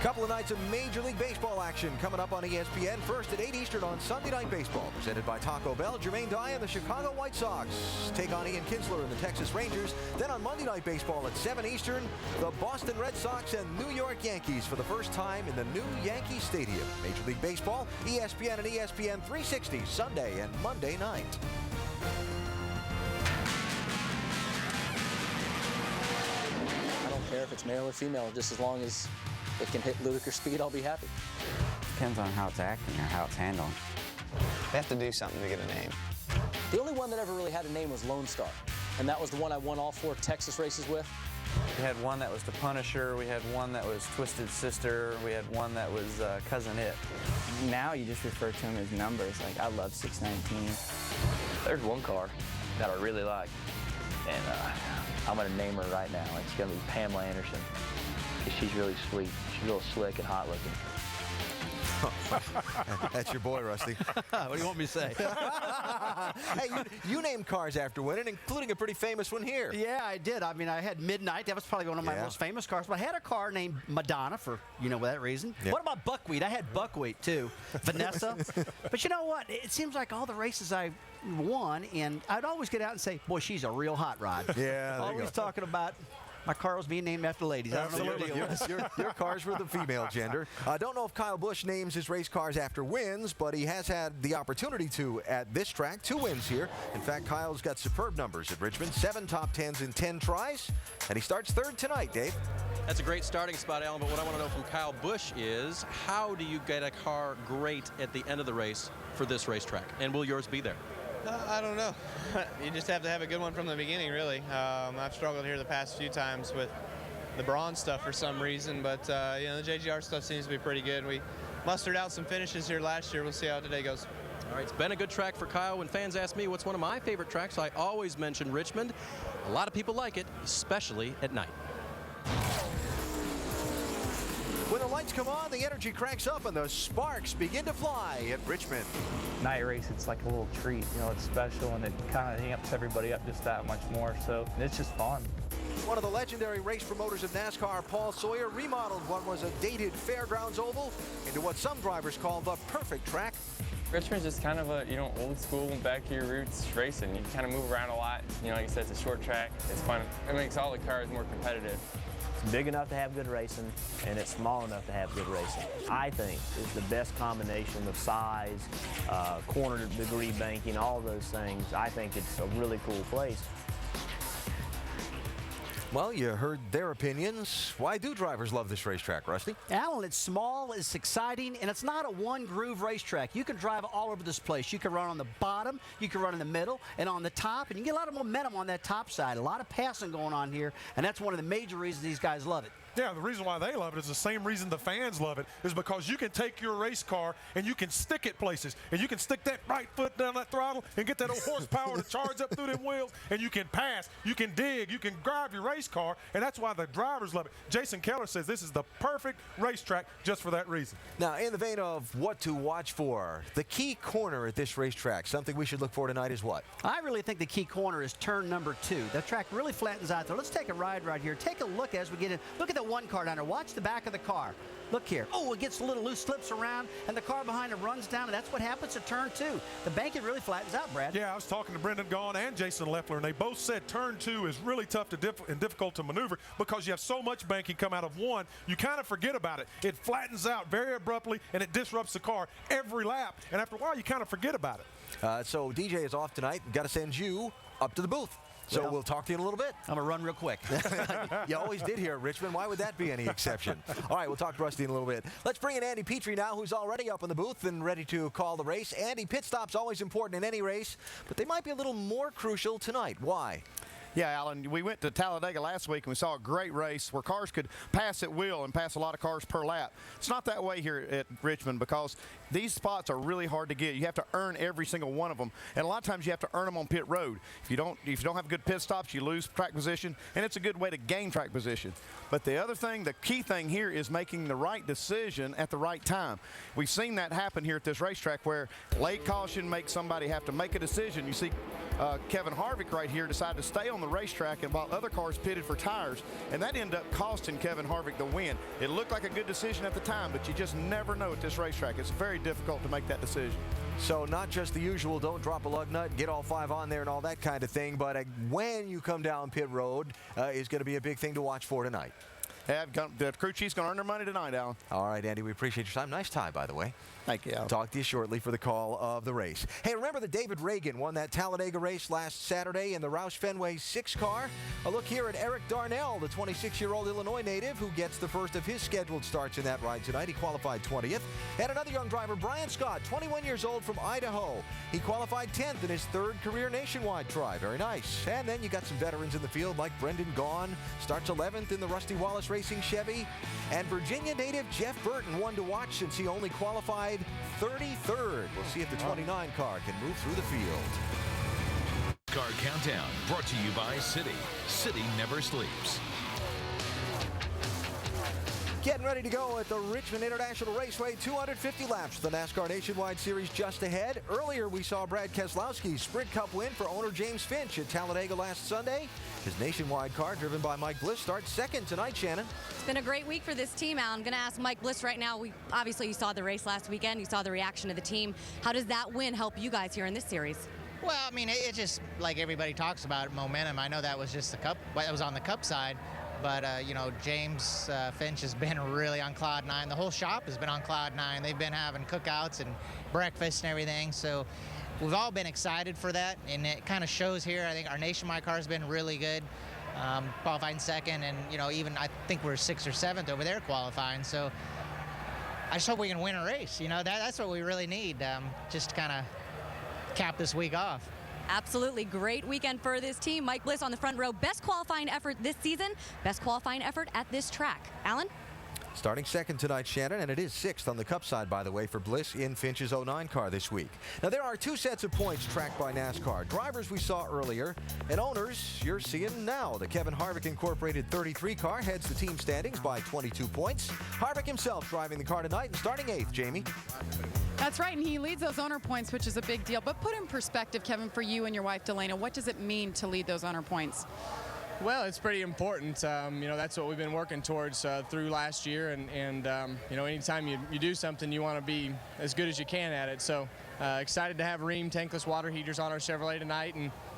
Couple of nights of Major League Baseball action coming up on ESPN. First at 8 Eastern on Sunday Night Baseball, presented by Taco Bell. Jermaine Dye and the Chicago White Sox take on Ian Kinsler and the Texas Rangers. Then on Monday Night Baseball at 7 Eastern, the Boston Red Sox and New York Yankees for the first time in the new Yankee Stadium. Major League Baseball, ESPN and ESPN 360, Sunday and Monday night. I don't care if it's male or female, just as long as it can hit ludicrous speed, I'll be happy. Depends on how it's acting or how it's handled. They have to do something to get a name. The only one that ever really had a name was Lone Star, and that was the one I won all 4 Texas races with. We had one that was the Punisher, we had one that was Twisted Sister, we had one that was Cousin It. Now you just refer to them as numbers, like I love 619. There's one car that I really like, and I'm going to name her right now. It's going to be Pamela Anderson. She's really sweet. She's real slick and hot looking. That's your boy, Rusty. What do you want me to say? Hey, you named cars after winning, including a pretty famous one here. Yeah, I did. I mean, I had Midnight. That was probably one of my most famous cars. But I had a car named Madonna for, that reason. Yeah. What about Buckwheat? I had Buckwheat, too. Vanessa. But you know what? It seems like all the races I won, and I'd always get out and say, boy, she's a real hot rod. Yeah, always talking about my car was being named after ladies. I don't know what the deal was. Your cars were the female gender. I don't know if Kyle Busch names his race cars after wins, but he has had the opportunity to at this track. 2 wins here. In fact, Kyle's got superb numbers at Richmond. 7 top 10s in 10 tries, and he starts 3rd tonight, Dave. That's a great starting spot, Alan, but what I want to know from Kyle Busch is, how do you get a car great at the end of the race for this racetrack? And will yours be there? I don't know. You just have to have a good one from the beginning, really. I've struggled here the past few times with the bronze stuff for some reason, but the JGR stuff seems to be pretty good. We mustered out some finishes here last year. We'll see how today goes. All right, it's been a good track for Kyle. When fans ask me what's one of my favorite tracks, I always mention Richmond. A lot of people like it, especially at night. When the lights come on, the energy cranks up and the sparks begin to fly at Richmond. Night race, it's like a little treat, it's special, and it kind of amps everybody up just that much more, so it's just fun. One of the legendary race promoters of NASCAR, Paul Sawyer, remodeled what was a dated fairgrounds oval into what some drivers call the perfect track. Richmond's just kind of a, old school, back to your roots racing. You kind of move around a lot. Like you said, it's a short track. It's fun. It makes all the cars more competitive. It's big enough to have good racing, and it's small enough to have good racing. I think is the best combination of size, corner degree banking, all those things. I think it's a really cool place. Well, you heard their opinions. Why do drivers love this racetrack, Rusty? Alan, it's small, it's exciting, and it's not a one-groove racetrack. You can drive all over this place. You can run on the bottom, you can run in the middle, and on the top, and you get a lot of momentum on that top side. A lot of passing going on here, and that's one of the major reasons these guys love it. Yeah, the reason why they love it is the same reason the fans love it, is because you can take your race car and you can stick it places, and you can stick that right foot down that throttle and get that old horsepower to charge up through them wheels, and you can pass, you can dig, you can drive your race car, and that's why the drivers love it. Jason Keller says this is the perfect racetrack just for that reason. Now, in the vein of what to watch for, the key corner at this racetrack, something we should look for tonight is what? I really think the key corner is turn number 2. The track really flattens out there. Let's take a ride right here. Take a look as we get in. Look at the one car down there. Watch the back of the car. Look here. Oh, it gets a little loose, slips around, and the car behind it runs down, and that's what happens at turn 2. The banking really flattens out, Brad. Yeah, I was talking to Brendan Gaughan and Jason Leffler, and they both said turn 2 is really tough and difficult to maneuver because you have so much banking come out of one, you kind of forget about it. It flattens out very abruptly, and it disrupts the car every lap, and after a while, you kind of forget about it. So DJ is off tonight. Got to send you up to the booth. So we'll talk to you in a little bit. I'm going to run real quick. You always did here at Richmond. Why would that be any exception? All right, we'll talk to Rusty in a little bit. Let's bring in Andy Petrie now, who's already up in the booth and ready to call the race. Andy, pit stop's always important in any race, but they might be a little more crucial tonight. Why? Yeah, Alan, we went to Talladega last week and we saw a great race where cars could pass at will and pass a lot of cars per lap. It's not that way here at Richmond because these spots are really hard to get. You have to earn every single one of them, and a lot of times you have to earn them on pit road. If you don't have good pit stops, you lose track position, and it's a good way to gain track position. But the other thing, the key thing here is making the right decision at the right time. We've seen that happen here at this racetrack where late caution makes somebody have to make a decision. You see Kevin Harvick right here decided to stay on the racetrack, and while other cars pitted for tires, and that ended up costing Kevin Harvick the win. It looked like a good decision at the time, but you just never know at this racetrack. It's very difficult to make that decision. So not just the usual don't drop a lug nut, get all 5 on there and all that kind of thing, but when you come down pit road is going to be a big thing to watch for tonight. Yeah, the crew chief's going to earn their money tonight, Alan. All right, Andy, we appreciate your time. Nice tie, by the way. Thank you, Alan. Talk to you shortly for the call of the race. Hey, remember that David Reagan won that Talladega race last Saturday in the Roush Fenway 6 car? A look here at Eric Darnell, the 26-year-old Illinois native who gets the first of his scheduled starts in that ride tonight. He qualified 20th. And another young driver, Brian Scott, 21 years old from Idaho. He qualified 10th in his 3rd career nationwide try. Very nice. And then you got some veterans in the field like Brendan Gaughan, starts 11th in the Rusty Wallace Racing Chevy. And Virginia native Jeff Burton, one to watch since he only qualified 33rd. We'll see if the 29 car can move through the field. NASCAR Countdown, brought to you by City. City never sleeps. Getting ready to go at the Richmond International Raceway. 250 laps for the NASCAR Nationwide Series just ahead. Earlier, we saw Brad Keselowski's Sprint Cup win for owner James Finch at Talladega last Sunday. His nationwide car, driven by Mike Bliss, starts second tonight, Shannon. It's been a great week for this team, Al. I'm going to ask Mike Bliss right now. Obviously, you saw the race last weekend. You saw the reaction of the team. How does that win help you guys here in this series? Well, I mean, it's just like everybody talks about momentum. I know that was just the Cup. That was on the Cup side. But, you know, James Finch has been really on cloud 9. The whole shop has been on cloud 9. They've been having cookouts and breakfast and everything. So we've all been excited for that. And it kind of shows here. I think our nationwide car has been really good, qualifying second. And, you know, even I think we're 6th or 7th over there qualifying. So I just hope we can win a race. You know, that's what we really need, just to kind of cap this week off. Absolutely great weekend for this team. Mike Bliss on the front row. Best qualifying effort this season. Best qualifying effort at this track. Alan? Starting second tonight, Shannon, and it is 6th on the Cup side, by the way, for Bliss in Finch's 09 car this week. Now, there are 2 sets of points tracked by NASCAR. Drivers we saw earlier, and owners you're seeing now. The Kevin Harvick Incorporated 33 car heads the team standings by 22 points. Harvick himself driving the car tonight and starting 8th, Jamie. That's right, and he leads those owner points, which is a big deal. But put in perspective, Kevin, for you and your wife, Delana, what does it mean to lead those owner points? Well, it's pretty important. You know, that's what we've been working towards through last year. And you know, anytime you do something, you want to be as good as you can at it. So excited to have Rheem tankless water heaters on our Chevrolet tonight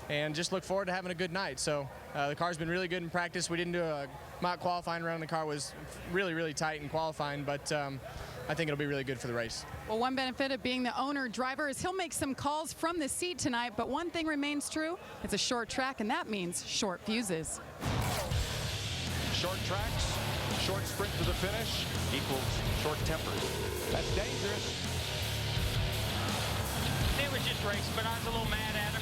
and just look forward to having a good night. So the car's been really good in practice. We didn't do a mock qualifying round. The car was really, really tight in qualifying, but I think it'll be really good for the race. Well, one benefit of being the owner-driver is he'll make some calls from the seat tonight, but one thing remains true. It's a short track, and that means short fuses. Short tracks, short sprint to the finish equals short tempers. That's dangerous. It was just racing, but I was a little mad at him.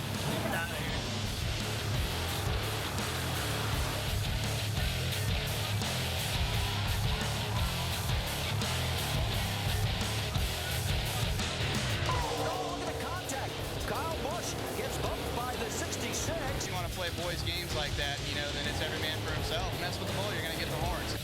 You want to play boys games like that, you know, then it's every man for himself. Mess with the bull, you're going to get the horns.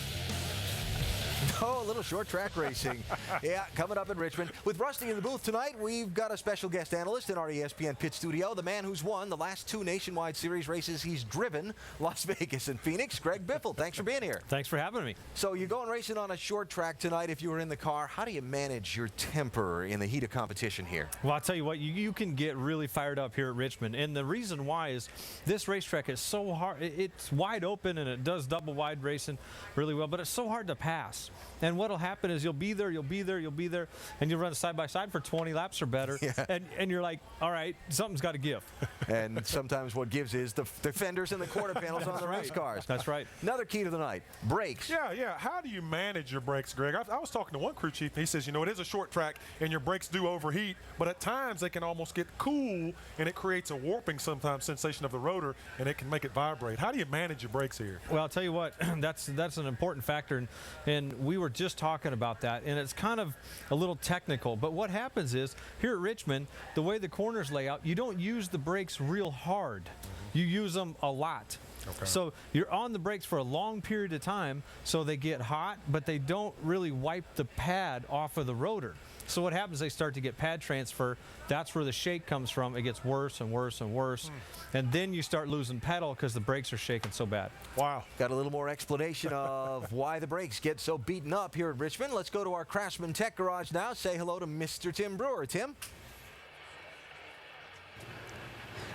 Oh, a little short track racing. Yeah, coming up in Richmond. With Rusty in the booth tonight, we've got a special guest analyst in our ESPN pit studio, the man who's won the last 2 Nationwide Series races he's driven, Las Vegas and Phoenix, Greg Biffle. Thanks for being here. Thanks for having me. So you're going racing on a short track tonight. If you were in the car, how do you manage your temper in the heat of competition here? Well, I'll tell you what, you can get really fired up here at Richmond. And the reason why is this racetrack is so hard. It's wide open, and it does double wide racing really well, but it's so hard to pass. And what'll happen is you'll be there, and you'll run side by side for 20 laps or better. Yeah. And you're like, all right, something's got to give. And sometimes what gives is the fenders and the quarter panels on the race cars. That's right. Another key to the night, brakes. Yeah. How do you manage your brakes, Greg? I was talking to one crew chief. He says, you know, it is a short track, and your brakes do overheat, but at times they can almost get cool, and it creates a warping sometimes sensation of the rotor, and it can make it vibrate. How do you manage your brakes here? Well, I'll tell you what, that's an important factor, and we were just talking about that, and it's kind of a little technical, but what happens is here at Richmond, the way the corners lay out, you don't use the brakes real hard. You use them a lot. Okay. So you're on the brakes for a long period of time, so they get hot, but they don't really wipe the pad off of the rotor. So what happens, they start to get pad transfer. That's where the shake comes from. It gets worse and worse and worse. And then you start losing pedal because the brakes are shaking so bad. Wow. Got a little more explanation of why the brakes get so beaten up here at Richmond. Let's go to our Craftsman Tech Garage now. Say hello to Mr. Tim Brewer. Tim?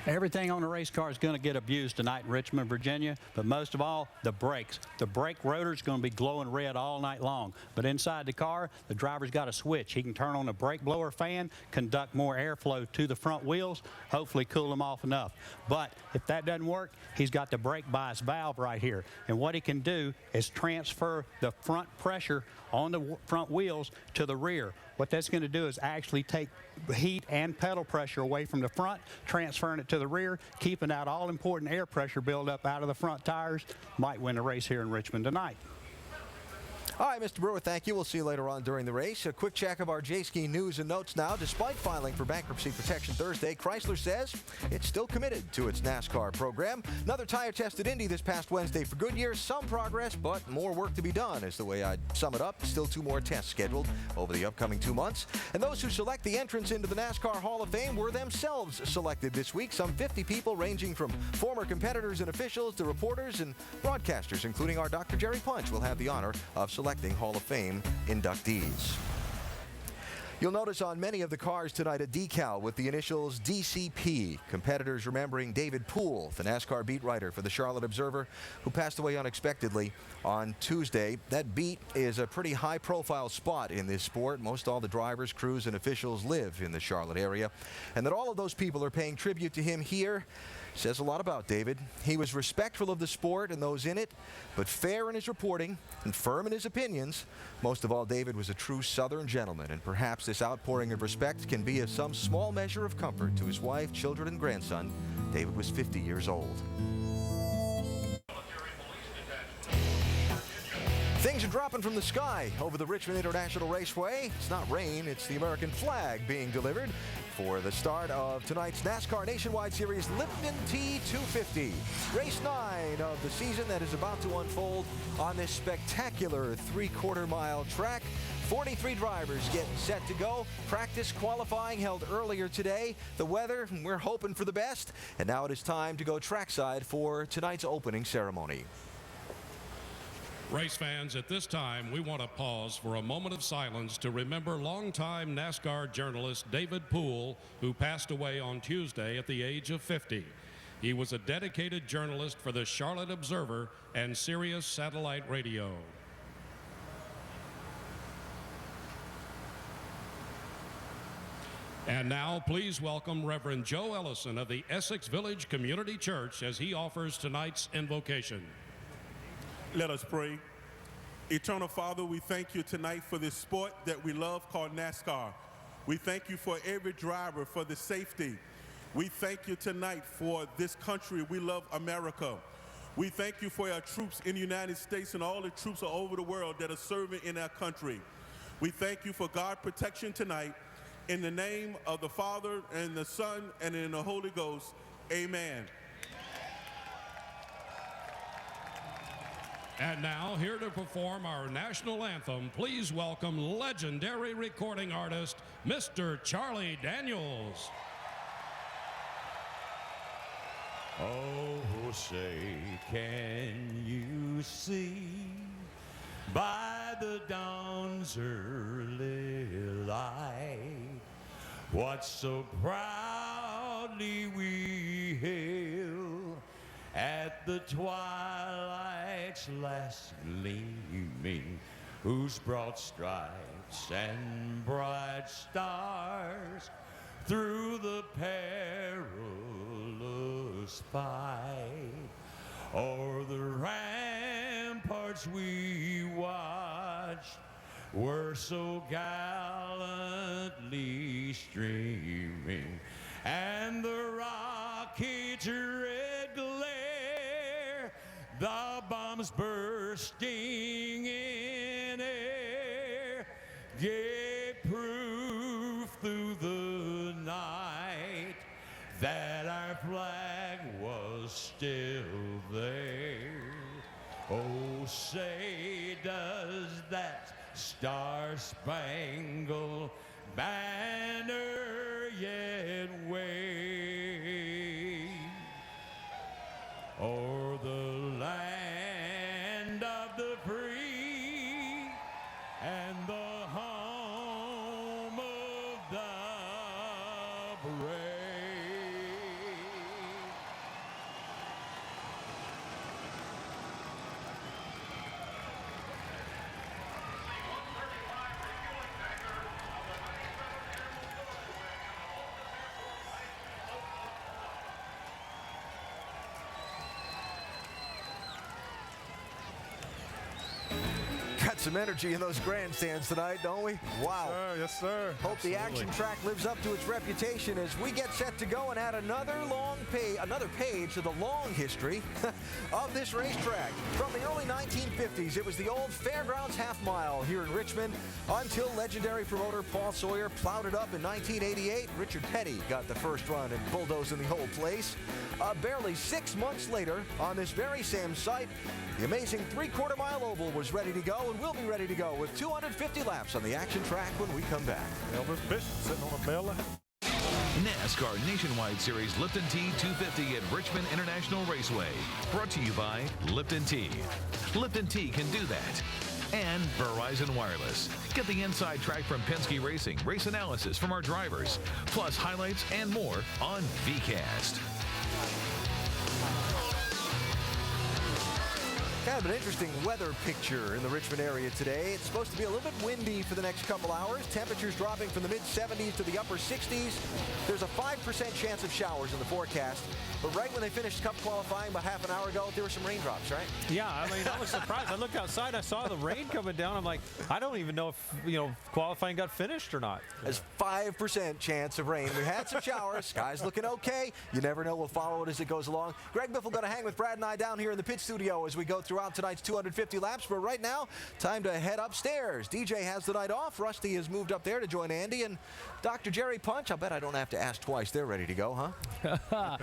Everything on the race car is going to get abused tonight in Richmond, Virginia, but most of all, the brakes. The brake rotor is going to be glowing red all night long. But inside the car, the driver's got a switch. He can turn on the brake blower fan, conduct more airflow to the front wheels, hopefully cool them off enough. But if that doesn't work, he's got the brake bias valve right here. And what he can do is transfer the front pressure on the front wheels to the rear. What that's going to do is actually take heat and pedal pressure away from the front, transferring it to the rear, keeping out all important air pressure buildup out of the front tires. Might win the race here in Richmond tonight. All right, Mr. Brewer, thank you. We'll see you later on during the race. A quick check of our J-Ski news and notes now. Despite filing for bankruptcy protection Thursday, Chrysler says it's still committed to its NASCAR program. Another tire test at Indy this past Wednesday for Goodyear. Some progress, but more work to be done is the way I'd sum it up. Still 2 more tests scheduled over the upcoming 2 months. And those who select the entrance into the NASCAR Hall of Fame were themselves selected this week. Some 50 people ranging from former competitors and officials to reporters and broadcasters, including our Dr. Jerry Punch, will have the honor of selecting Hall of Fame inductees. You'll notice on many of the cars tonight a decal with the initials DCP. Competitors remembering David Poole, the NASCAR beat writer for the Charlotte Observer, who passed away unexpectedly on Tuesday. That beat is a pretty high-profile spot in this sport. Most all the drivers, crews, and officials live in the Charlotte area. And that all of those people are paying tribute to him here says a lot about David. He was respectful of the sport and those in it, but fair in his reporting and firm in his opinions. Most of all, David was a true Southern gentleman, and perhaps this outpouring of respect can be some small measure of comfort to his wife, children, and grandson. David was 50 years old. Things are dropping from the sky over the Richmond International Raceway. It's not rain, it's the American flag being delivered for the start of tonight's NASCAR Nationwide Series Lipton Tea 250. Race 9 of the season that is about to unfold on this spectacular 3/4 mile track. 43 drivers getting set to go. Practice qualifying held earlier today. The weather, we're hoping for the best. And now it is time to go trackside for tonight's opening ceremony. Race fans, at this time, we want to pause for a moment of silence to remember longtime NASCAR journalist David Poole, who passed away on Tuesday at the age of 50. He was a dedicated journalist for the Charlotte Observer and Sirius Satellite Radio. And now, please welcome Reverend Joe Ellison of the Essex Village Community Church as he offers tonight's invocation. Let us pray. Eternal Father, we thank you tonight for this sport that we love called NASCAR. We thank you for every driver, for the safety. We thank you tonight for this country. We love America. We thank you for our troops in the United States and all the troops all over the world that are serving in our country. We thank you for God protection tonight. In the name of the Father and the Son and in the Holy Ghost, amen. And now, here to perform our national anthem, please welcome legendary recording artist, Mr. Charlie Daniels. Oh, say, can you see by the dawn's early light what so proudly we hail at the twilight's last gleaming, whose broad stripes and bright stars through the perilous fight o'er the ramparts we watched were so gallantly streaming, and the rocket's red glare, the bombs bursting in air, gave proof through the night that our flag was still there. Oh, say, does that star-spangled banner yet wave o'er the land of the free and the home of the brave. Got some energy in those grandstands tonight, don't we? Wow. Yes, sir. Hope the action track lives up to its reputation as we get set to go and add another page to the long history of this racetrack. From the early 1950s, it was the old Fairgrounds half mile here in Richmond until legendary promoter Paul Sawyer plowed it up in 1988. Richard Petty got the first run and bulldozing the whole place. Barely 6 months later, on this very same site, the amazing 3/4 mile oval was ready to go and will be ready to go with 250 laps on the action track when we come back. Elvis Bishop sitting on a bell. NASCAR Nationwide Series Lipton Tea 250 at Richmond International Raceway. Brought to you by Lipton Tea. Lipton Tea can do that. And Verizon Wireless. Get the inside track from Penske Racing, race analysis from our drivers, plus highlights and more on VCast. Kind of an interesting weather picture in the Richmond area today. It's supposed to be a little bit windy for the next couple hours. Temperatures dropping from the mid-70s to the upper 60s. There's a 5% chance of showers in the forecast. But right when they finished Cup qualifying about half an hour ago, there were some raindrops, right? Yeah, I mean, I was surprised. I looked outside, I saw the rain coming down. I'm like, I don't even know if, qualifying got finished or not. There's 5% chance of rain. We had some showers. Sky's looking okay. You never know. We'll follow it as it goes along. Greg Biffle going to hang with Brad and I down here in the pit studio as we go throughout tonight's 250 laps. But right now, time to head upstairs. DJ has the night off. Rusty has moved up there to join Andy. And Dr. Jerry Punch, I bet I don't have to ask twice. They're ready to go, huh?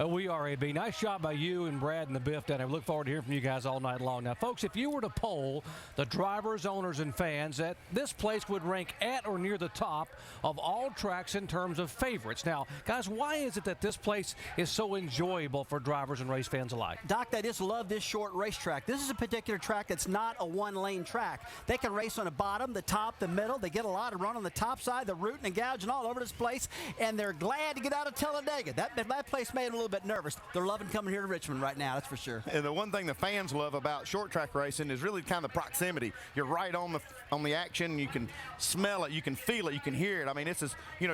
We are, AB. Nice job by you and Brad and the Biff down there. We look forward to hearing from you guys all night long. Now, folks, if you were to poll the drivers, owners, and fans, that this place would rank at or near the top of all tracks in terms of favorites. Now, guys, why is it that this place is so enjoyable for drivers and race fans alike? Doc, I just love this short racetrack. This is a particular track that's not a one-lane track. They can race on the bottom, the top, the middle. They get a lot of run on the top side, the rooting and gouging all over this place, and they're glad to get out of Talladega. That place made them a little bit nervous. They're loving coming here to Richmond right now, that's for sure. And the one thing the fans love about short track racing is really kind of the proximity. You're right on the action. You can smell it, you can feel it, you can hear it. I mean,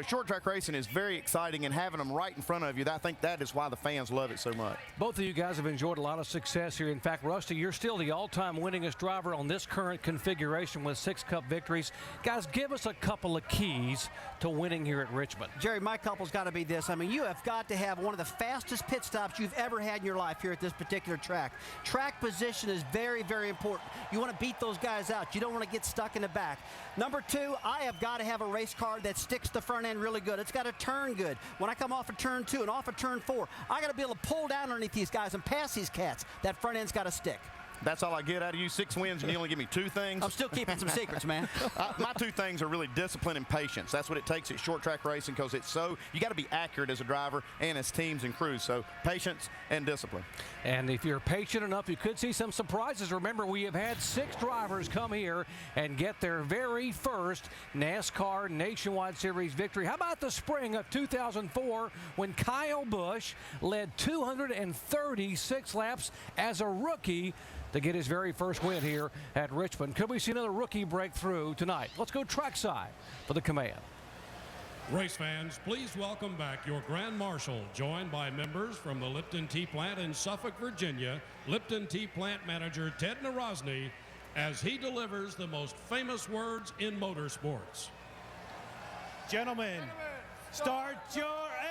short track racing is very exciting, and having them right in front of you, I think that is why the fans love it so much. Both of you guys have enjoyed a lot of success here. In fact, Rusty, you're still the all-time winningest driver on this current configuration with 6 Cup victories. Guys, give us a couple of keys to winning here at Richmond. Jerry, my couple's got to be this. I mean, you have got to have one of the fastest pit stops you've ever had in your life here at this particular track. Track position is very, very important. You want to beat those guys out. You don't want to get stuck in the back. Number 2, I have got to have a race car that sticks the front end really good. It's got to turn good. When I come off of turn 2 and off of turn 4, I got to be able to pull down underneath these guys and pass these cats. That front end's got to stick. That's all I get out of you. 6 wins, and you only give me 2 things. I'm still keeping some secrets, man. My 2 things are really discipline and patience. That's what it takes at short track racing, because you got to be accurate as a driver and as teams and crews. So patience and discipline. And if you're patient enough, you could see some surprises. Remember, we have had 6 drivers come here and get their very first NASCAR Nationwide Series victory. How about the spring of 2004 when Kyle Busch led 236 laps as a rookie to get his very first win here at Richmond? Could we see another rookie breakthrough tonight? Let's go trackside for the command. Race fans, please welcome back your Grand Marshal, joined by members from the Lipton Tea Plant in Suffolk, Virginia, Lipton Tea Plant Manager Ted Narosny, as he delivers the most famous words in motorsports. Gentlemen, start your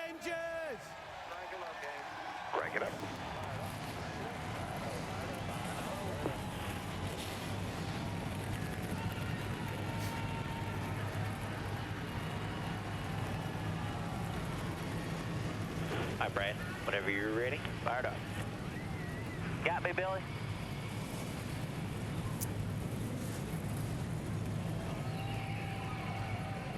engines! Crank it up. Hi, Brad. Whenever you're ready, fire it up. Got me, Billy?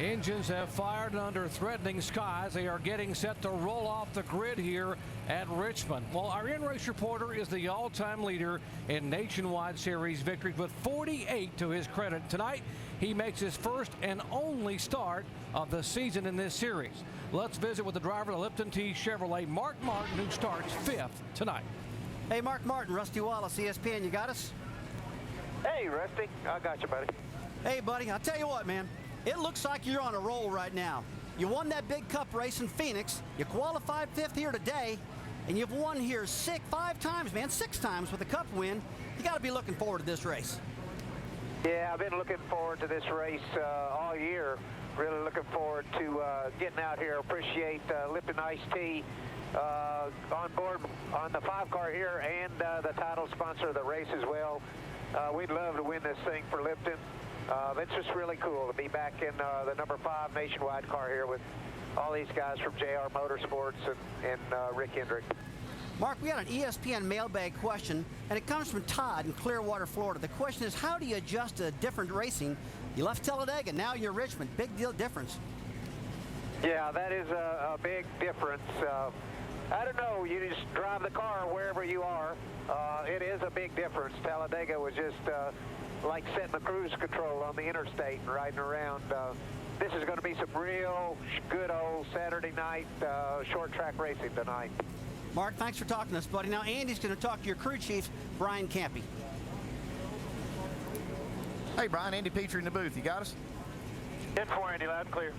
Engines have fired under threatening skies. They are getting set to roll off the grid here at Richmond. Well, our in-race reporter is the all-time leader in Nationwide Series victories with 48 to his credit. Tonight, he makes his first and only start of the season in this series. Let's visit with the driver of the Lipton Tea Chevrolet, Mark Martin, who starts 5th tonight. Hey, Mark Martin, Rusty Wallace, ESPN, you got us? Hey, Rusty. I got you, buddy. Hey, buddy, I'll tell you what, man. It looks like you're on a roll right now. You won that big cup race in Phoenix. You qualified 5th here today, and you've won here 5 times, man, 6 times with a cup win. You got to be looking forward to this race. Yeah, I've been looking forward to this race all year. Really looking forward to getting out here. Appreciate Lipton Tea on board on the 5-car here and the title sponsor of the race as well. We'd love to win this thing for Lipton. It's just really cool to be back in the number 5 Nationwide car here with all these guys from JR Motorsports and Rick Hendrick. Mark, we got an ESPN mailbag question, and it comes from Todd in Clearwater, Florida. The question is, how do you adjust to different racing? You left Talladega, now you're Richmond. Big deal difference. Yeah, that is a big difference. I don't know, you just drive the car wherever you are. It is a big difference. Talladega was just like setting the cruise control on the interstate and riding around. This is going to be some real good old Saturday night short track racing tonight. Mark, thanks for talking to us, buddy. Now, Andy's going to talk to your crew chief, Brian Campy. Hey, Brian, Andy Petrie in the booth. You got us? 10-4, Andy, loud and clear.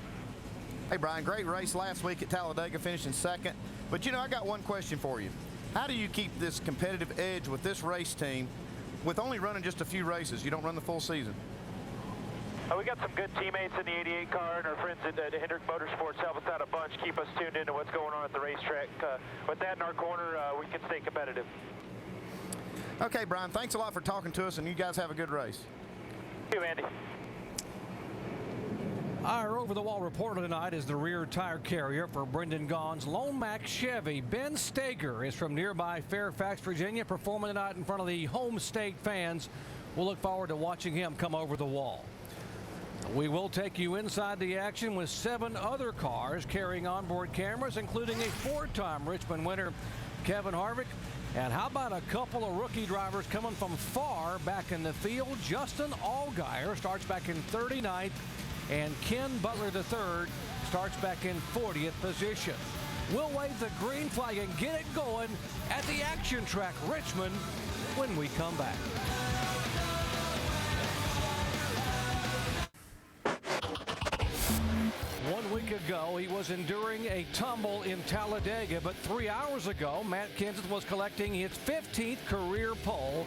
Hey, Brian, great race last week at Talladega, finishing 2nd. But, you know, I got one question for you. How do you keep this competitive edge with this race team with only running just a few races? You don't run the full season. We got some good teammates in the 88 car, and our friends at Hendrick Motorsports help us out a bunch, keep us tuned into what's going on at the racetrack. With that in our corner, we can stay competitive. Okay, Brian, thanks a lot for talking to us, and you guys have a good race. Thank you, Andy. Our over-the-wall reporter tonight is the rear tire carrier for Brendan Gaughan's Lone Mac Chevy. Ben Stager is from nearby Fairfax, Virginia, performing tonight in front of the home state fans. We'll look forward to watching him come over the wall. We will take you inside the action with 7 other cars carrying onboard cameras, including a 4-time Richmond winner, Kevin Harvick. And how about a couple of rookie drivers coming from far back in the field? Justin Allgaier starts back in 39th, and Ken Butler III starts back in 40th position. We'll wave the green flag and get it going at the action track, Richmond, when we come back. One week ago, he was enduring a tumble in Talladega, but 3 hours ago, Matt Kenseth was collecting his 15th career pole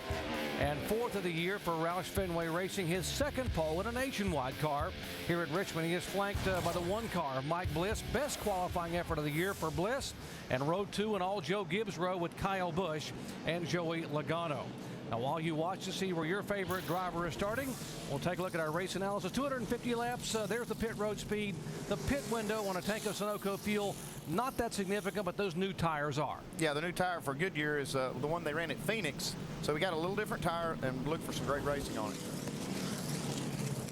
and 4th of the year for Roush Fenway Racing, his 2nd pole in a Nationwide car. Here at Richmond, he is flanked by the 1 car of Mike Bliss, best qualifying effort of the year for Bliss, and row 2 and all Joe Gibbs row with Kyle Busch and Joey Logano. Now, while you watch to see where your favorite driver is starting, we'll take a look at our race analysis. 250 laps. There's the pit road speed. The pit window on a tank of Sunoco fuel, not that significant, but those new tires are. Yeah, the new tire for Goodyear is the one they ran at Phoenix. So we got a little different tire and look for some great racing on it.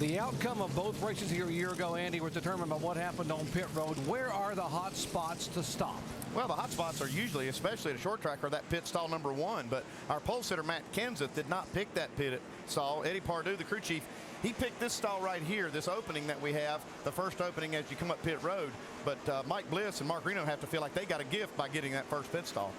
The outcome of both races here a year ago, Andy, was determined by what happened on pit road. Where are the hot spots to stop? Well, the hot spots are usually, especially at a short track, are that pit stall number 1. But our pole sitter, Matt Kenseth, did not pick that pit stall. Eddie Pardue, the crew chief, he picked this stall right here, this opening that we have, the first opening as you come up pit road. But Mike Bliss and Mark Reno have to feel like they got a gift by getting that first pit stall.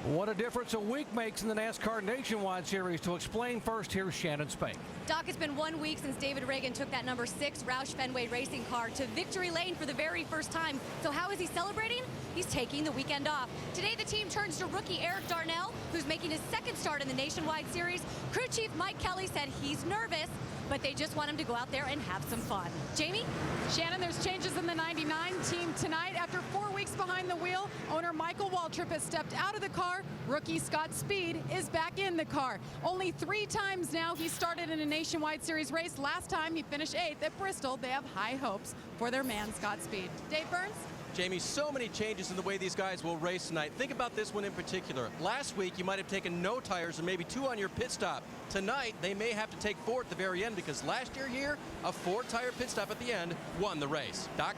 What a difference a week makes in the NASCAR Nationwide Series. To explain first, here's Shannon Spake. Doc, it's been 1 week since David Reagan took that number 6 Roush Fenway Racing car to victory lane for the very first time. So how is he celebrating? He's taking the weekend off. Today, the team turns to rookie Eric Darnell, who's making his 2nd start in the Nationwide Series. Crew chief Mike Kelly said he's nervous, but they just want him to go out there and have some fun. Jamie? Shannon, there's changes in the 99 team tonight. After 4 weeks behind the wheel, owner Michael Waltrip has stepped out of the car. Rookie Scott Speed is back in the car. Only 3 times now he started in a Nationwide Series race. Last time he finished 8th at Bristol. They have high hopes for their man, Scott Speed. Dave Burns? Jamie, so many changes in the way these guys will race tonight. Think about this one in particular. Last week, you might have taken no tires or maybe 2 on your pit stop. Tonight, they may have to take 4 at the very end because last year here, a 4-tire pit stop at the end won the race. Doc?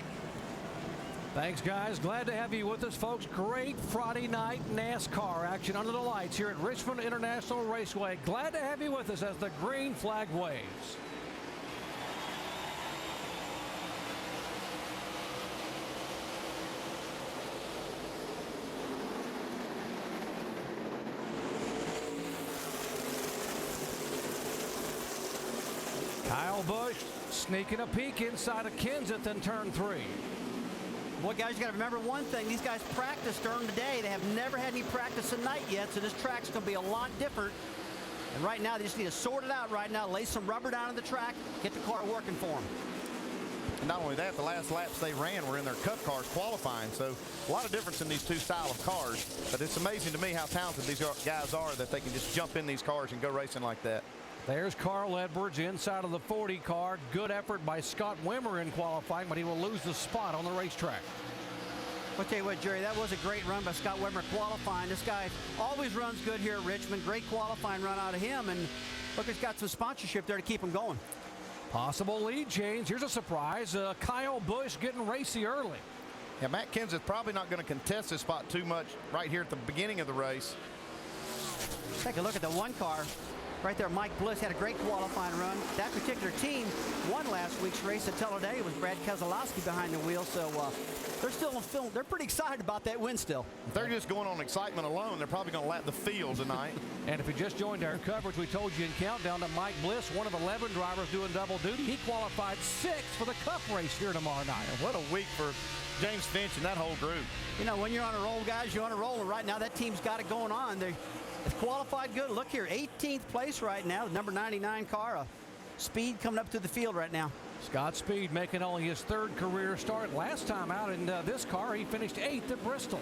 Thanks, guys. Glad to have you with us, folks. Great Friday night NASCAR action under the lights here at Richmond International Raceway. Glad to have you with us as the green flag waves. Kyle Busch sneaking a peek inside of Kenseth in turn 3. Boy, guys, you got to remember one thing. These guys practiced during the day. They have never had any practice at night yet, so this track's going to be a lot different. And right now, they just need to sort it out right now, lay some rubber down on the track, get the car working for them. And not only that, the last laps they ran were in their Cup cars qualifying, so a lot of difference in these two styles of cars. But it's amazing to me how talented these guys are that they can just jump in these cars and go racing like that. There's Carl Edwards inside of the 40 car. Good effort by Scott Wimmer in qualifying, but he will lose the spot on the racetrack. I'll tell you what, Jerry, that was a great run by Scott Wimmer qualifying. This guy always runs good here at Richmond. Great qualifying run out of him, and look, he's got some sponsorship there to keep him going. Possible lead change. Here's a surprise. Kyle Busch getting racy early. Yeah, Matt Kenseth probably not going to contest this spot too much right here at the beginning of the race. Take a look at the 1 car. Right there, Mike Bliss had a great qualifying run. That particular team won last week's race at Talladega with Brad Keselowski behind the wheel, so they're still in film. They're pretty excited about that win still. If they're just going on excitement alone, they're probably going to lap the field tonight. And if you just joined our coverage, we told you in countdown that Mike Bliss, one of 11 drivers doing double duty, he qualified 6th for the Cup race here tomorrow night. And what a week for James Finch and that whole group. You know, when you're on a roll, guys, you're on a roll, and right now that team's got it going on. It's qualified good. Look here, 18th place right now, the number 99 car. Speed coming up through the field right now. Scott Speed making only his 3rd career start. Last time out in this car, he finished 8th at Bristol.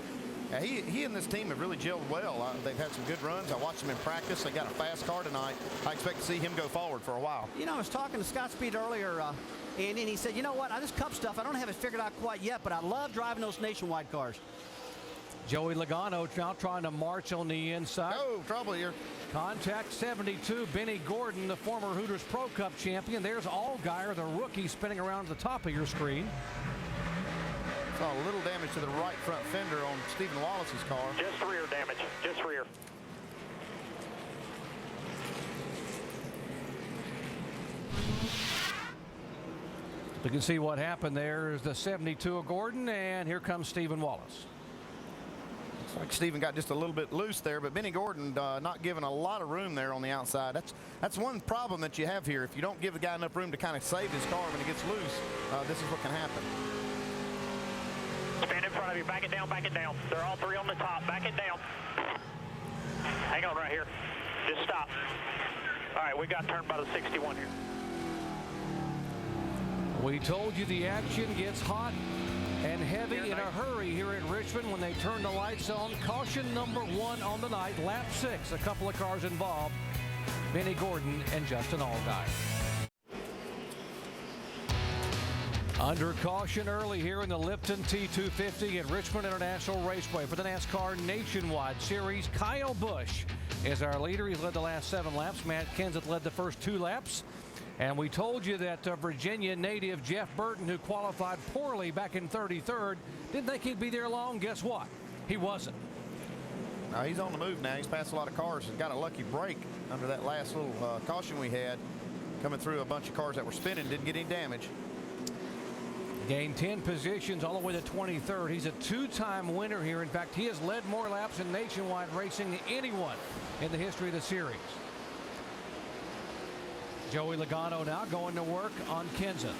Yeah, he and this team have really gelled well. They've had some good runs. I watched them in practice. They got a fast car tonight. I expect to see him go forward for a while. You know, I was talking to Scott Speed earlier, and he said, you know what, this Cup stuff, I don't have it figured out quite yet, but I love driving those nationwide cars. Joey Logano now trying to march on the inside. Oh, trouble here. Contact 72, Benny Gordon, the former Hooters Pro Cup champion. There's Allgaier, the rookie, spinning around at the top of your screen. Saw a little damage to the right front fender on Stephen Wallace's car. Just rear damage, just rear. You can see what happened there is the 72 of Gordon, and here comes Stephen Wallace. Looks like Stephen got just a little bit loose there, but Benny Gordon not giving a lot of room there on the outside. That's one problem that you have here. If you don't give the guy enough room to kind of save his car when he gets loose, this is what can happen. Stand in front of you, back it down, back it down. They're all 3 on the top, back it down. Hang on right here, just stop. All right, we got turned by the 61 here. We told you the action gets hot and heavy in a hurry here at Richmond when they turn the lights on. Caution number 1 on the night, lap 6. A couple of cars involved, Benny Gordon and Justin Allgaier. Under caution early here in the Lipton Tea 250 at Richmond International Raceway for the NASCAR Nationwide Series. Kyle Busch is our leader. He's led the last 7 laps. Matt Kenseth led the first 2 laps. And we told you that Virginia native Jeff Burton, who qualified poorly back in 33rd, didn't think he'd be there long. Guess what? He wasn't. Now he's on the move now. He's passed a lot of cars and got a lucky break under that last little caution we had. Coming through a bunch of cars that were spinning, didn't get any damage. Gained 10 positions all the way to 23rd. He's a 2-time winner here. In fact, he has led more laps in nationwide racing than anyone in the history of the series. Joey Logano now going to work on Kenseth.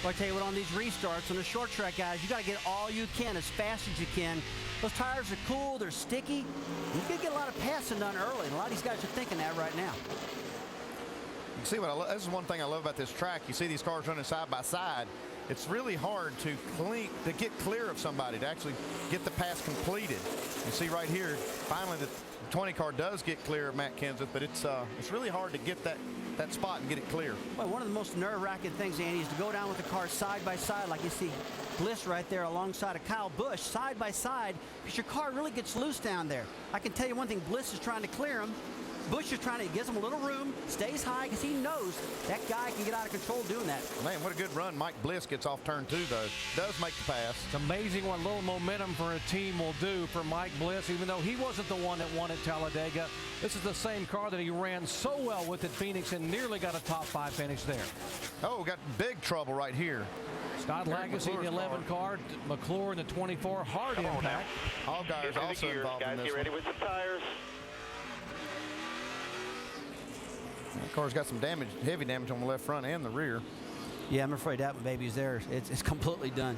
Well, I tell you what, on these restarts, on the short track, guys, you got to get all you can as fast as you can. Those tires are cool, they're sticky. You can get a lot of passing done early, and a lot of these guys are thinking that right now. You see what this is one thing I love about this track. You see these cars running side by side. It's really hard to get clear of somebody, to actually get the pass completed. You see right here, finally the 20 car does get clear of Matt Kenseth, but it's really hard to get that that spot and get it clear. Well, one of the most nerve-wracking things, Andy, is to go down with the car side by side, like you see Bliss right there alongside of Kyle Busch, side by side, because your car really gets loose down there. I can tell you one thing, Bliss is trying to clear him. Busch is trying to give him a little room, stays high, because he knows that guy can get out of control doing that. Man, what a good run Mike Bliss gets off turn 2, though. Does make the pass. It's amazing what little momentum for a team will do for Mike Bliss, even though he wasn't the one that won at Talladega. This is the same car that he ran so well with at Phoenix and nearly got a top 5 finish there. Oh, got big trouble right here. Scott Lagasse in the 11 car, McClure in the 24, hard impact. Allgaier also involved in this Get ready one. with the tires. The car's got some damage, heavy damage on the left front and the rear. Yeah, I'm afraid that one, baby, is there. It's completely done.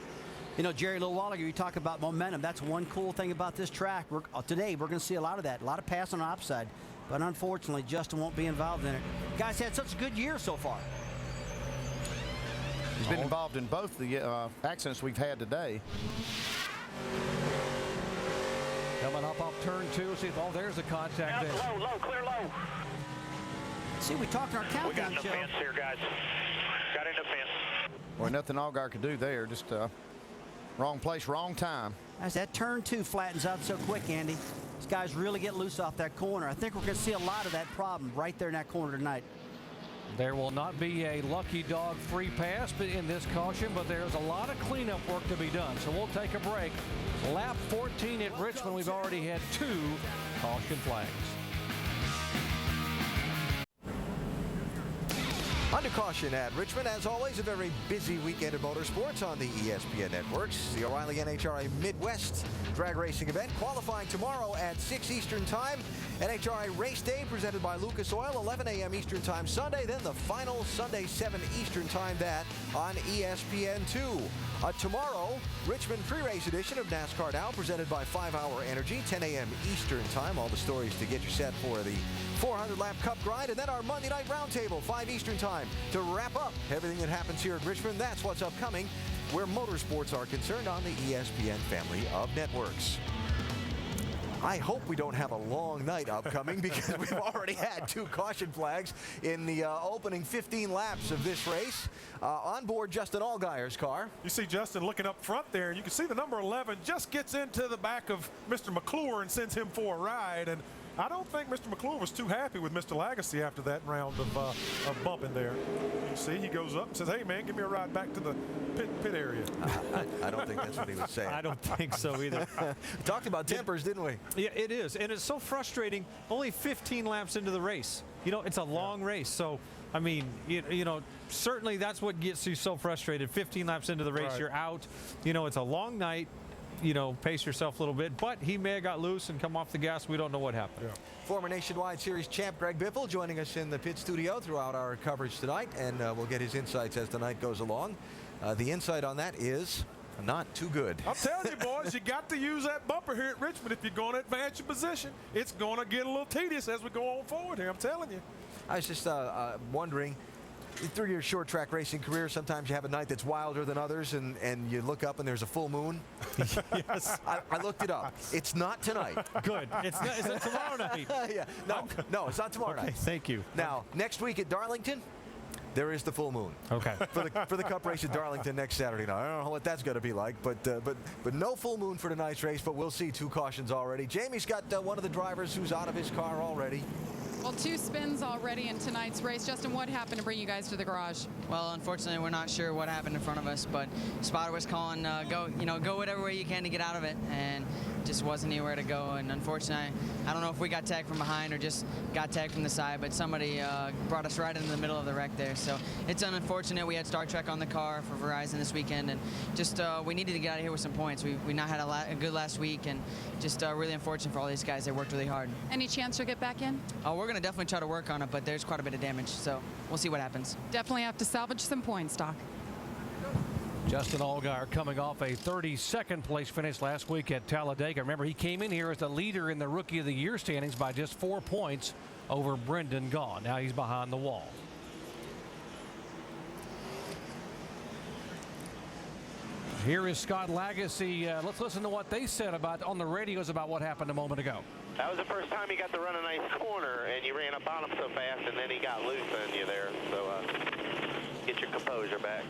You know, Jerry, a little while ago, you talk about momentum. That's one cool thing about this track. Today, we're going to see a lot of that, a lot of pass on the outside. But unfortunately, Justin won't be involved in it. Guys had such a good year so far. He's been involved in both the accidents we've had today. Coming up off turn 2, see if, oh, there's the contact there. Low, clear low. See, we talked in our countdown We got in the show. fence here, guys. Got in the fence. Well, nothing Allgaier could do there. Just wrong place, wrong time. As that turn 2 flattens out so quick, Andy, these guys really get loose off that corner. I think we're going to see a lot of that problem right there in that corner tonight. There will not be a lucky dog free pass in this caution, but there's a lot of cleanup work to be done. So we'll take a break. Lap 14 at Richmond, we've already had 2 caution flags. Under caution at Richmond, as always, a very busy weekend of motorsports on the ESPN networks. The O'Reilly NHRA Midwest drag racing event qualifying tomorrow at 6 Eastern Time. NHRA Race Day presented by Lucas Oil, 11 a.m. Eastern Time Sunday. Then the final Sunday, 7 Eastern Time, that on ESPN2. Tomorrow, Richmond pre-race edition of NASCAR Now presented by 5 Hour Energy, 10 a.m. Eastern Time. All the stories to get you set for the 400-lap Cup grind. And then our Monday Night Roundtable, 5 Eastern Time, to wrap up everything that happens here at Richmond. That's what's upcoming where motorsports are concerned on the ESPN family of networks. I hope we don't have a long night upcoming because we've already had 2 caution flags in the opening 15 laps of this race. On board Justin Allgaier's car. You see Justin looking up front there, and you can see the number 11 just gets into the back of Mr. McClure and sends him for a ride. And I don't think Mr. McClure was too happy with Mr. Lagasse after that round of bumping there. You see, he goes up and says, hey, man, give me a ride back to the pit area. I don't think that's what he was saying. I don't think so either. We talked about tempers, didn't we? Yeah, it is. And it's so frustrating. Only 15 laps into the race. You know, it's a long race. So, I mean, you know, certainly that's what gets you so frustrated. 15 laps into the race, Right. You're out. You know, it's a long night. You know, pace yourself a little bit, but he may have got loose and come off the gas. We don't know what happened. Yeah. Former Nationwide Series champ Greg Biffle joining us in the pit studio throughout our coverage tonight, and we'll get his insights as the night goes along. The insight on that is not too good. I'm telling you, boys, you got to use that bumper here at Richmond if you're going to advance your position. It's going to get a little tedious as we go on forward here, I'm telling you. I was just wondering, through your short track racing career, sometimes you have a night that's wilder than others, and you look up and there's a full moon. Yes. I looked it up. It's not tonight. Good. It's not tomorrow night. Yeah. No, it's not tomorrow Okay, night. thank you. Now, next week at Darlington, there is the full moon. Okay. For the Cup race at Darlington next Saturday night. I don't know what that's going to be like, but no full moon for tonight's race, but we'll see 2 cautions already. Jamie's got one of the drivers who's out of his car already. Well, 2 spins already in tonight's race. Justin, what happened to bring you guys to the garage? Well, unfortunately, we're not sure what happened in front of us, but spotter was calling, go whatever way you can to get out of it, and just wasn't anywhere to go. And unfortunately, I don't know if we got tagged from behind or just got tagged from the side, but somebody brought us right into the middle of the wreck there. So it's unfortunate. We had Star Trek on the car for Verizon this weekend, and just we needed to get out of here with some points. We not had a good last week, and just really unfortunate for all these guys. They worked really hard. Any chance you'll get back in? We're going to definitely try to work on it, but there's quite a bit of damage, so we'll see what happens. Definitely have to salvage some points, Doc. Justin Allgaier coming off a 32nd place finish last week at Talladega. Remember, he came in here as the leader in the Rookie of the Year standings by just 4 points over Brendan Gaughan. Now he's behind the wall. Here is Scott Lagasse. Let's listen to what they said on the radios about what happened a moment ago. That was the first time he got to run a nice corner, and you ran up on him so fast, and then he got loose on you there. So get your composure back.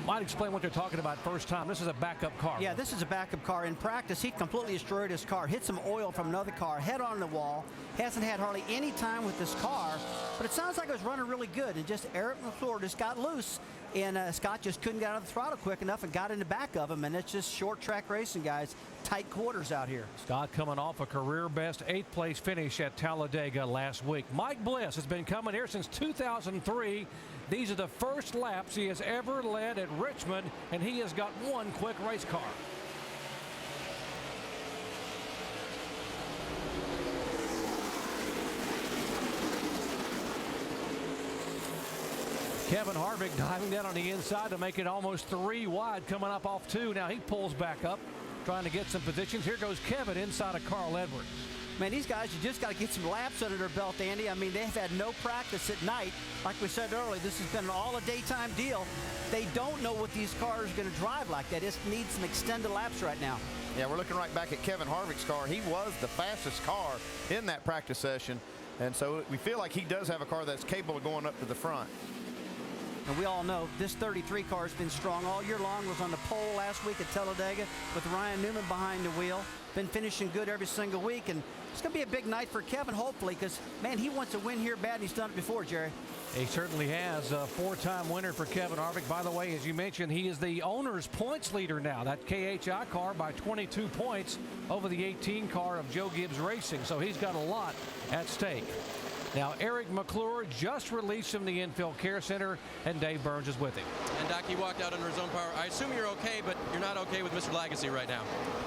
Might explain what they're talking about first time. This is a backup car. Yeah, this is a backup car. In practice, he completely destroyed his car, hit some oil from another car, head on the wall. Hasn't had hardly any time with this car, but it sounds like it was running really good. And just Eric McClure just got loose, and Scott just couldn't get out of the throttle quick enough and got in the back of him. And it's just short track racing, guys. Tight quarters out here. Scott coming off a career best 8th place finish at Talladega last week. Mike Bliss has been coming here since 2003. These are the first laps he has ever led at Richmond, and he has got one quick race car. Kevin Harvick diving down on the inside to make it almost 3 wide, coming up off 2. Now he pulls back up, trying to get some positions. Here goes Kevin inside of Carl Edwards. Man, these guys, you just got to get some laps under their belt, Andy. I mean, they've had no practice at night. Like we said earlier, this has been all a daytime deal. They don't know what these cars are going to drive like. They just need some extended laps right now. Yeah, we're looking right back at Kevin Harvick's car. He was the fastest car in that practice session, and so we feel like he does have a car that's capable of going up to the front. And we all know this 33 car has been strong all year long. Was on the pole last week at Talladega with Ryan Newman behind the wheel. Been finishing good every single week, and it's going to be a big night for Kevin, hopefully, because, man, he wants to win here bad, and he's done it before, Jerry. He certainly has. A 4-time winner for Kevin Harvick. By the way, as you mentioned, he is the owner's points leader now. That KHI car by 22 points over the 18 car of Joe Gibbs Racing, so he's got a lot at stake. Now, Eric McClure just released from the Infield Care Center, and Dave Burns is with him. And Doc, he walked out under his own power. I assume you're okay, but you're not okay with Mr. Legacy right now.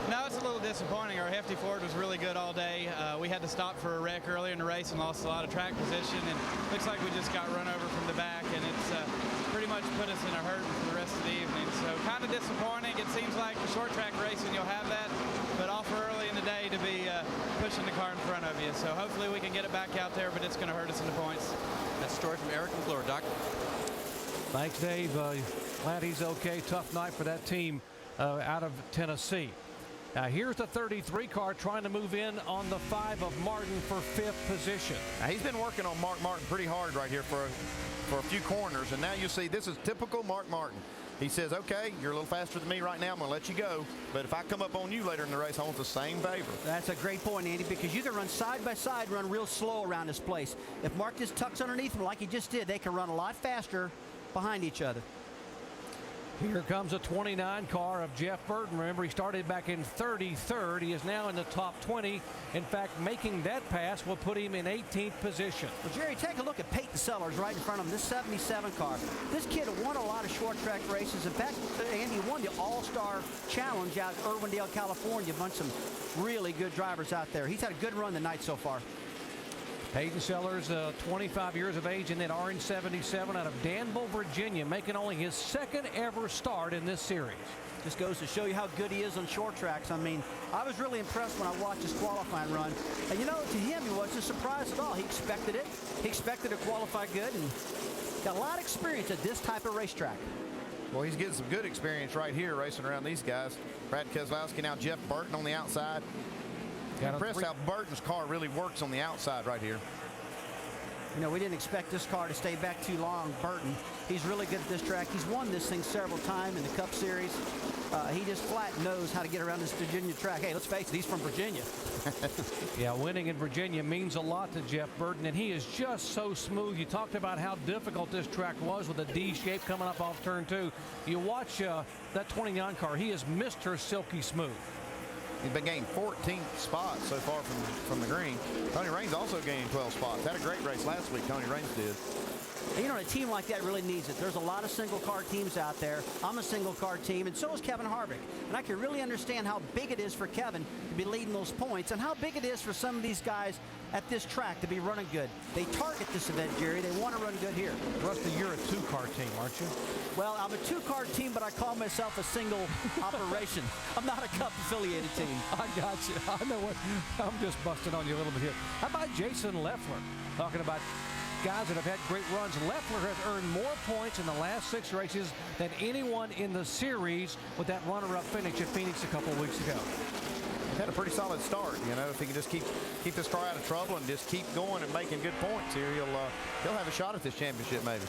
No, it's a little disappointing. Our hefty Ford was really good all day. We had to stop for a wreck earlier in the race and lost a lot of track position, and looks like we just got run over from the back, and it's pretty much put us in a hurting for the rest of the evening. So kind of disappointing. It seems like for short track racing you'll have that, but awful early in the day to be pushing the car in front of you. So hopefully we can get it back out there, but it's going to hurt us in the points. That's a story from Eric McClure. Doc. Thanks, Dave. Glad he's okay. Tough night for that team out of Tennessee. Now here's the 33 car trying to move in on the 5 of Martin for 5th position. Now, he's been working on Mark Martin pretty hard right here for a few corners, and now you see this is typical Mark Martin. He says, okay, you're a little faster than me right now. I'm going to let you go. But if I come up on you later in the race, I want the same favor. That's a great point, Andy, because you can run side by side, run real slow around this place. If Mark just tucks underneath him like he just did, they can run a lot faster behind each other. Here comes a 29 car of Jeff Burton. Remember, he started back in 33rd. He is now in the top 20. In fact, making that pass will put him in 18th position. Well, Jerry, take a look at Peyton Sellers right in front of him, this 77 car. This kid won a lot of short track races. In fact, Andy won the All-Star Challenge out in Irwindale, California. Bunch some really good drivers out there. He's had a good run tonight so far. Peyton Sellers, 25 years of age, in that Orange 77 out of Danville, Virginia, making only his 2nd ever start in this series. Just goes to show you how good he is on short tracks. I mean, I was really impressed when I watched his qualifying run. And you know, to him, he wasn't surprised at all. He expected it. He expected to qualify good, and got a lot of experience at this type of racetrack. Well, he's getting some good experience right here racing around these guys. Brad Keselowski, now Jeff Burton on the outside. Impressed how Burton's car really works on the outside right here. You know, we didn't expect this car to stay back too long. Burton, he's really good at this track. He's won this thing several times in the Cup Series. He just flat knows how to get around this Virginia track. Hey, let's face it, he's from Virginia. Yeah, winning in Virginia means a lot to Jeff Burton, and he is just so smooth. You talked about how difficult this track was with a D shape coming up off turn 2. You watch that 29 car, he is Mr. Silky Smooth. He's been gaining 14 spots so far from the green. Tony Raines also gained 12 spots. Had a great race last week, Tony Raines did. You know, a team like that really needs it. There's a lot of single-car teams out there. I'm a single-car team, and so is Kevin Harvick. And I can really understand how big it is for Kevin to be leading those points and how big it is for some of these guys at this track to be running good. They target this event, Jerry. They want to run good here. Rusty, you're a 2-car team, aren't you? Well, I'm a 2-car team, but I call myself a single operation. I'm not a Cup-affiliated team. I got you. I know what. I'm just busting on you a little bit here. How about Jason Leffler? Talking about guys that have had great runs. Leffler has earned more points in the last 6 races than anyone in the series with that runner-up finish at Phoenix a couple weeks ago. He's had a pretty solid start. You know, if he can just keep this car out of trouble and just keep going and making good points here, he'll have a shot at this championship maybe.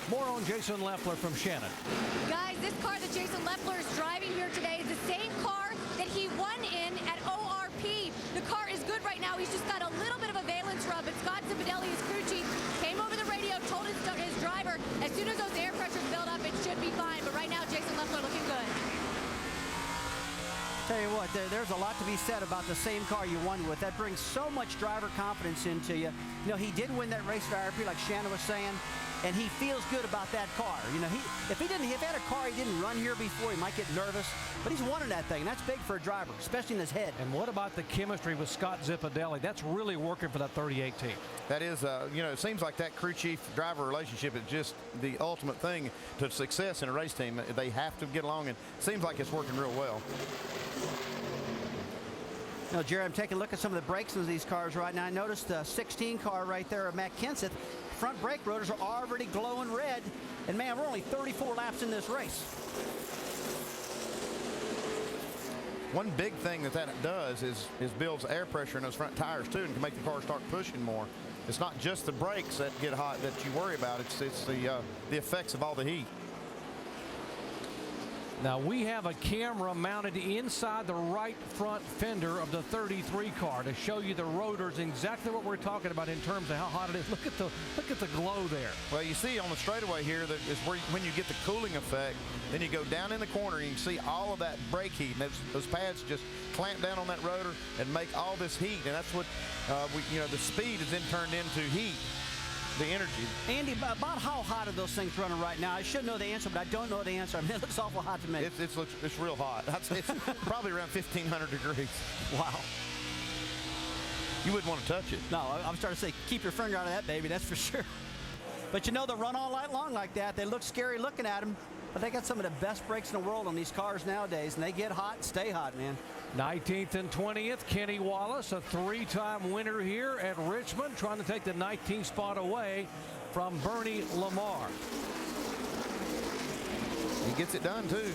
More on Jason Leffler from Shannon. Guys, this car that Jason Leffler is driving here today is the same car that he won in at ORP. The car is good right now. He's just got a little bit of a valence rub, but Scott Zipadelli, his crew chief, came over the radio, told his driver, as soon as those air pressures build up, it should be fine. But right now, Jason Leffler looking good. Tell you what, there's a lot to be said about the same car you won with. That brings so much driver confidence into you. You know, he did win that race at IRP, like Shannon was saying, and he feels good about that car. You know, if he had a car he didn't run here before, he might get nervous, but he's won in that thing, and that's big for a driver, especially in his head. And what about the chemistry with Scott Zipadelli? That's really working for that 38 team. That is, you know, it seems like that crew chief driver relationship is just the ultimate thing to success in a race team. They have to get along, and it seems like it's working real well. You know, Jerry, I'm taking a look at some of the brakes in these cars right now. I noticed the 16 car right there of Matt Kenseth. Front brake rotors are already glowing red. And man, we're only 34 laps in this race. One big thing that does is builds air pressure in those front tires too, and can make the car start pushing more. It's not just the brakes that get hot that you worry about. It's the effects of all the heat. Now we have a camera mounted inside the right front fender of the 33 car to show you the rotors, exactly what we're talking about in terms of how hot it is. Look at the glow there. Well, you see on the straightaway here that is where when you get the cooling effect. Then you go down in the corner and you can see all of that brake heat, and those pads just clamp down on that rotor and make all this heat, and that's what the speed is then turned into heat. The energy. Andy, about how hot are those things running right now? I should know the answer, but I don't know the answer. I mean, it looks awful hot to me. It's real hot. It's probably around 1,500 degrees. Wow. You wouldn't want to touch it. No, I'm starting to say, keep your finger out of that, baby. That's for sure. But you know, they'll run all night long like that. They look scary looking at them, but they got some of the best brakes in the world on these cars nowadays, and they get hot and stay hot, man. 19th and 20th, Kenny Wallace, a three-time winner here at Richmond, trying to take the 19th spot away from Bernie Lamar. He gets it done, too.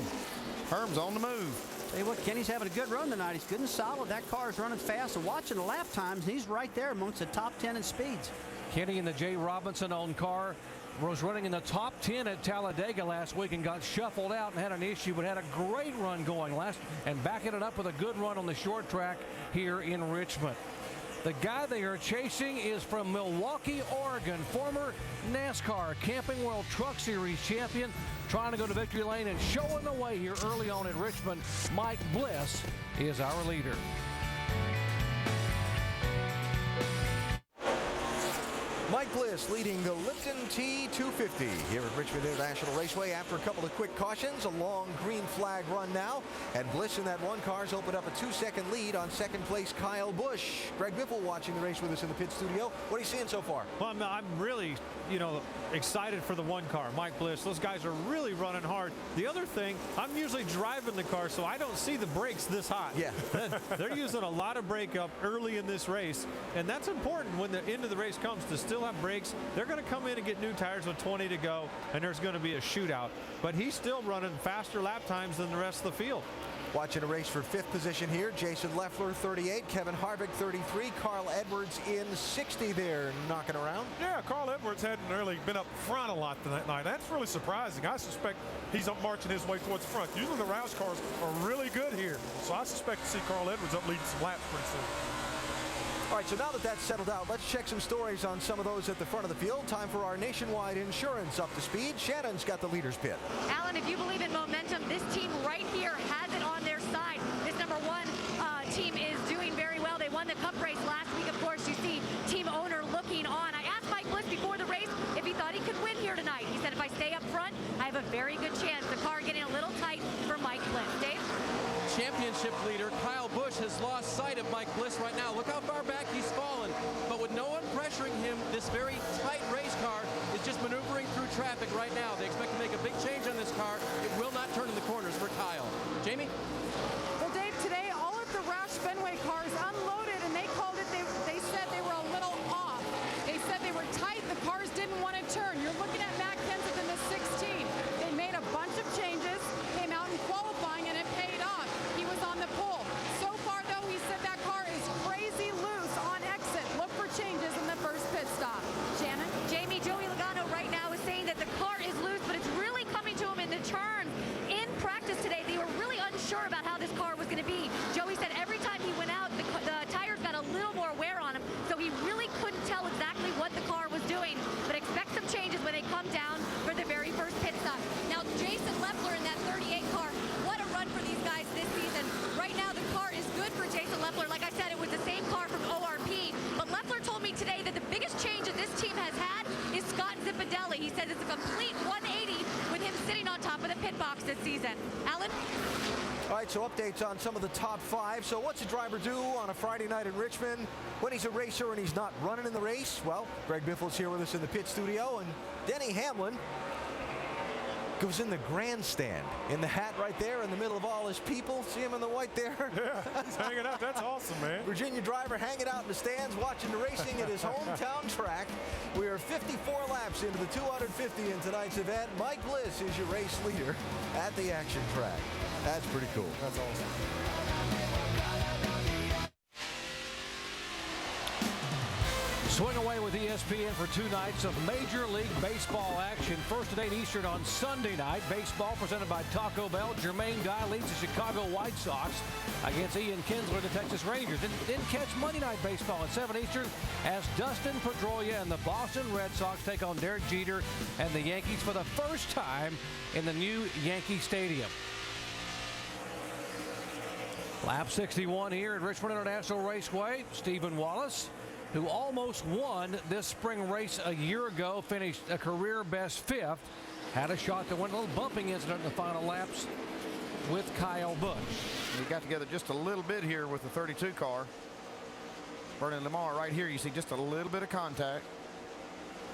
Herm's on the move. Tell you what, Kenny's having a good run tonight. He's good and solid. That car is running fast. And watching the lap times, he's right there amongst the top 10 in speeds. Kenny in the Jay Robinson-owned car was running in the top 10 at Talladega last week and got shuffled out and had an issue, but had a great run going and backing it up with a good run on the short track here in Richmond. The guy they are chasing is from Milwaukee, Oregon, former NASCAR Camping World Truck Series champion, trying to go to victory lane and showing the way here early on at Richmond. Mike Bliss is our leader. Mike Bliss leading the Lipton Tea 250 here at Richmond International Raceway after a couple of quick cautions. A long green flag run now, and Bliss in that one car's opened up a 2-second lead on second place Kyle Busch. Greg Biffle watching the race with us in the pit studio. What are you seeing so far? Well, I'm really, excited for the one car, Mike Bliss. Those guys are really running hard. The other thing, I'm usually driving the car, so I don't see the brakes this hot. Yeah. They're using a lot of brake up early in this race, and that's important when the end of the race comes to still have brakes. They're going to come in and get new tires with 20 to go, and there's going to be a shootout. But he's still running faster lap times than the rest of the field. Watching a race for 5th position here, Jason Leffler 38, Kevin Harvick 33, Carl Edwards in 60 there, knocking around. Yeah, Carl Edwards hadn't really been up front a lot tonight. That's really surprising. I suspect he's up marching his way towards the front. Usually the Roush cars are really good here, so I suspect to see Carl Edwards up leading some laps pretty soon. All right, so now that that's settled out, let's check some stories on some of those at the front of the field. Time for our nationwide insurance up to speed. Shannon's got the leader's pit. Alan, if you believe in momentum, this team right here has it on their side. This number 1 team is doing very well. They won the Cup race last week. Of course, you see team owner looking on. I asked Mike Bliss before the race if he thought he could win here tonight. He said, if I stay up front, I have a very good chance. The car getting a little tight for Mike Bliss. Dave? Championship leader Kyle Busch has lost sight of Mike Bliss right now. Look how far back he's fallen. But with no one pressuring him, this very tight race car is just maneuvering through traffic right now. They expect to make a big change on this car. It will not turn in the corners for Kyle. Jamie? Well, Dave, today all of the Roush Fenway cars unloaded, and they called it, they said they were a little off. They said they were tight. The cars didn't want to turn. You're looking at Matt Kenseth in the 16. They made a bunch of changes, came out in qualifying, and it paid off. He was on the pole. So far complete 180 with him sitting on top of the pit box this season. Alan? All right, so updates on some of the top 5. So what's a driver do on a Friday night in Richmond when he's a racer and he's not running in the race? Well, Greg Biffle's here with us in the pit studio, and Denny Hamlin goes in the grandstand in the hat right there in the middle of all his people. See him in the white there? Yeah, he's hanging out. That's awesome, man. Virginia driver hanging out in the stands watching the racing at his hometown track. We are 54 laps into the 250 in tonight's event. Mike Bliss is your race leader at the action track. That's pretty cool. That's awesome. Swing away with ESPN for 2 nights of Major League Baseball action. First at 8 Eastern on Sunday night. Baseball presented by Taco Bell. Jermaine Guy leads the Chicago White Sox against Ian Kinsler, the Texas Rangers. Didn't catch Monday Night Baseball at 7 Eastern as Dustin Pedroia and the Boston Red Sox take on Derek Jeter and the Yankees for the first time in the new Yankee Stadium. Lap 61 here at Richmond International Raceway. Stephen Wallace, who almost won this spring race a year ago, finished a career best 5th, had a shot that went a little bumping incident in the final laps with Kyle Busch. He got together just a little bit here with the 32 car. Bernie Lamar right here, you see just a little bit of contact.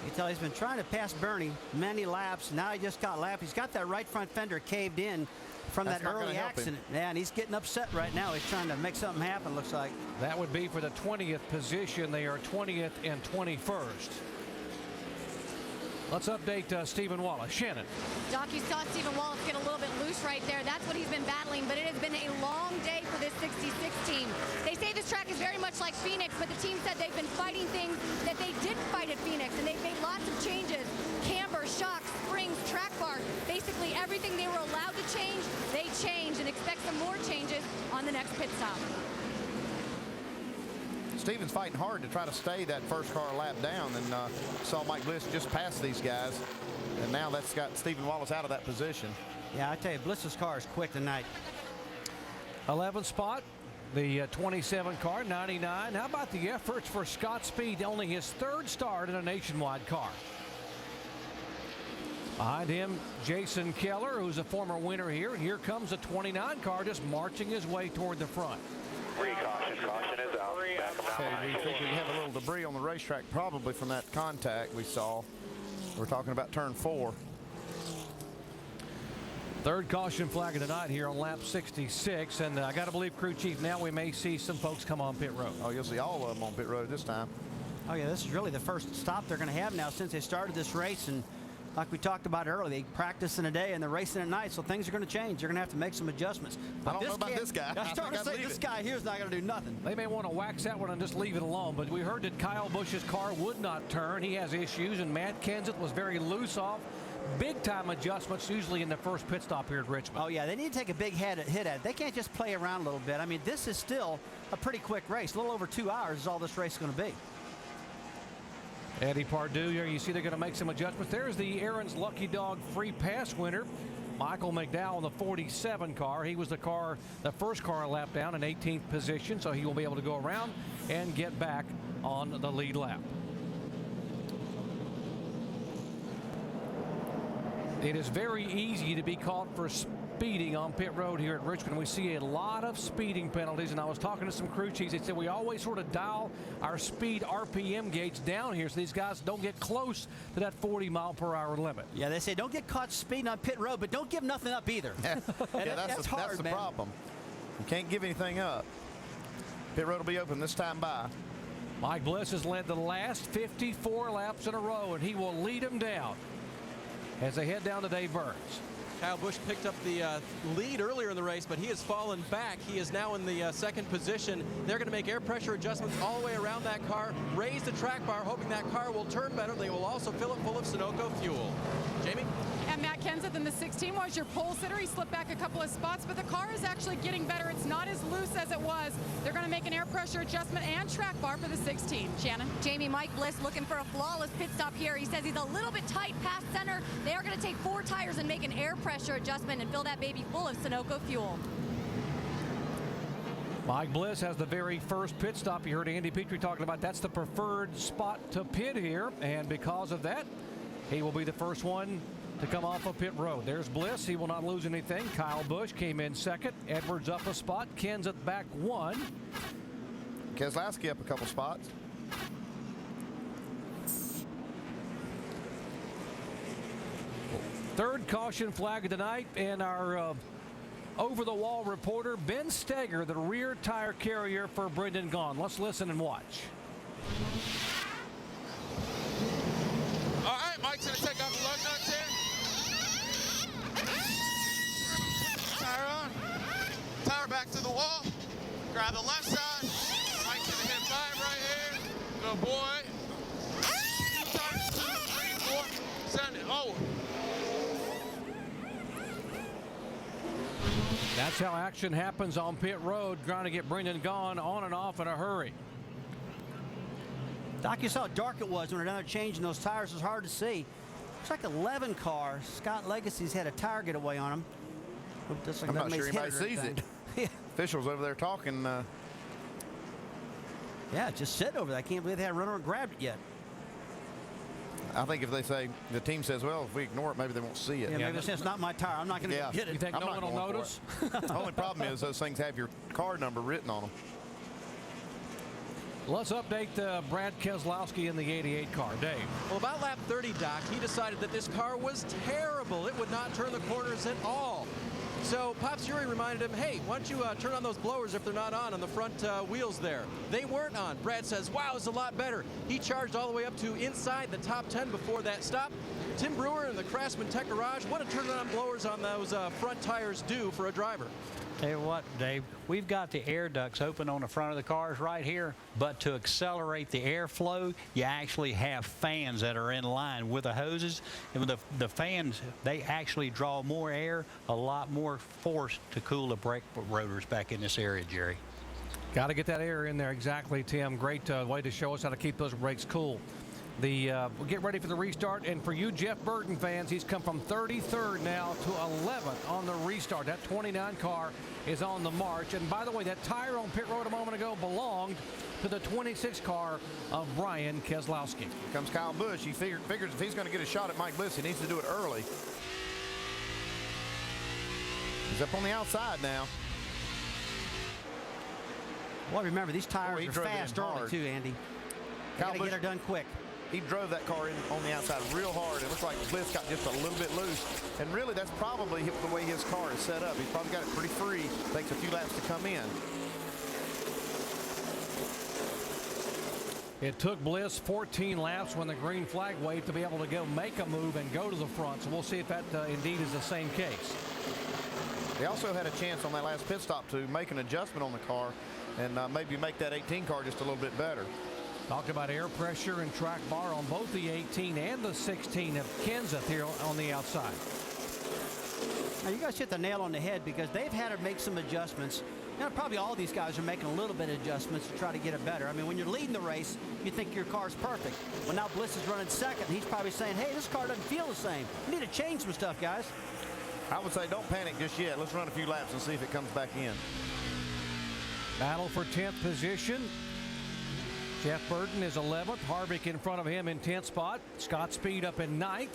You tell he's been trying to pass Bernie many laps. Now he just got lapped. He's got that right front fender caved in from that early accident. Yeah, and he's getting upset right now. He's trying to make something happen, looks like. That would be for the 20th position. They are 20th and 21st. Let's update Stephen Wallace. Shannon. Doc, you saw Stephen Wallace get a little bit loose right there. That's what he's been battling, but it has been a long day for this 66 team. They say this track is very much like Phoenix, but the team said they've been fighting things that they didn't fight at Phoenix, and they've made lots of changes. Camber, shocks, springs, track bar, basically everything they were allowed to change, they changed, and expect some more changes on the next pit stop. Stephen's fighting hard to try to stay that first car lap down, and saw Mike Bliss just pass these guys, and now that's got Stephen Wallace out of that position. Yeah, I tell you, Bliss's car is quick tonight. 11th spot, the 27 car, 99. How about the efforts for Scott Speed, only his 3rd start in a nationwide car? Behind him, Jason Keller, who's a former winner here. Here comes a 29 car just marching his way toward the front. Caution is out. Okay, we think we have a little debris on the racetrack, probably from that contact we saw. We're talking about turn 4. 3rd caution flag of the night here on lap 66, and I got to believe, crew chief, now we may see some folks come on pit road. Oh, you'll see all of them on pit road this time. Oh yeah, this is really the first stop they're going to have now since they started this race, and like we talked about earlier, they practice in a day and they're racing at night, so things are going to change. They're going to have to make some adjustments. I don't know about this guy. I was starting to say this guy here's not going to do nothing. They may want to wax that one and just leave it alone, but we heard that Kyle Busch's car would not turn. He has issues, and Matt Kenseth was very loose off. Big time adjustments usually in the first pit stop here at Richmond. Oh yeah, they need to take a big hit at it. They can't just play around a little bit. I mean, this is still a pretty quick race. A little over 2 hours is all this race is going to be. Eddie Pardue here, you see they're going to make some adjustments. There's the Aaron's Lucky Dog free pass winner, Michael McDowell, in the 47 car. He was the first car lap down in 18th position, so he will be able to go around and get back on the lead lap. It is very easy to be caught for speeding on pit road here at Richmond. We see a lot of speeding penalties, and I was talking to some crew chiefs. They said we always sort of dial our speed RPM gauge down here so these guys don't get close to that 40-mile-per-hour limit. Yeah, they say don't get caught speeding on pit road, but don't give nothing up either. That's hard, that's the man. problem. You can't give anything up. Pit road will be open this time by. Mike Bliss has led the last 54 laps in a row, and he will lead them down as they head down to Dave Burns. Kyle Busch picked up the lead earlier in the race, but he has fallen back. He is now in the 2nd position. They're going to make air pressure adjustments all the way around that car, raise the track bar, hoping that car will turn better. They will also fill it full of Sunoco fuel. Jamie? And Matt Kenseth in the 16 was your pole sitter. He slipped back a couple of spots, but the car is actually getting better. It's not as loose as it was. They're going to make an air pressure adjustment and track bar for the 16. Shannon? Jamie, Mike Bliss looking for a flawless pit stop here. He says he's a little bit tight past center. They are going to take 4 tires and make an air pressure adjustment and fill that baby full of Sunoco fuel. Mike Bliss has the very first pit stop. You heard Andy Petrie talking about that's the preferred spot to pit here, and because of that, He will be the first one to come off of pit road. There's Bliss. He will not lose anything. Kyle Busch came in second. Edwards up a spot. Kenseth back one. Keselowski up a couple spots. Third caution flag of the night, and our over-the-wall reporter, Ben Steger, the rear tire carrier for Brendan Gaughan. Let's listen and watch. All right, Mike's going to take off the lug nuts here. Tire on. Tire back to the wall. Grab the left side. Mike's going to hit 5 right here. Good boy. 2 times, 2, 3, 4. Send it. Oh. That's how action happens on pit road, trying to get Brendan Gaughan on and off in a hurry. Doc, you saw how dark it was when they're changing those tires. It was hard to see. It's like 11 cars. Scott Legacy's had a tire get away on him. I'm not sure anybody sees it. Officials over there talking. Yeah, just sit over there. I can't believe they haven't run over and grabbed it yet. I think if they say, the team says, well, if we ignore it, maybe they won't see it. Yeah, maybe they say it's not my tire. I'm not going to get it. You think no one will notice? The only problem is those things have your car number written on them. Let's update Brad Keselowski in the 88 car. Dave. Well, about lap 30, Doc, he decided that this car was terrible. It would not turn the corners at all. So Pops Yuri reminded him, hey, why don't you turn on those blowers if they're not on the front wheels there. They weren't on. Brad says, wow, it's a lot better. He charged all the way up to inside the top 10 before that stop. Tim Brewer in the Craftsman Tech Garage, what a turn on blowers on those front tires do for a driver. Tell you what, Dave, we've got the air ducts open on the front of the cars right here, but to accelerate the airflow, you actually have fans that are in line with the hoses. And the fans, they actually draw more air, a lot more force to cool the brake rotors back in this area, Jerry. Got to get that air in there. Exactly, Tim. Great way to show us how to keep those brakes cool. We'll get ready for the restart, and for you Jeff Burton fans, he's come from 33rd now to 11th on the restart. That 29 car is on the march, and by the way, that tire on pit road a moment ago belonged to the 26 car of Brian Keselowski. Here comes Kyle Busch. He figures if he's going to get a shot at Mike Bliss, he needs to do it early. He's up on the outside now. Well, remember, these tires are fast early too, Andy. Got to get her done quick. He drove that car in on the outside real hard. It looks like Bliss got just a little bit loose. And really, that's probably the way his car is set up. He's probably got it pretty free. Takes a few laps to come in. It took Bliss 14 laps when the green flag waved to be able to go make a move and go to the front. So we'll see if that indeed is the same case. They also had a chance on that last pit stop to make an adjustment on the car and maybe make that 18 car just a little bit better. Talked about air pressure and track bar on both the 18 and the 16 of Kenseth here on the outside. Now, you guys hit the nail on the head because they've had to make some adjustments. Now, probably all these guys are making a little bit of adjustments to try to get it better. I mean, when you're leading the race, you think your car's perfect. Well, now Bliss is running second. He's probably saying, hey, this car doesn't feel the same. We need to change some stuff, guys. I would say don't panic just yet. Let's run a few laps and see if it comes back in. Battle for 10th position. Jeff Burton is 11th. Harvick in front of him in 10th spot. Scott Speed up in 9th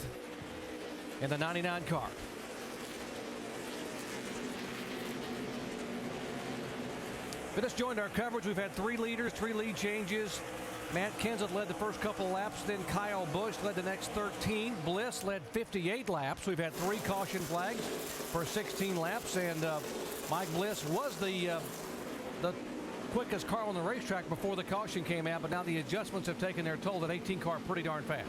in the 99 car. But just joined our coverage. We've had 3 leaders, 3 lead changes. Matt Kenseth led the first couple of laps. Then Kyle Busch led the next 13. Bliss led 58 laps. We've had 3 caution flags for 16 laps. And Mike Bliss was the quickest car on the racetrack before the caution came out, but now the adjustments have taken their toll. That 18 car pretty darn fast.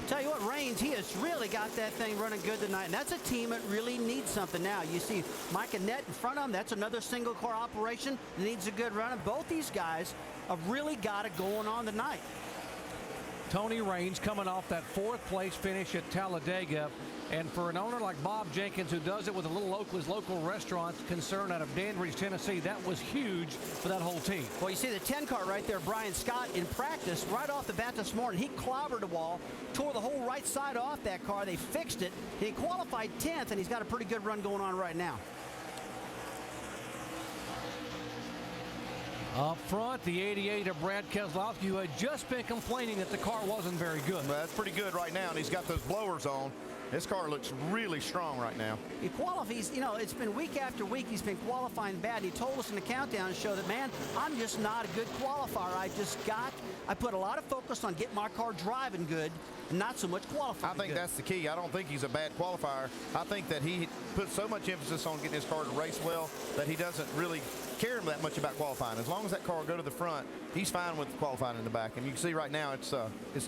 Tell you what, Reigns, he has really got that thing running good tonight, and that's a team that really needs something now. You see Mike and Nett in front of him. That's another single car operation that needs a good run, and both these guys have really got it going on tonight. Tony Reigns coming off that 4th place finish at Talladega And for an owner like Bob Jenkins, who does it with a little local restaurant concern out of Danbridge, Tennessee, that was huge for that whole team. Well, you see the 10 car right there, Brian Scott, in practice, right off the bat this morning, he clobbered the wall, tore the whole right side off that car. They fixed it. He qualified 10th, and he's got a pretty good run going on right now. Up front, the 88 of Brad Keselowski, who had just been complaining that the car wasn't very good. Well, that's pretty good right now, and he's got those blowers on. This car looks really strong right now. He qualifies, you know, it's been week after week he's been qualifying bad. He told us in the countdown show that, man, I'm just not a good qualifier. I put a lot of focus on getting my car driving good, not so much qualifying. I think that's the key. I don't think he's a bad qualifier. I think that he puts so much emphasis on getting his car to race well that he doesn't really care that much about qualifying. As long as that car will go to the front, he's fine with qualifying in the back. And you can see right now it's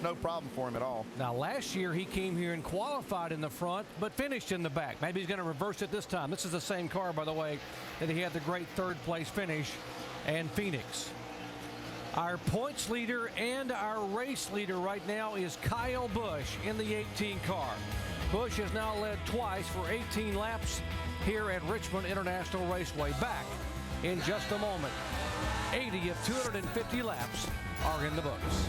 no problem for him at all. Now, last year he came here and qualified in the front, but finished in the back. Maybe he's going to reverse it this time. This is the same car, by the way, that he had the great third-place finish and Phoenix. Our points leader and our race leader right now is Kyle Busch in the 18 car. Busch has now led twice for 18 laps here at Richmond International Raceway. Back in just a moment. 80 of 250 laps are in the books.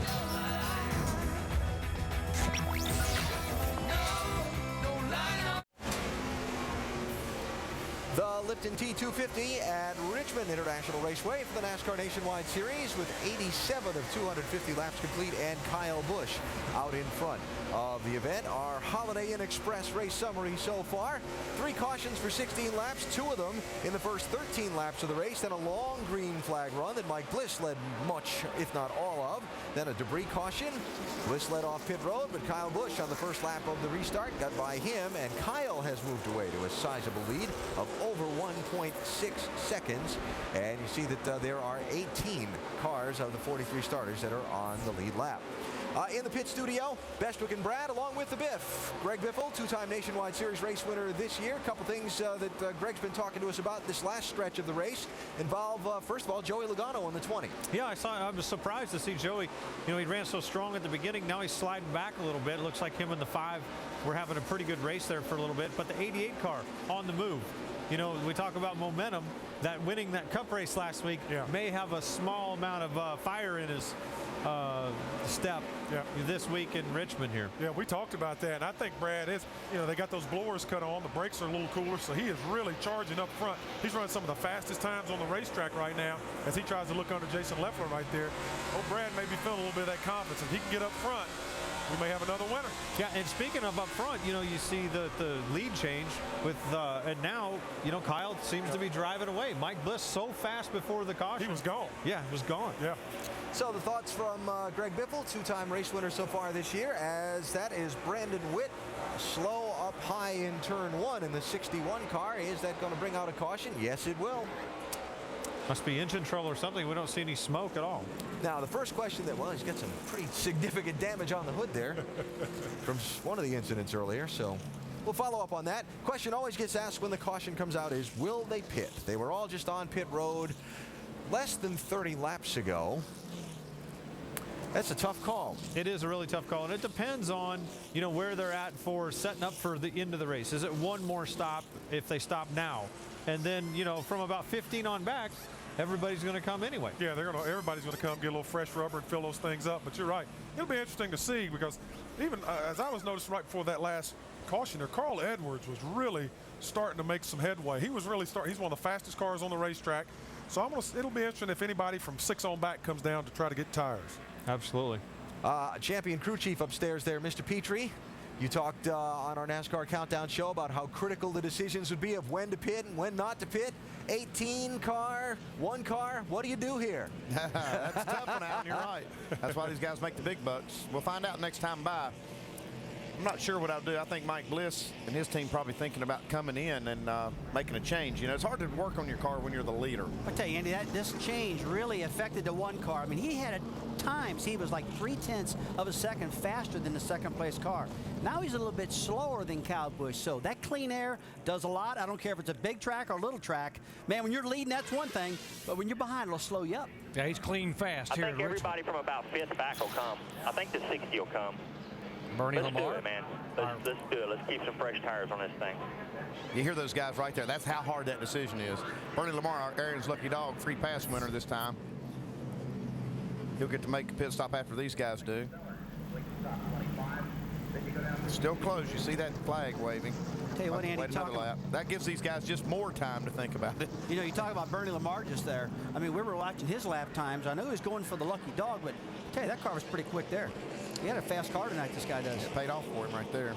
The Lipton Tea 250 at Richmond International Raceway for the NASCAR Nationwide Series with 87 of 250 laps complete and Kyle Busch out in front of the event. Our Holiday Inn Express race summary so far. 3 cautions for 16 laps, 2 of them in the first 13 laps of the race. Then a long green flag run that Mike Bliss led much, if not all of. Then a debris caution. Bliss led off pit road, but Kyle Busch on the first lap of the restart got by him, and Kyle has moved away to a sizable lead of over 1.6 seconds. And you see that there are 18 cars of the 43 starters that are on the lead lap. In the pit studio, Bestwick and Brad, along with the Biff. Greg Biffle, 2-time Nationwide Series race winner this year. A couple things that Greg's been talking to us about this last stretch of the race involve, first of all, Joey Logano on the 20. Yeah, I was surprised to see Joey. You know, he ran so strong at the beginning. Now he's sliding back a little bit. It looks like him and the 5 were having a pretty good race there for a little bit. But the 88 car on the move. You know, we talk about momentum. That winning that cup race last week may have a small amount of fire in his step this week in Richmond here. Yeah, we talked about that, and I think Brad is, you know, they got those blowers cut on, the brakes are a little cooler, so he is really charging up front. He's running some of the fastest times on the racetrack right now as he tries to look under Jason Leffler right there. Oh, Brad may be feeling a little bit of that confidence. If he can get up front, we may have another winner. Yeah, and speaking of up front, you know, you see the lead change with, and now, you know, Kyle seems to be driving away. Mike Bliss so fast before the caution. He was gone. Yeah, he was gone. Yeah. So the thoughts from Greg Biffle, 2-time race winner so far this year, as that is Brandon Witt, slow up high in turn 1 in the 61 car. Is that going to bring out a caution? Yes, it will. Must be engine trouble or something. We don't see any smoke at all. Now, the first question that, well, he's got some pretty significant damage on the hood there from one of the incidents earlier, so we'll follow up on that. Question always gets asked when the caution comes out is, will they pit? They were all just on pit road less than 30 laps ago. That's a tough call. It is a really tough call, and it depends on, you know, where they're at for setting up for the end of the race. Is it one more stop if they stop now? And then, you know, from about 15 on back, everybody's going to come anyway. Yeah, everybody's going to come get a little fresh rubber and fill those things up. But you're right. It'll be interesting to see because even as I was noticing right before that last caution there, Carl Edwards was really starting to make some headway. He was really he's one of the fastest cars on the racetrack. So it'll be interesting if anybody from 6 on back comes down to try to get tires. Absolutely. Champion crew chief upstairs there, Mr. Petrie. You talked on our NASCAR Countdown show about how critical the decisions would be of when to pit and when not to pit. 18 car, 1 car, what do you do here? That's a tough one, Alan. You're right. That's why these guys make the big bucks. We'll find out next time by. I'm not sure what I'll do. I think Mike Bliss and his team probably thinking about coming in and making a change. You know, it's hard to work on your car when you're the leader. I tell you, Andy, this change really affected the 1 car. I mean, he had at times he was like 0.3 of a second faster than the second place car. Now he's a little bit slower than Kyle Busch. So that clean air does a lot. I don't care if it's a big track or a little track. Man, when you're leading, that's one thing. But when you're behind, it'll slow you up. Yeah, he's clean fast here. I think everybody from about 5th back will come. I think the 60 will come. Bernie Let's Lamar. do it, man. Let's do it. Let's keep some fresh tires on this thing. You hear those guys right there. That's how hard that decision is. Bernie Lamar, Aaron's lucky dog, free pass winner this time. He'll get to make a pit stop after these guys do. Still close. You see that flag waving. Tell you what, Andy, wait another lap. That gives these guys just more time to think about it. You know, you talk about Bernie Lamar just there. I mean, we were watching his lap times. I know he was going for the lucky dog, but I tell you, that car was pretty quick there. He had a fast car tonight, this guy does. It paid off for him right there.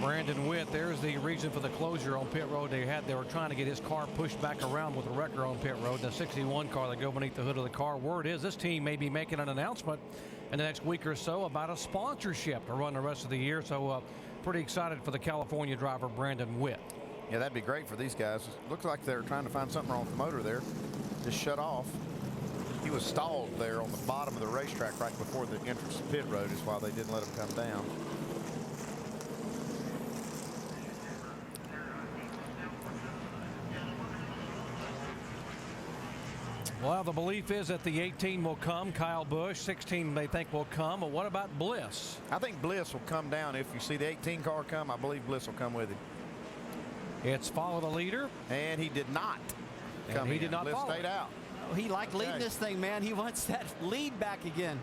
Brandon Witt, there's the reason for the closure on pit road. They were trying to get his car pushed back around with a wrecker on pit road. The 61 car that go beneath the hood of the car. Word is this team may be making an announcement in the next week or so about a sponsorship to run the rest of the year. So pretty excited for the California driver Brandon Witt. Yeah, that'd be great for these guys. Looks like they're trying to find something wrong with the motor there. Just shut off. He was stalled there on the bottom of the racetrack right before the entrance to pit road is why they didn't let him come down. Well, the belief is that the 18 will come. Kyle Busch, 16 they think will come. But what about Bliss? I think Bliss will come down. If you see the 18 car come, I believe Bliss will come with him. It's follow the leader. And he did not come come he in. did not Bliss follow. stayed out. Oh, he liked leading this thing, man. He wants that lead back again.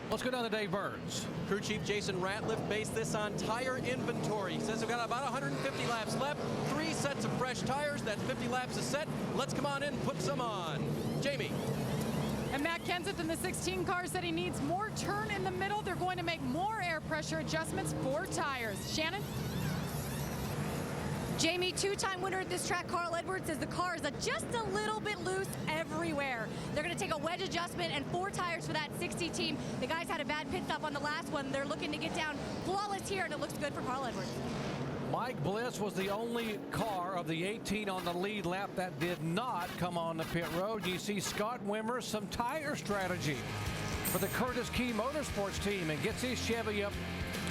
Let's go down to Dave Burns. Crew Chief Jason Ratliff based this on tire inventory. He says we've got about 150 laps left, 3 sets of fresh tires. That's 50 laps a set. Let's come on in and put some on. Jamie. And Matt Kenseth in the 16 car said he needs more turn in the middle. They're going to make more air pressure adjustments for tires. Shannon? Jamie, two-time winner at this track, Carl Edwards, says the car is just a little bit loose everywhere. They're going to take a wedge adjustment and 4 tires for that 60 team. The guys had a bad pit stop on the last one. They're looking to get down flawless here, and it looks good for Carl Edwards. Mike Bliss was the only car of the 18 on the lead lap that did not come on the pit road. You see Scott Wimmer, some tire strategy for the Curtis Key Motorsports team, and gets his Chevy up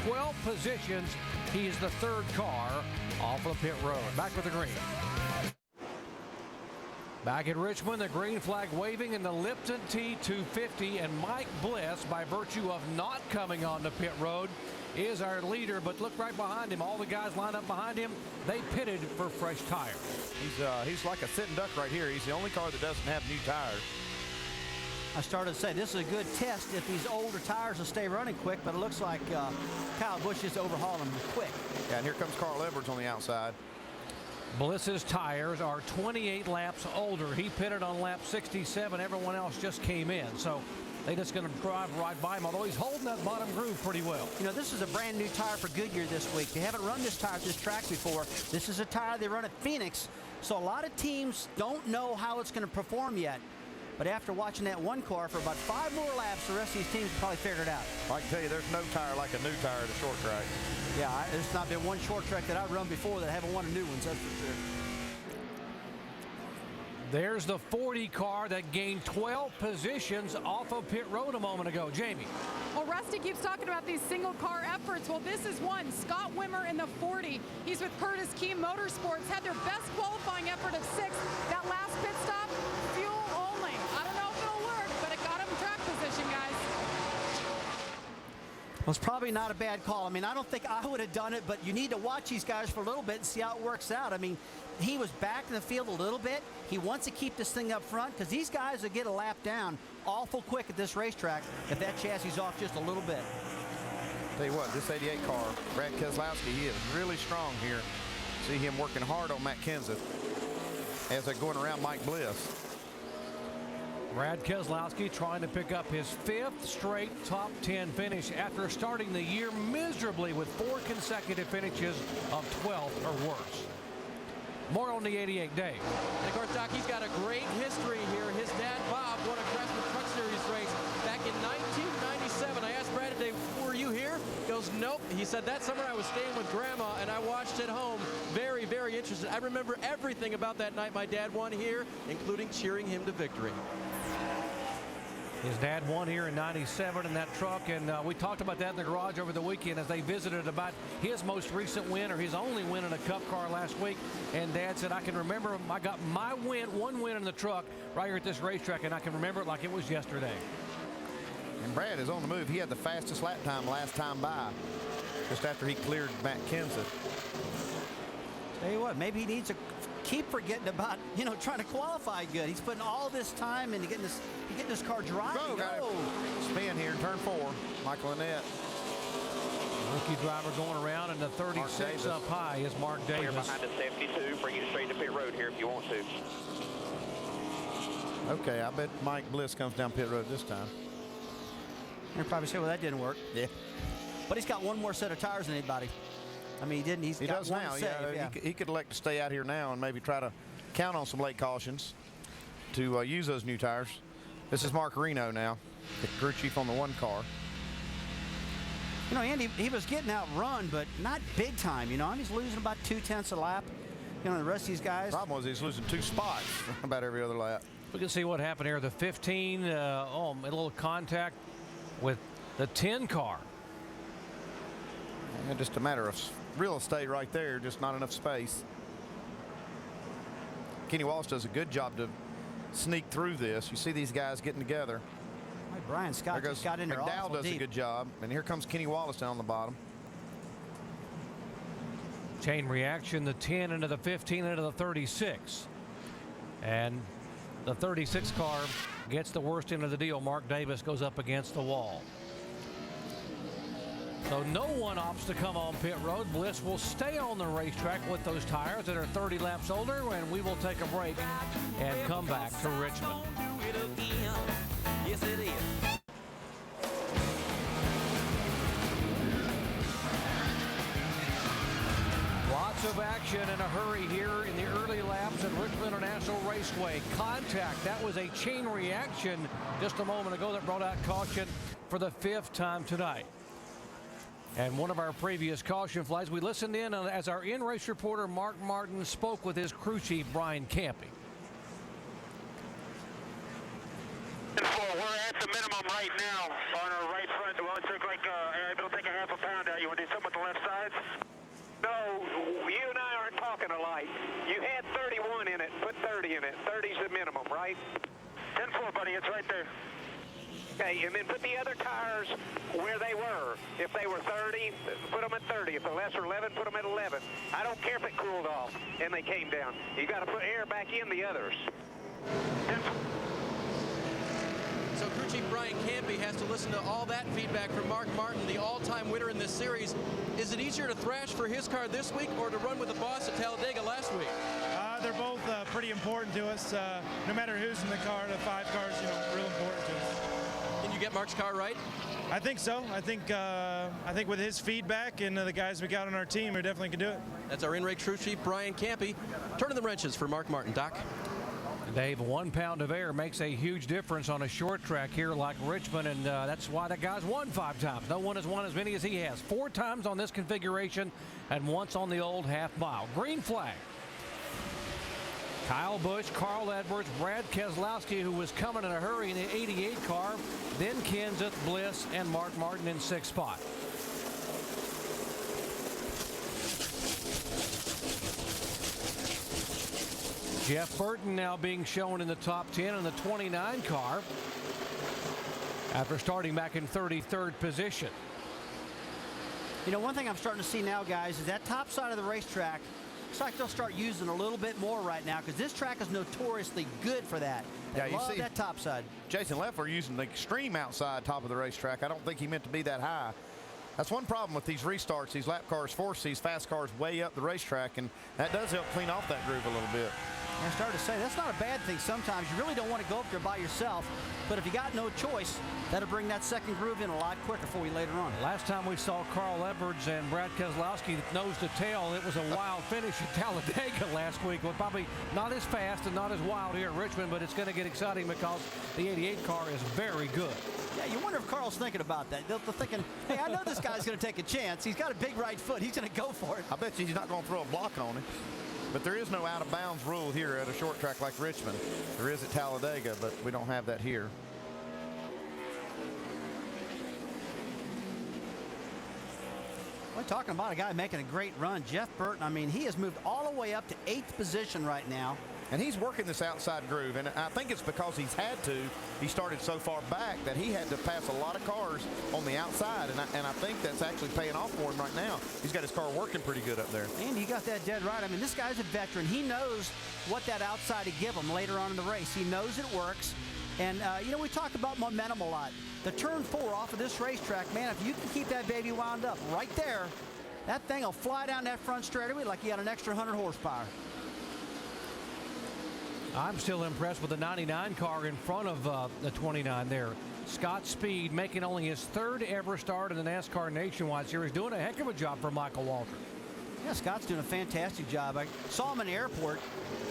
12 positions. He's the 3rd car off of the pit road. Back with the green. Back at Richmond, the green flag waving in the Lipton Tea 250, and Mike Bliss, by virtue of not coming on the pit road, is our leader. But look right behind him. All the guys lined up behind him. They pitted for fresh tires. He's like a sitting duck right here. He's the only car that doesn't have new tires. I started to say this is a good test if these older tires will stay running quick, but it looks like Kyle Busch is overhauling them quick. Yeah, and here comes Carl Edwards on the outside. Bliss's tires are 28 laps older. He pitted on lap 67. Everyone else just came in. So they're just going to drive right by him, although he's holding that bottom groove pretty well. You know, this is a brand new tire for Goodyear this week. They haven't run this tire at this track before. This is a tire they run at Phoenix. So a lot of teams don't know how it's going to perform yet. But after watching that one car for about 5 more laps, the rest of these teams probably figured it out. I can tell you there's no tire like a new tire at a short track. Yeah, there's not been one short track that I've run before that haven't won a new one, that's for sure. There's the 40 car that gained 12 positions off of pit road a moment ago. Jamie. Well, Rusty keeps talking about these single car efforts. Well, this is one. Scott Wimmer in the 40. He's with Curtis Key Motorsports. Had their best qualifying effort of 6. That last pit stop, fuel only. I don't know if it'll work, but it got him track position, guys. Well, it's probably not a bad call. I mean, I don't think I would have done it, but you need to watch these guys for a little bit and see how it works out. I mean, he was back in the field a little bit. He wants to keep this thing up front because these guys will get a lap down awful quick at this racetrack if that chassis is off just a little bit. Tell you what, this 88 car, Brad Keselowski, he is really strong here. See him working hard on Matt Kenseth as they're going around Mike Bliss. Brad Keselowski trying to pick up his 5th straight top 10 finish after starting the year miserably with 4 consecutive finishes of 12th or worse. More on the 88 day. And of course, Doc, he's got a great history here. His dad, Bob, won a Craftsman Truck Series race back in 1997. I asked Brad today, were you here? He goes, nope. He said, that summer I was staying with Grandma and I watched at home. Very, very interested. I remember everything about that night my dad won here, including cheering him to victory. His dad won here in 97 in that truck, and we talked about that in the garage over the weekend as they visited about his most recent win, or his only win in a Cup car last week. And Dad said, I can remember I got my win, one win in the truck right here at this racetrack, and I can remember it like it was yesterday. And Brad is on the move. He had the fastest lap time last time by, just after he cleared Matt Kenseth. Tell you what, maybe he needs to keep forgetting about, trying to qualify good. He's putting all this time into getting this car driving. Spin here in turn 4. Michael Annette. Rookie driver going around in the 36 up high is Mark Davis. Clear behind the 72. Bring it straight to pit road here if you want to. Okay, I bet Mike Bliss comes down pit road this time. You'll probably say, well, that didn't work. Yeah. But he's got one more set of tires than anybody. I mean, he didn't. He got does one now. save, Yeah, He could elect to stay out here now and maybe try to count on some late cautions to use those new tires. This is Mark Reno now, the crew chief on the 1 car. Andy, he was getting outrun, but not big time. He's losing about 2/10 a lap. The rest of these guys. The problem was he's losing 2 spots about every other lap. We can see what happened here. The 15, a little contact with the 10 car. And just a matter of real estate right there, just not enough space. Kenny Walsh does a good job to sneak through this. You see these guys getting together. Brian Scott just got in there McDowell awful does deep. a good job. And here comes Kenny Wallace down on the bottom. Chain reaction, the 10 into the 15 into the 36. And the 36 car gets the worst end of the deal. Mark Davis goes up against the wall. So no one opts to come on pit road. Bliss will stay on the racetrack with those tires that are 30 laps older, and we will take a break and come back to Richmond. Yes, it is. Lots of action in a hurry here in the early laps at Richmond International Raceway. Contact, that was a chain reaction just a moment ago that brought out caution for the 5th time tonight. And one of our previous caution flags, we listened in as our in-race reporter Mark Martin spoke with his crew chief Brian Campy. We're at the minimum right now on our right front. Well, it looks like it'll take a half a pound out. You want to do something with the left sides? No, you and I aren't talking alike. You had 31 in it. Put 30 in it. 30's the minimum, right? 10-4, buddy. It's right there. Okay, and then put the other tires where they were. If they were 30, put them at 30. If the less were 11, put them at 11. I don't care if it cooled off and they came down. You got to put air back in the others. So crew chief Brian Campy has to listen to all that feedback from Mark Martin, the all-time winner in this series. Is it easier to thrash for his car this week or to run with the boss at Talladega last week? They're both pretty important to us. No matter who's in the car, the 5 cars, real important to us. Can you get Mark's car right? I think so. I think with his feedback and the guys we got on our team, we definitely can do it. That's our in-race crew chief Brian Campy. Turning the wrenches for Mark Martin. Doc? Dave, 1 pound of air makes a huge difference on a short track here like Richmond, and that's why that guy's won 5 times. No one has won as many as he has. 4 times on this configuration and once on the old half mile. Green flag. Kyle Busch, Carl Edwards, Brad Keselowski, who was coming in a hurry in the 88 car, then Kenseth, Bliss, and Mark Martin in 6th spot. Jeff Burton now being shown in the top 10 in the 29 car after starting back in 33rd position. One thing I'm starting to see now, guys, is that top side of the racetrack, it's like they'll start using a little bit more right now because this track is notoriously good for that. They love that top side. Jason Leffler using the extreme outside top of the racetrack. I don't think he meant to be that high. That's one problem with these restarts. These lap cars force these fast cars way up the racetrack, and that does help clean off that groove a little bit. I started to say that's not a bad thing. Sometimes you really don't want to go up there by yourself, but if you got no choice, that'll bring that second groove in a lot quicker for you later on. Last time we saw Carl Edwards and Brad Keselowski nose to tail, it was a wild finish at Talladega last week. Well, probably not as fast and not as wild here at Richmond, but it's going to get exciting because the 88 car is very good. Yeah, you wonder if Carl's thinking about that. They're thinking, hey, I know this guy's going to take a chance. He's got a big right foot. He's going to go for it. I bet you he's not going to throw a block on him. But there is no out-of-bounds rule here at a short track like Richmond. There is at Talladega, but we don't have that here. We're talking about a guy making a great run. Jeff Burton, I mean, he has moved all the way up to 8th position right now. And he's working this outside groove, and I think it's because he's had to. He started so far back that he had to pass a lot of cars on the outside, and I think that's actually paying off for him right now. He's got his car working pretty good up there. And you got that dead right. I mean, this guy's a veteran. He knows what that outside to give him later on in the race. He knows it works. And, you know, we talk about momentum a lot. The turn 4 off of this racetrack, man, if you can keep that baby wound up right there, that thing will fly down that front straightaway like you had an extra 100 horsepower. I'm still impressed with the 99 car in front of the 29 there. Scott Speed making only his 3rd ever start in the NASCAR Nationwide Series, doing a heck of a job for Michael Waltrip. Yeah, Scott's doing a fantastic job. I saw him in the airport,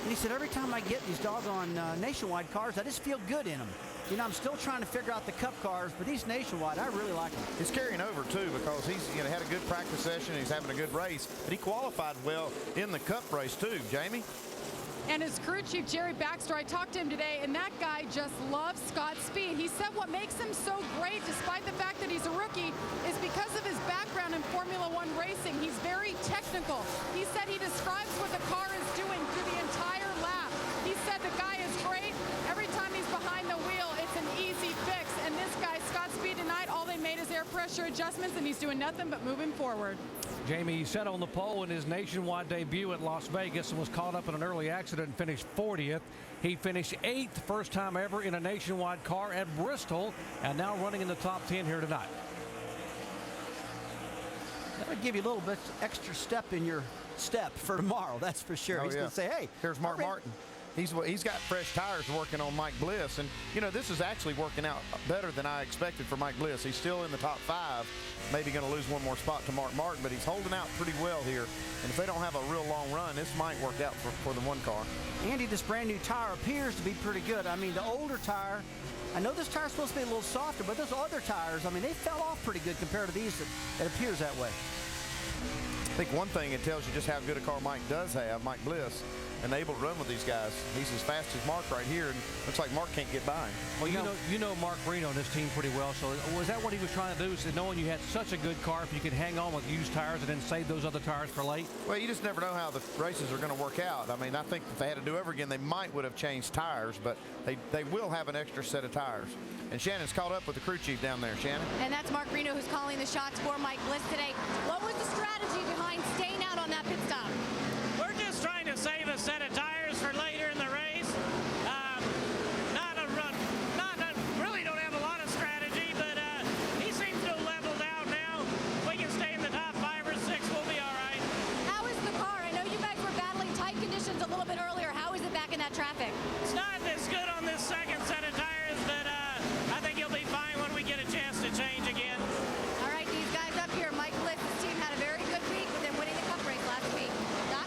and he said, every time I get these doggone Nationwide cars, I just feel good in them. You know, I'm still trying to figure out the Cup cars, but these Nationwide, I really like them. He's carrying over, too, because he's had a good practice session. He's having a good race, but he qualified well in the Cup race, too. Jamie? And his crew chief, Jerry Baxter, I talked to him today, and that guy just loves Scott Speed. He said what makes him so great, despite the fact that he's a rookie, is because of his background in Formula One racing. He's very technical. He said he describes what the car is doing through the entire lap. He said the guy is great. Every time he's behind the wheel, it's an easy fix. And this guy, Scott Speed, tonight, all they made is air pressure adjustments, and he's doing nothing but moving forward. Jamie sat on the pole in his Nationwide debut at Las Vegas and was caught up in an early accident and finished 40th. He finished 8th, first time ever in a Nationwide car at Bristol, and now running in the top 10 here tonight. That would give you a little bit extra step in your step for tomorrow, that's for sure. Oh, He's going to say, hey. Here's Mark Martin. He's got fresh tires working on Mike Bliss. And, you know, this is actually working out better than I expected for Mike Bliss. He's still in the top 5, maybe going to lose one more spot to Mark Martin, but he's holding out pretty well here. And if they don't have a real long run, this might work out for the one car. Andy, this brand new tire appears to be pretty good. I mean, the older tire, I know this tire's supposed to be a little softer, but those other tires, I mean, they fell off pretty good compared to these. It appears that way. I think one thing it tells you just how good a car Mike does have, Mike Bliss, and able to run with these guys. He's as fast as Mark right here, and looks like Mark can't get by him. Well, you know Mark Reno and his team pretty well, so was that what he was trying to do, is that knowing you had such a good car, if you could hang on with used tires and then save those other tires for late? Well, you just never know how the races are going to work out. I mean, I think if they had to do over again, they would have changed tires, but they will have an extra set of tires. And Shannon's caught up with the crew chief down there. Shannon? And that's Mark Reno who's calling the shots for Mike Bliss today. What was the strategy behind staying out on that pit stop? We're just trying to save a set of tires for later in the race. Really don't have a lot of strategy, but he seems to have leveled out now. If we can stay in the top 5 or 6, we'll be all right. How is the car? I know you guys were battling tight conditions a little bit earlier. How is it back in that traffic? It's not as good on this second set of tires, but I think you'll be fine when we get a chance to change again. All right, these guys up here, Mike Bliss's team had a very good week with them winning the Cup race last week. Doc?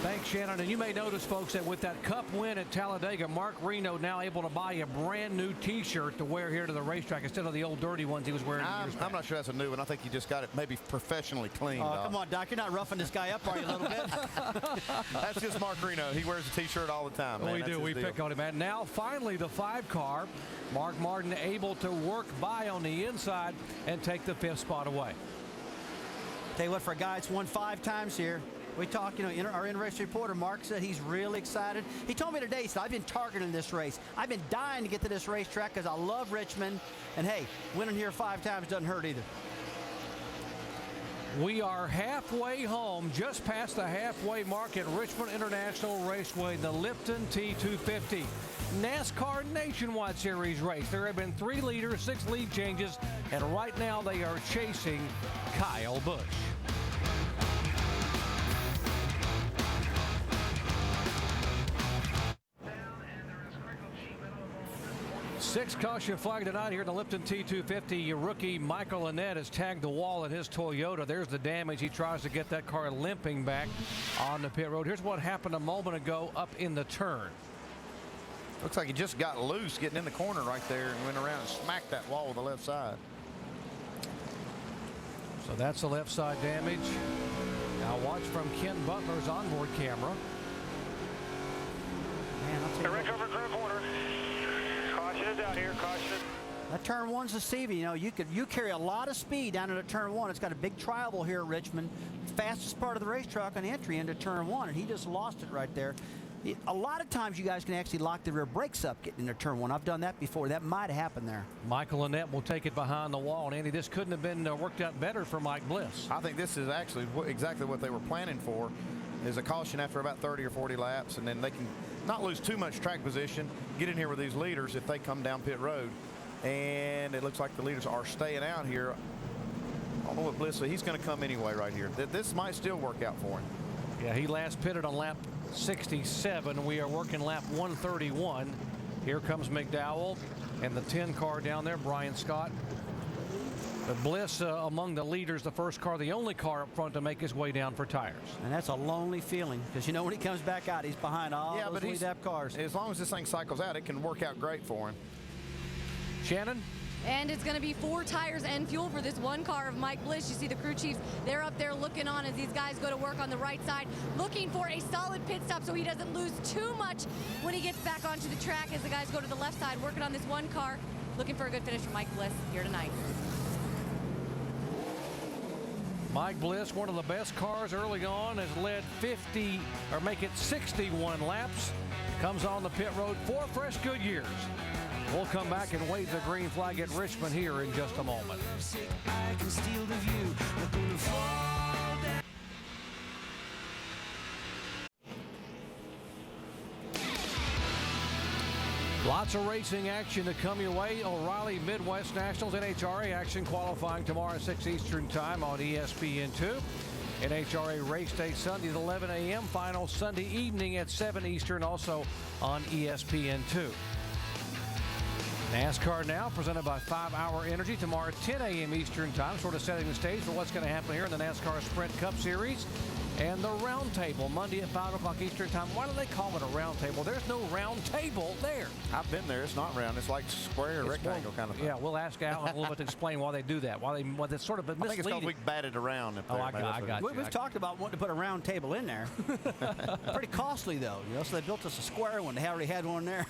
Thanks, Shannon. And you may notice, folks, that with that Cup win at Talladega, Mark Reno now able to buy a brand new T-shirt to wear here to the racetrack instead of the old dirty ones he was wearing. I'm not sure that's a new one. I think you just got it maybe professionally cleaned. Oh, come on, Doc. You're not roughing this guy up, are you, a little bit? That's just Mark Reno. He wears a T-shirt all the time, man. We do. We pick on him. And now, finally, the 5 car. Mark Martin able to work by on the inside and take the 5th spot away. Tell you what, for a guy that's won 5 times here, we talked, our in-race reporter, Mark, said he's really excited. He told me today, he said, I've been targeting this race. I've been dying to get to this racetrack because I love Richmond. And, hey, winning here 5 times doesn't hurt either. We are halfway home, just past the halfway mark at Richmond International Raceway, the Lipton Tea 250 NASCAR Nationwide Series race. There have been 3 leaders, 6 lead changes, and right now they are chasing Kyle Busch. 6 caution flag tonight here in the Lipton Tea 250. Rookie Michael Annett has tagged the wall in his Toyota. There's the damage. He tries to get that car limping back on the pit road. Here's what happened a moment ago up in the turn. Looks like he just got loose getting in the corner right there and went around and smacked that wall with the left side. So that's the left side damage. Now watch from Ken Butler's onboard camera. Man, I'll tell you Rick over turn corner. Caution is out here. Caution. That turn 1's deceiving. You carry a lot of speed down into turn 1. It's got a big tribal here at Richmond. Fastest part of the racetrack on the entry into turn 1, and he just lost it right there. A lot of times you guys can actually lock the rear brakes up getting into turn one. I've done that before. That might have happened there. Michael Annette will take it behind the wall. And Andy, this couldn't have been worked out better for Mike Bliss. I think this is actually exactly what they were planning for, is a caution after about 30 or 40 laps, and then they can not lose too much track position, get in here with these leaders if they come down pit road. And it looks like the leaders are staying out here. I don't know what Bliss, so he's going to come anyway right here. This might still work out for him. Yeah, he last pitted on lap 67. We are working lap 131. Here comes McDowell and the 10 car down there, Brian Scott. But Bliss among the leaders, the first car, the only car up front to make his way down for tires. And that's a lonely feeling, because you know when he comes back out, he's behind all those lead lap cars. As long as this thing cycles out, it can work out great for him. Shannon? And it's going to be 4 tires and fuel for this one car of Mike Bliss. You see the crew chiefs, they're up there looking on as these guys go to work on the right side, looking for a solid pit stop so he doesn't lose too much when he gets back onto the track as the guys go to the left side, working on this one car, looking for a good finish for Mike Bliss here tonight. Mike Bliss, one of the best cars early on, has led 50, or make it 61 laps. Comes on the pit road, 4 fresh good years. We'll come back and wave the green flag at Richmond here in just a moment. Lots of racing action to come your way. O'Reilly Midwest Nationals NHRA action qualifying tomorrow at 6 Eastern time on ESPN2. NHRA race day Sunday at 11 a.m. Final Sunday evening at 7 Eastern, also on ESPN2. NASCAR now presented by 5 Hour Energy tomorrow at 10 a.m. Eastern time, sort of setting the stage for what's going to happen here in the NASCAR Sprint Cup Series. And the round table Monday at 5 o'clock Eastern time. Why do they call it a round table? There's no round table there. I've been there. It's not round. It's like square or rectangle kind of thing. Yeah, we'll ask Alan a little bit to explain why they do that. Why it's sort of a misleading. I think it's because we batted around. Oh, I got you. We've talked about wanting to put a round table in there. Pretty costly, though. You know, so they built us a square one. They already had one there.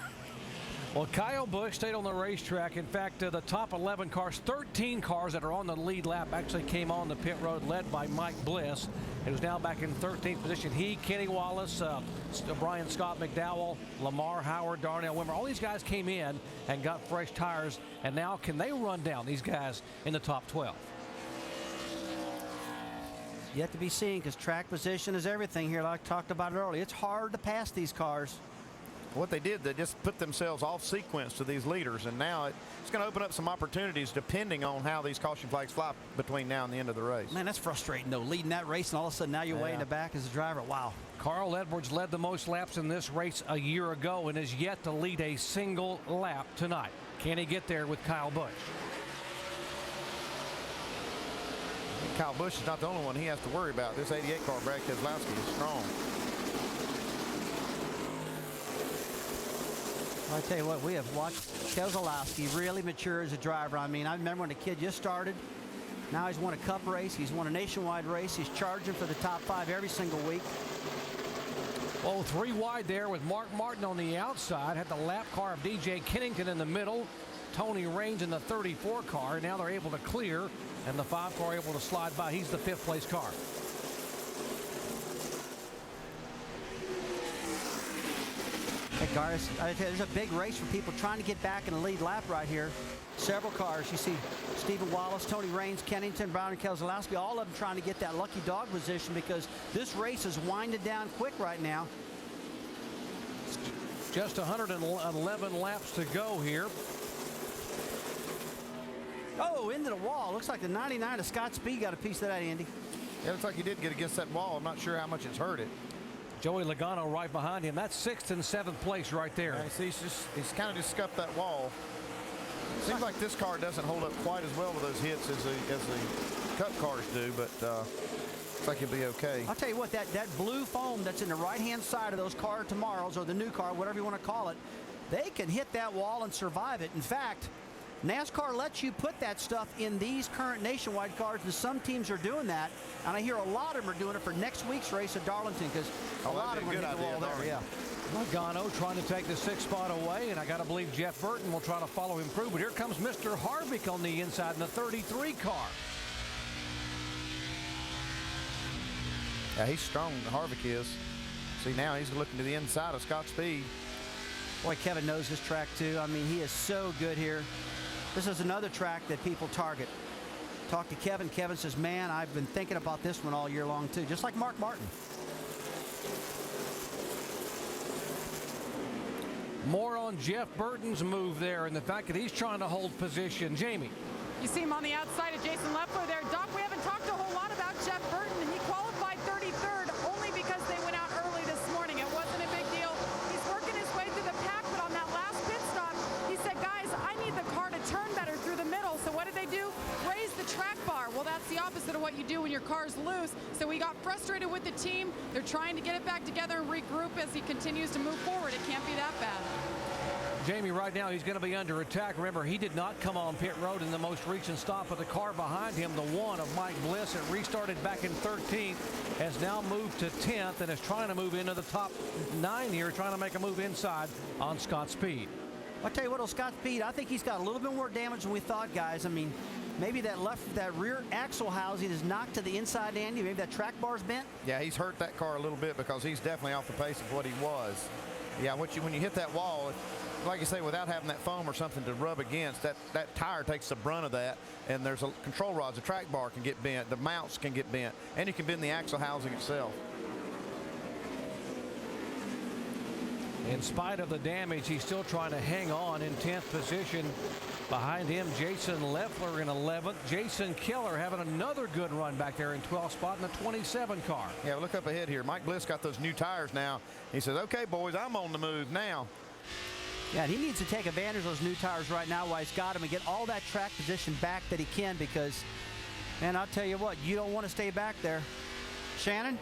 Well, Kyle Busch stayed on the racetrack. In fact, the top 11 cars, 13 cars that are on the lead lap actually came on the pit road, led by Mike Bliss, who's now back in 13th position. He, Kenny Wallace, Brian Scott, McDowell, Lamar Howard, Darnell Wimmer, all these guys came in and got fresh tires, and now can they run down these guys in the top 12? Yet to be seen, because track position is everything here, like I talked about earlier. It's hard to pass these cars. What they did, they just put themselves off sequence to these leaders, and now it's going to open up some opportunities depending on how these caution flags fly between now and the end of the race. Man, that's frustrating, though, leading that race, and all of a sudden now you're way in the back as a driver. Wow. Carl Edwards led the most laps in this race a year ago and is yet to lead a single lap tonight. Can he get there with Kyle Busch? Kyle Busch is not the only one he has to worry about. This 88 car, Brad Keselowski, is strong. I tell you what, we have watched Keselowski really mature as a driver. I mean, I remember when the kid just started. Now he's won a cup race. He's won a nationwide race. He's charging for the top 5 every single week. Well, 3 wide there with Mark Martin on the outside. Had the lap car of DJ Kennington in the middle. Tony Raines in the 34 car. Now they're able to clear, and the 5 car able to slide by. He's the 5th place car. Hey, guys, there's a big race for people trying to get back in the lead lap right here. Several cars. You see Stephen Wallace, Tony Raines, Kennington, Brown, and Keselowski, all of them trying to get that lucky dog position because this race is winding down quick right now. Just 111 laps to go here. Oh, into the wall. Looks like the 99 of Scott Speed got a piece of that, Andy. Yeah, looks like he did get against that wall. I'm not sure how much it's hurt it. Joey Logano right behind him. That's 6th and 7th place right there. Yeah, see, he's kind of just scuffed that wall. Seems like this car doesn't hold up quite as well to those hits as the Cup cars do, but looks like he'll be okay. I'll tell you what, that blue foam that's in the right-hand side of those car tomorrows, or the new car, whatever you want to call it, they can hit that wall and survive it. In fact, NASCAR lets you put that stuff in these current nationwide cars, and some teams are doing that. And I hear a lot of them are doing it for next week's race at Darlington, because a lot of them are hitting the wall there. Yeah. Logano trying to take the 6th spot away, and I got to believe Jeff Burton will try to follow him through. But here comes Mr. Harvick on the inside in the 33 car. Yeah, he's strong, Harvick is. See, now he's looking to the inside of Scott Speed. Boy, Kevin knows this track too. I mean, he is so good here. This is another track that people target. Talk to Kevin. Kevin says, man, I've been thinking about this one all year long too, just like Mark Martin. More on Jeff Burton's move there and the fact that he's trying to hold position. Jamie. You see him on the outside of Jason Leffler there. Doc, we haven't talked a whole lot about Jeff Burton, and he qualified 33rd only because they went out early this morning. It wasn't a big deal. He's working his way through the pack, but on that last pit stop, he said, guys, I need the car to turn better through the middle. So what did they do? Raise the track bar. Well, that's the opposite of what you do when your car's loose. So he got frustrated with the team. They're trying to get it back together and regroup as he continues to move forward. It can't be that bad. Jamie, right now he's going to be under attack. Remember, he did not come on pit road in the most recent stop of the car behind him. The one of Mike Bliss, it restarted back in 13th, has now moved to 10th and is trying to move into the top 9 here, trying to make a move inside on Scott Speed. I'll tell you what, Scott Speed, I think he's got a little bit more damage than we thought, guys. I mean, maybe that rear axle housing is knocked to the inside end. Maybe that track bar's bent. Yeah, he's hurt that car a little bit because he's definitely off the pace of what he was. Yeah, when you hit that wall, like you say, without having that foam or something to rub against, that tire takes the brunt of that, and there's a control rods, the track bar can get bent, the mounts can get bent, and you can bend the axle housing itself. In spite of the damage, he's still trying to hang on in 10th position. Behind him, Jason Leffler in 11th. Jason Keller having another good run back there in 12th spot in the 27 car. Yeah, look up ahead here. Mike Bliss got those new tires now. He says, okay, boys, I'm on the move now. Yeah, he needs to take advantage of those new tires right now while he's got them and get all that track position back that he can, because, man, I'll tell you what, you don't want to stay back there. Shannon?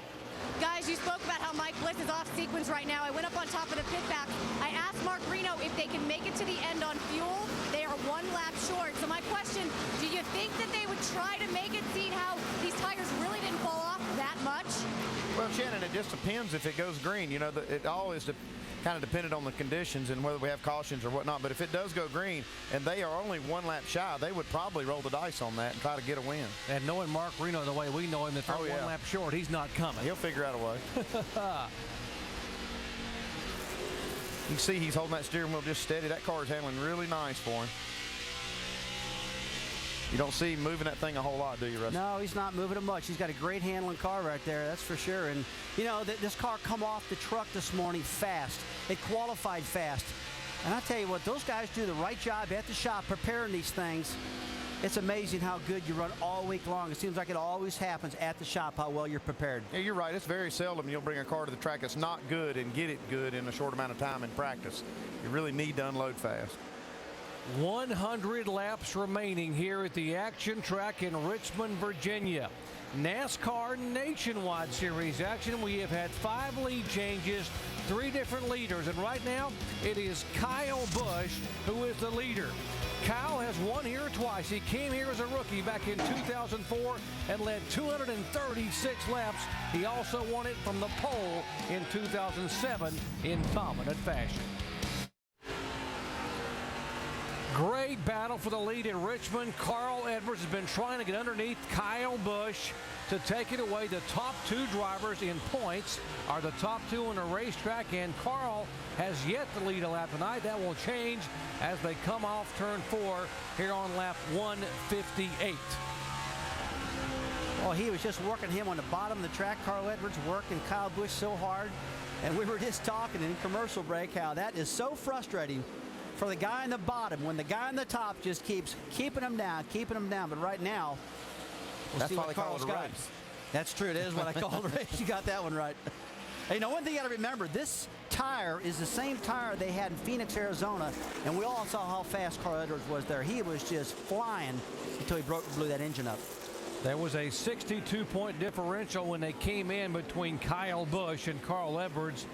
Guys, you spoke about how Mike Bliss is off sequence right now. I went up on top of the pit back. I asked Mark Reno if they can make it to the end on fuel. They are 1 lap short. So my question, do you think that they would try to make it, seeing how these tires really didn't fall off that much? Well, Shannon, it just depends if it goes green. You know, it all is kind of dependent on the conditions and whether we have cautions or whatnot. But if it does go green and they are only 1 lap shy, they would probably roll the dice on that and try to get a win. And knowing Mark Reno the way we know him, if they're 1 lap short, he's not coming. He'll figure out a way. You can see he's holding that steering wheel just steady. That car is handling really nice for him. You don't see him moving that thing a whole lot, do you, Russ? No, he's not moving it much. He's got a great handling car right there, that's for sure. And, you know, this car come off the truck this morning fast. It qualified fast. And I tell you what, those guys do the right job at the shop preparing these things. It's amazing how good you run all week long. It seems like it always happens at the shop, how well you're prepared. Yeah, you're right. It's very seldom you'll bring a car to the track that's not good and get it good in a short amount of time in practice. You really need to unload fast. 100 laps remaining here at the action track in Richmond, Virginia. NASCAR Nationwide Series action. We have had 5 lead changes, 3 different leaders, and right now it is Kyle Busch who is the leader. Kyle has won here twice. He came here as a rookie back in 2004 and led 236 laps. He also won it from the pole in 2007 in dominant fashion. Great battle for the lead in Richmond. Carl Edwards has been trying to get underneath Kyle Busch to take it away. The top 2 drivers in points are the top 2 on the racetrack, and Carl has yet to lead a lap tonight. That will change as they come off turn 4 here on lap 158. Well, he was just working him on the bottom of the track. Carl Edwards working Kyle Busch so hard. And we were just talking in commercial break how that is so frustrating for the guy in the bottom when the guy on the top just keeps keeping him down. But right now, we'll see what Carl's got. That's true. It is what I call a race. You got that one right. Hey, you know, one thing you got to remember, this tire is the same tire they had in Phoenix, Arizona, and we all saw how fast Carl Edwards was there. He was just flying until he blew that engine up. There was a 62-point differential when they came in between Kyle Busch and Carl Edwards.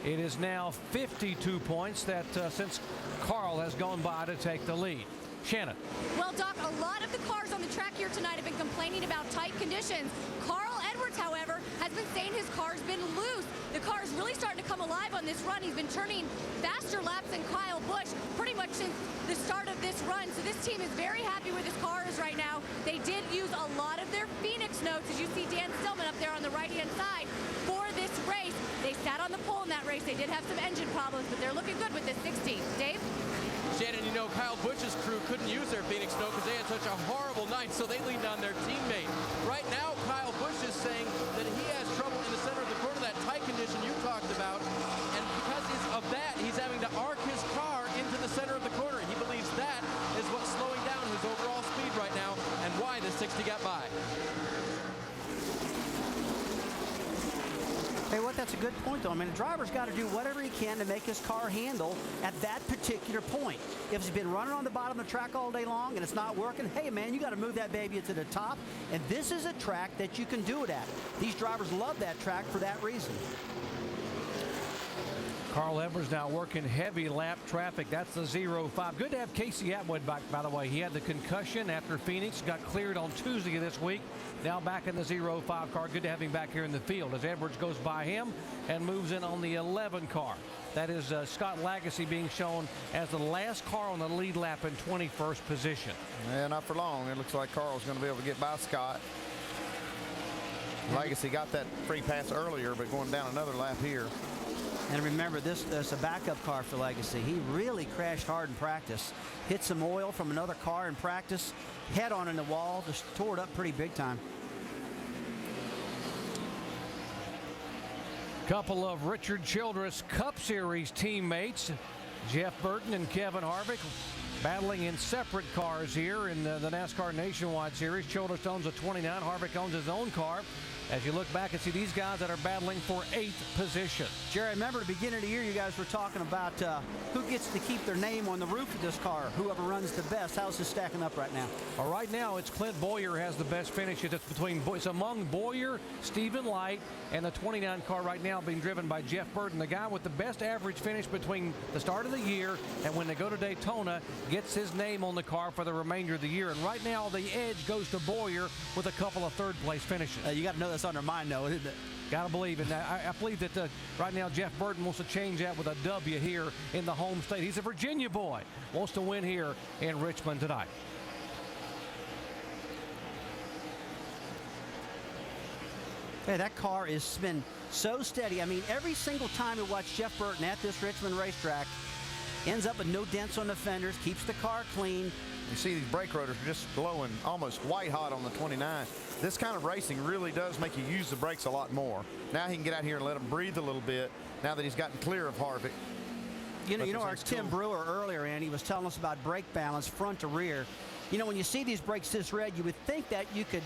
It is now 52 points that since Carl has gone by to take the lead. Shannon. Well, Doc, a lot of the cars on the track here tonight have been complaining about tight conditions. Carl Edwards, however, has been saying his car's been loose. The car is really starting to come alive on this run. He's been turning faster laps than Kyle Busch pretty much since the start of this run. So this team is very happy with his cars right now. They did use a lot of their Phoenix notes, as you see Dan Stillman up there on the right-hand side, for this race. They sat sat on the pole in that race. They did have some engine problems, but they're looking good with this 16. Dave? Shannon, you know, Kyle Busch's crew couldn't use their Phoenix snow because they had such a horrible night, so they leaned on their teammate. Right now, Kyle Busch is saying that he has trouble in the center of the corner, that tight condition you talked about, and because of that, he's having to arc his car into the center of the corner. He believes that is what's slowing down his overall speed right now and why the 60 got by. Hey, what? That's a good point, though. I mean, the driver's got to do whatever he can to make his car handle at that particular point. If he's been running on the bottom of the track all day long and it's not working, hey, man, you got to move that baby to the top. And this is a track that you can do it at. These drivers love that track for that reason. Carl Edwards now working heavy lap traffic. That's the 0-5. Good to have Casey Atwood back, by the way. He had the concussion after Phoenix, got cleared on Tuesday of this week. Now back in the 0-5 car. Good to have him back here in the field as Edwards goes by him and moves in on the 11 car. That is Scott Lagasse being shown as the last car on the lead lap in 21st position. Yeah, not for long. It looks like Carl's going to be able to get by Scott. Lagasse got that free pass earlier, but going down another lap here. And remember, this is a backup car for Lagasse. He really crashed hard in practice. Hit some oil from another car in practice. Head on in the wall. Just tore it up pretty big time. Couple of Richard Childress Cup Series teammates, Jeff Burton and Kevin Harvick, battling in separate cars here in the NASCAR Nationwide Series. Childress owns a 29. Harvick owns his own car. As you look back and see these guys that are battling for 8th position. Jerry, I remember at the beginning of the year you guys were talking about who gets to keep their name on the roof of this car, whoever runs the best. How's this stacking up right now? Well, right now it's Clint Bowyer has the best finish. It's among Bowyer, Stephen Light, and the 29 car right now being driven by Jeff Burton. The guy with the best average finish between the start of the year and when they go to Daytona gets his name on the car for the remainder of the year. And right now the edge goes to Bowyer with a couple of third-place finishes. You got to know that's on their mind, though, isn't it? Got to believe in that. I believe that right now Jeff Burton wants to change that with a W here in the home state. He's a Virginia boy. Wants to win here in Richmond tonight. Hey, that car has been so steady. I mean, every single time we watch Jeff Burton at this Richmond racetrack, ends up with no dents on the fenders, keeps the car clean. You see these brake rotors are just glowing almost white hot on the 29. This kind of racing really does make you use the brakes a lot more. Now he can get out here and let them breathe a little bit now that he's gotten clear of Harvick. You know, our Tim Brewer earlier, Andy, was telling us about brake balance front to rear. You know, when you see these brakes this red, you would think that you could,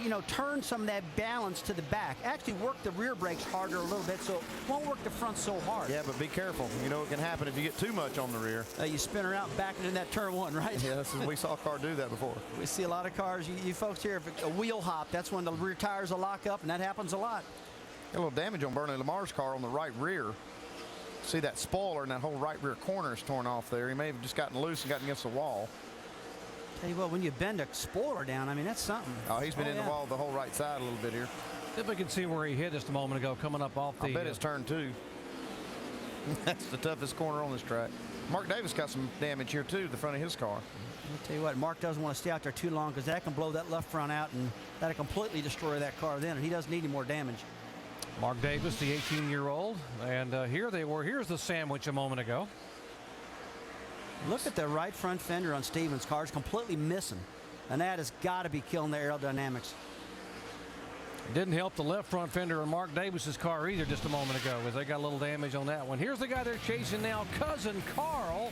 you know, turn some of that balance to the back. Actually work the rear brakes harder a little bit so it won't work the front so hard. Yeah, but be careful. You know what can happen if you get too much on the rear. You spin her out back into that turn one, right? Yeah, we saw a car do that before. We see a lot of cars. You folks here, a wheel hop, that's when the rear tires will lock up, and that happens a lot. A little damage on Bernie Lamar's car on the right rear. See that spoiler and that whole right rear corner is torn off there. He may have just gotten loose and gotten against the wall. Tell you what, when you bend a spoiler down, I mean, that's something. Oh, he's been in the wall the whole right side a little bit here. If we can see where he hit just a moment ago, coming up off the... I bet it's turn 2. That's the toughest corner on this track. Mark Davis got some damage here, too, the front of his car. I'll tell you what, Mark doesn't want to stay out there too long because that can blow that left front out and that'll completely destroy that car then, and he doesn't need any more damage. Mark Davis, the 18-year-old, and here they were. Here's the sandwich a moment ago. Look at the right front fender on Stevens' car. It's completely missing, and that has got to be killing the aerodynamics. It didn't help the left front fender on Mark Davis's car either just a moment ago as they got a little damage on that one. Here's the guy they're chasing now, Cousin Carl,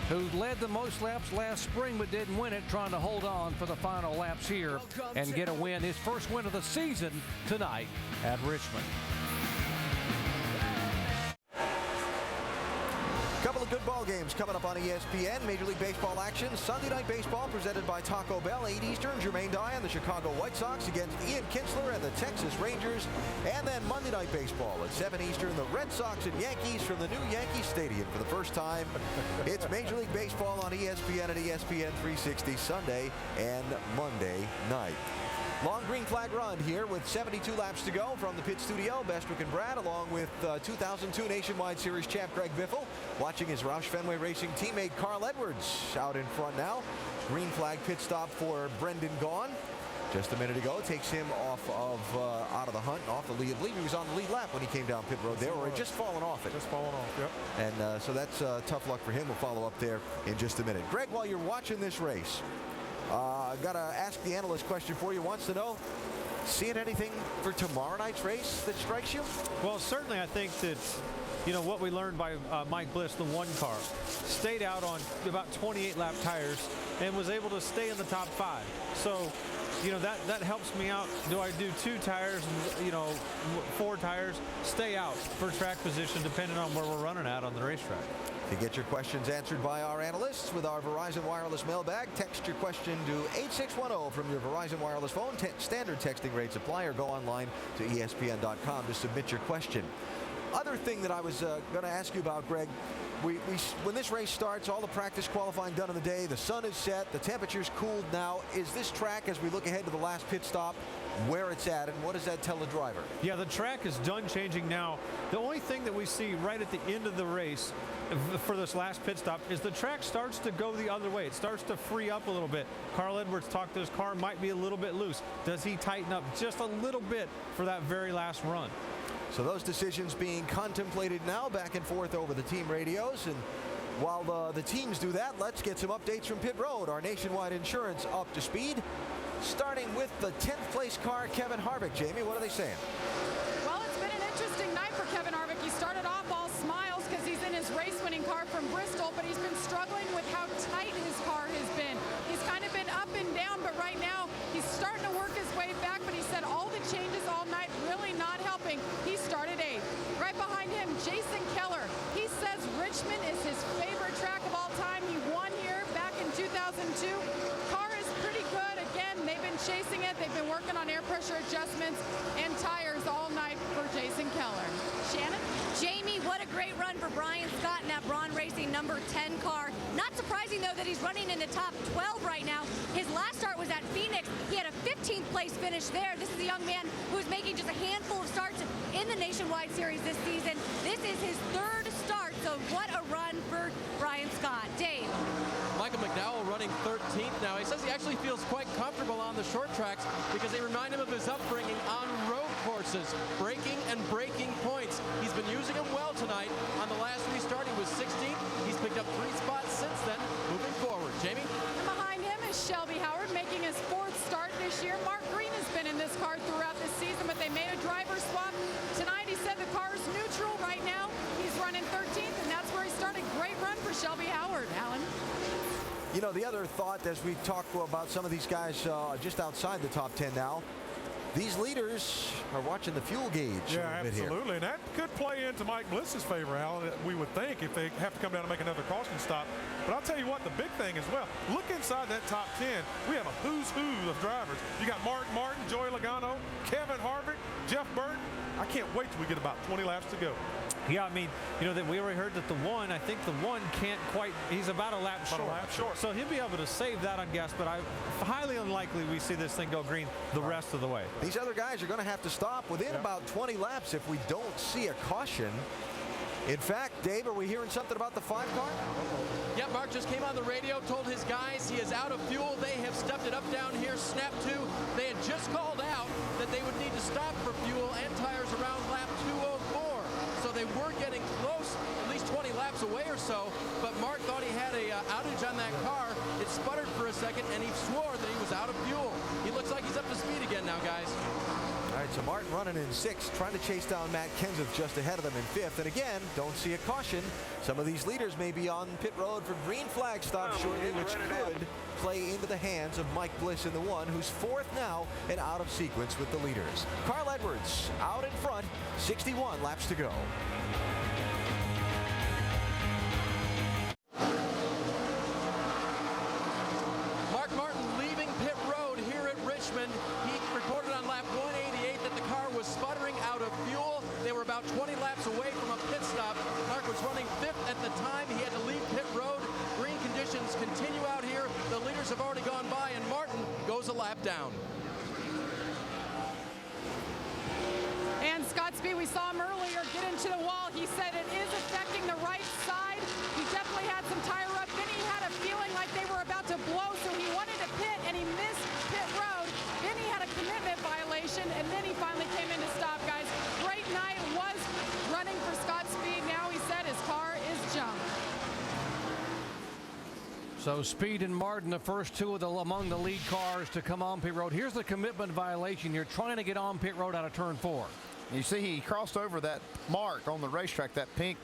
who led the most laps last spring but didn't win it, trying to hold on for the final laps here and get a win. His first win of the season tonight at Richmond. Couple of good ball games coming up on ESPN. Major League Baseball action. Sunday Night Baseball presented by Taco Bell. 8 Eastern, Jermaine Dye and the Chicago White Sox against Ian Kinsler and the Texas Rangers. And then Monday Night Baseball at 7 Eastern, the Red Sox and Yankees from the new Yankee Stadium for the first time. It's Major League Baseball on ESPN and ESPN 360 Sunday and Monday night. Long green flag run here with 72 laps to go from the pit studio. Bestwick and Brad, along with 2002 Nationwide Series champ Greg Biffle, watching his Roush Fenway Racing teammate Carl Edwards out in front now. Green flag pit stop for Brendan Gaughan. just a minute ago. Takes him off of out of the hunt, off the lead. I believe he was on the lead lap when he came down pit road there, or had just fallen off it. Just fallen off, yep. And so that's tough luck for him. We'll follow up there in just a minute. Greg, while you're watching this race, I've got to ask the analyst question for you. Wants to know, seeing anything for tomorrow night's race that strikes you? Well, certainly I think that, you know, what we learned by Mike Bliss, the one car, stayed out on about 28 lap tires and was able to stay in the top 5. So, you know, that helps me out. Do I do 2 tires, you know, 4 tires? Stay out for track position depending on where we're running at on the racetrack. To get your questions answered by our analysts with our Verizon Wireless mailbag, text your question to 8610 from your Verizon Wireless phone. Standard texting rates apply, or go online to ESPN.com to submit your question. Other thing that I was going to ask you about, Greg, when this race starts, all the practice qualifying done in the day, the sun is set, the temperature's cooled now. Is this track, as we look ahead to the last pit stop, where it's at, and what does that tell the driver? Yeah, the track is done changing now. The only thing that we see right at the end of the race for this last pit stop is the track starts to go the other way. It starts to free up a little bit. Carl Edwards talked to his car, might be a little bit loose. Does he tighten up just a little bit for that very last run? So those decisions being contemplated now, back and forth over the team radios. And while the teams do that, let's get some updates from pit road. Our Nationwide Insurance up to speed, starting with the 10th place car, Kevin Harvick. Jamie, what are they saying? Well, it's been an interesting night for Kevin Harvick. He started off all smiles because he's in his race-winning car from Bristol, but he's been struggling with how tight his car has been. He's kind of been up and down, but right now he's starting to work his way back, but he said all the changes all night really not helping. He started 8th. Right behind him, Jason Keller. He says Richmond is his favorite track of all time. He won here back in 2002. Car is pretty good. Again, they've been chasing it. They've been working on air pressure adjustments and tires all night for Jason Keller. Shannon? Jamie, what a great run for Brian Scott in that Braun Racing number 10 car. Not surprising, though, that he's running in the top 12 right now. His last start was at Phoenix. He had a 15th place finish there. This is a young man who's making just a handful of starts in the Nationwide Series this season. This is his 3rd start, so what a run for Brian Scott. Dave. Michael McDowell running 13th now. He says he actually feels quite comfortable on the short tracks because they remind him of his upbringing on road courses, braking and breaking points. He's been using them well tonight. On the last restart, he was 16th. He's picked up 3 spots since then, moving forward. Jamie? And behind him is Shelby Howard making his 4th start this year. Mark Green has been in this car throughout this season, but they made a driver swap. Tonight, he said the car is neutral right now. He's running 13th, and that's where he started. Great run for Shelby Howard. Alan? You know, the other thought as we talk about some of these guys just outside the top 10 now, these leaders are watching the fuel gauge. Yeah, absolutely. And that could play into Mike Bliss's favor, Alan, we would think, if they have to come down and make another caution stop. But I'll tell you what, the big thing as well, look inside that top 10. We have a who's who of drivers. You got Mark Martin, Joey Logano, Kevin Harvick, Jeff Burton. I can't wait till we get about 20 laps to go. Yeah, I mean, you know, that we already heard that the one, I think the one can't quite, he's about a lap short. So he'll be able to save that on gas, but I highly unlikely we see this thing go green the rest of the way. These other guys are going to have to stop within about 20 laps if we don't see a caution. In fact, Dave, are we hearing something about the 5 car? Yeah, Mark just came on the radio, told his guys he is out of fuel. They have stepped it up down here, snap 2. They had just called out that they would need to stop for fuel and tires around lap 204. So they were getting close, at least 20 laps away or so, but Mark thought he had a outage on that car. It sputtered for a second, and he swore that he was out of fuel. He looks like he's up to speed again now, guys. All right, so Martin running in 6th, trying to chase down Matt Kenseth just ahead of them in 5th. And again, don't see a caution. Some of these leaders may be on pit road for green flag stops shortly, which could play into the hands of Mike Bliss in the 1, who's 4th now and out of sequence with the leaders. Carl Edwards out in front, 61 laps to go. Mark Martin leaving pit road here at Richmond. He reported on lap 188 that the car was sputtering out of fuel. They were about 20 laps away from a pit stop. Mark was running 5th at the time. He had to leave pit road. Green conditions continue out here. The leaders have already gone by, and Martin goes a lap down. And Scott Speed, we saw him earlier get into the wall. He said it is affecting the right side. He definitely had some tire rub. Then he had a feeling like they were about to blow, so he wanted to pit, and he missed pit road. Then he So Speed and Martin, the first two among the lead cars to come on pit road. Here's the commitment violation. You're trying to get on pit road out of turn 4. You see he crossed over that mark on the racetrack, that pink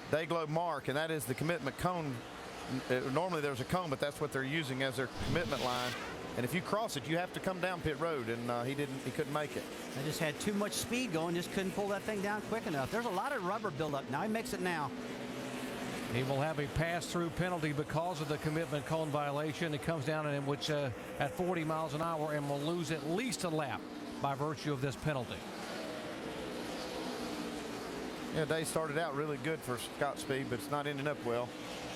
day-glow mark, and that is the commitment cone. Normally there's a cone, but that's what they're using as their commitment line. And if you cross it, you have to come down pit road, and he couldn't make it. They just had too much speed going, just couldn't pull that thing down quick enough. There's a lot of rubber buildup. Now he makes it now. He will have a pass-through penalty because of the commitment cone violation. It comes down in which at 40 miles an hour and will lose at least a lap by virtue of this penalty. Yeah, they started out really good for Scott Speed, but it's not ending up well.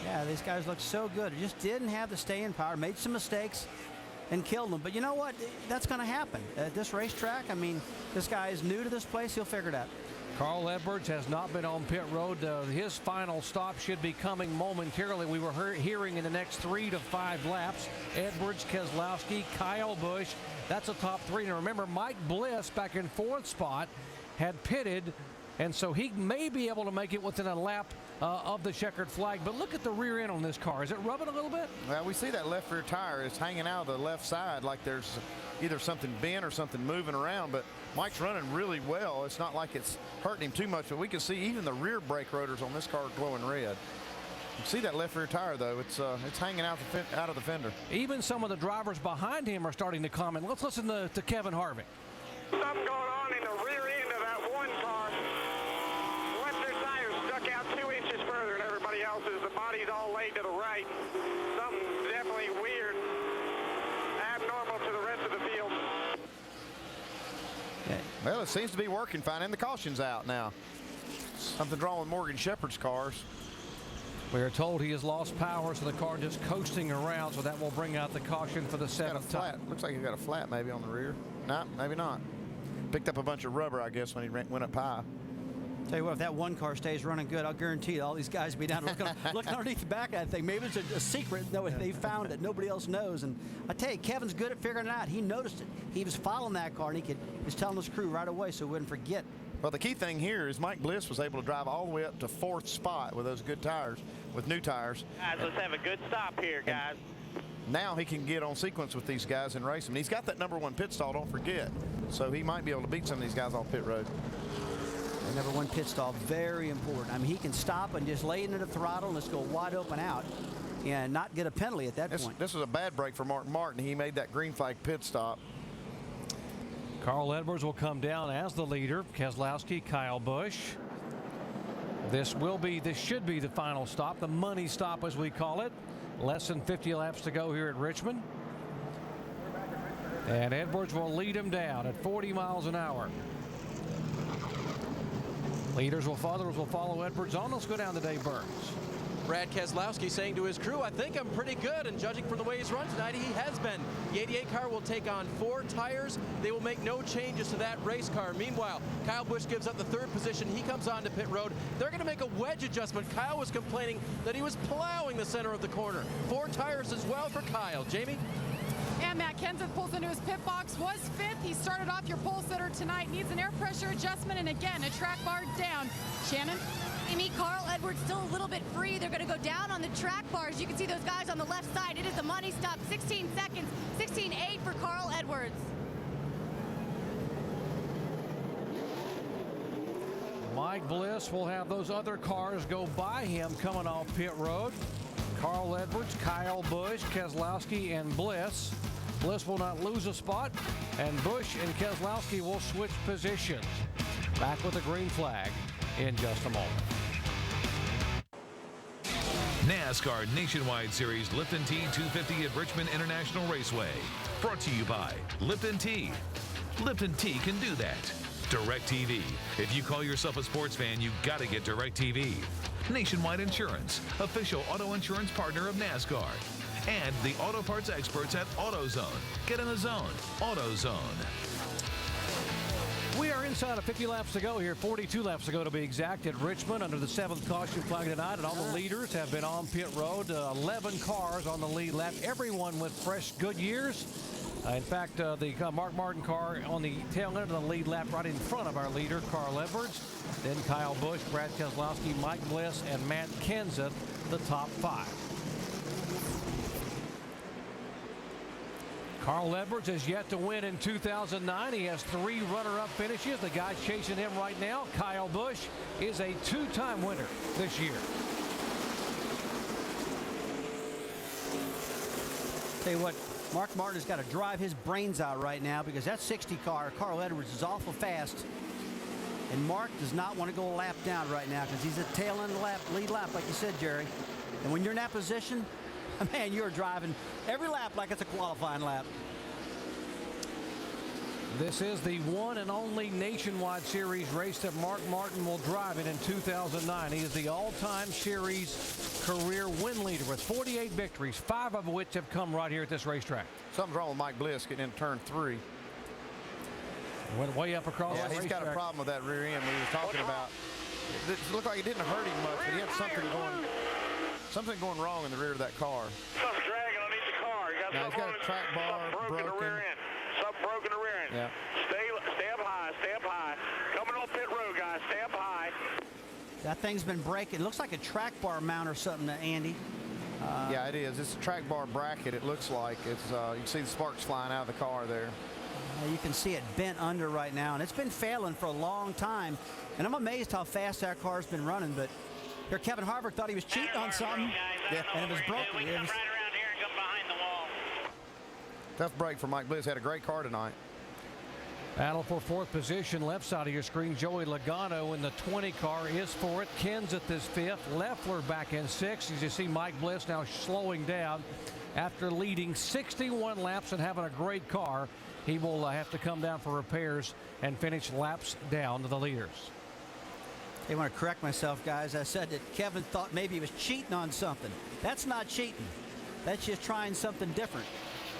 Yeah, these guys look so good. It just didn't have the staying power. Made some mistakes and killed them. But you know what? That's going to happen at this racetrack. I mean, this guy is new to this place. He'll figure it out. Carl Edwards has not been on pit road. His final stop should be coming momentarily. We were hearing in the next 3 to 5 laps. Edwards, Keselowski, Kyle Busch. That's a top 3. And remember, Mike Bliss back in 4th spot had pitted, and so he may be able to make it within a lap of the checkered flag. But look at the rear end on this car. Is it rubbing a little bit? Well, we see that left rear tire is hanging out of the left side like there's either something bent or something moving around, but Mike's running really well. It's not like it's hurting him too much, but we can see even the rear brake rotors on this car are glowing red. You see that left rear tire, though. It's hanging out of the fender. Even some of the drivers behind him are starting to comment. Let's listen to Kevin Harvick. Something going on in the rear end of that one car. Left rear tire stuck out 2 inches further than everybody else's. The body's all laid to the right. Something definitely weird, abnormal to the rest of the field. Well, it seems to be working fine, and the caution's out now. Something's wrong with Morgan Shepherd's cars. We are told he has lost power, so the car just coasting around, so that will bring out the caution for the 7th time. Looks like he's got a flat maybe on the rear. No, maybe not. Picked up a bunch of rubber, I guess, when he went up high. Tell you what, if that one car stays running good, I'll guarantee you all these guys will be down looking underneath the back of that thing. Maybe it's a secret that they found that nobody else knows. And I tell you, Kevin's good at figuring it out. He noticed it. He was following that car, and he was telling his crew right away so he wouldn't forget. Well, the key thing here is Mike Bliss was able to drive all the way up to 4th spot with those good tires, with new tires. Guys, let's have a good stop here, guys. Now he can get on sequence with these guys and race them. He's got that #1 pit stall, don't forget. So he might be able to beat some of these guys off pit road. The #1 pit stall, very important. I mean, he can stop and just lay into the throttle and let's go wide open out and not get a penalty at that point. This was a bad break for Martin. He made that green flag pit stop. Carl Edwards will come down as the leader. Keselowski, Kyle Busch. This should be the final stop, the money stop as we call it. Less than 50 laps to go here at Richmond. And Edwards will lead him down at 40 miles an hour. Others will follow Edwards on. Let's go down to Dave Burns. Brad Keselowski saying to his crew, I think I'm pretty good, and judging from the way he's run tonight, he has been. The 88 car will take on 4 tires. They will make no changes to that race car. Meanwhile, Kyle Busch gives up the 3rd position. He comes on to pit road. They're going to make a wedge adjustment. Kyle was complaining that he was plowing the center of the corner. 4 tires as well for Kyle. Jamie? And Matt Kenseth pulls into his pit box, was 5th. He started off your pole sitter tonight, needs an air pressure adjustment, and again, a track bar down. Shannon? Amy, Carl Edwards still a little bit free. They're going to go down on the track bars. You can see those guys on the left side. It is a money stop, 16 seconds, 16.8 for Carl Edwards. Mike Bliss will have those other cars go by him coming off pit road. Carl Edwards, Kyle Busch, Keselowski, and Bliss. Bliss will not lose a spot, and Busch and Keselowski will switch positions. Back with the green flag in just a moment. NASCAR Nationwide Series Lipton Tea 250 at Richmond International Raceway. Brought to you by Lipton Tea. Lipton Tea can do that. DirecTV. If you call yourself a sports fan, you got to get DirecTV. Nationwide Insurance, official auto insurance partner of NASCAR. And the auto parts experts at AutoZone. Get in the zone. AutoZone. We are inside of 50 laps to go here, 42 laps to go to be exact, at Richmond under the 7th caution flag tonight, and all the leaders have been on pit road. 11 cars on the lead lap, everyone with fresh Goodyears. In fact, the Mark Martin car on the tail end of the lead lap right in front of our leader, Carl Edwards. Then Kyle Busch, Brad Keselowski, Mike Bliss, and Matt Kenseth, the top 5. Carl Edwards has yet to win in 2009. He has 3 runner-up finishes. The guy chasing him right now, Kyle Busch, is a 2-time winner this year. Tell you what, Mark Martin has got to drive his brains out right now because that 60 car, Carl Edwards, is awful fast. And Mark does not want to go a lap down right now because he's at tail end of the lead lap, like you said, Jerry. And when you're in that position, man, you're driving every lap like it's a qualifying lap. This is the one and only Nationwide Series race that Mark Martin will drive in 2009. He is the all-time series career win leader with 48 victories, 5 of which have come right here at this racetrack. Something's wrong with Mike Bliss getting into turn 3. Went way up across the he's racetrack. got a problem with that rear end we were talking about. It looked like it didn't hurt him much, but he had something going wrong in the rear of that car. Something dragging underneath the car. You got Now, he's got a track bar broken. The rear end. Something broken the rear end. Yeah. Stay up high. Stay up high. Coming on pit road, guys. Stay up high. That thing's been breaking. It looks like a track bar mount or something, Andy. Yeah, it is. It's a track bar bracket, it looks like. It's you can see the sparks flying out of the car there. You can see it bent under right now, and it's been failing for a long time. And I'm amazed how fast that car's been running. But here, Kevin Harvick thought he was cheating on something, and it was broken. It was... Tough break for Mike Bliss. Had a great car tonight. Battle for 4th position, left side of your screen. Joey Logano in the 20 car is for it. Kenseth is 5th. Leffler back in 6th. As you see, Mike Bliss now slowing down after leading 61 laps and having a great car. He will have to come down for repairs and finish laps down to the leaders. I want to correct myself, guys. I said that Kevin thought maybe he was cheating on something. That's not cheating. That's just trying something different.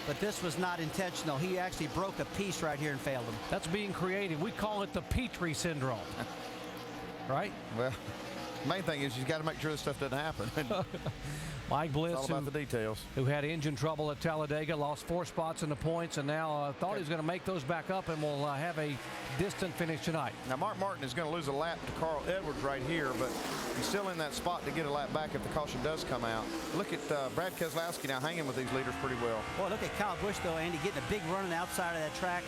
But this was not intentional. He actually broke a piece right here and failed him. That's being creative. We call it the Petrie syndrome. Right? Well, the main thing is you've got to make sure this stuff doesn't happen. Mike Bliss, it's all about the details. Who had engine trouble at Talladega, lost 4 spots in the points, and now thought he was going to make those back up and will have a distant finish tonight. Now, Mark Martin is going to lose a lap to Carl Edwards right here, but he's still in that spot to get a lap back if the caution does come out. Look at Brad Keselowski now hanging with these leaders pretty well. Boy, look at Kyle Busch, though, Andy, getting a big run on the outside of that track.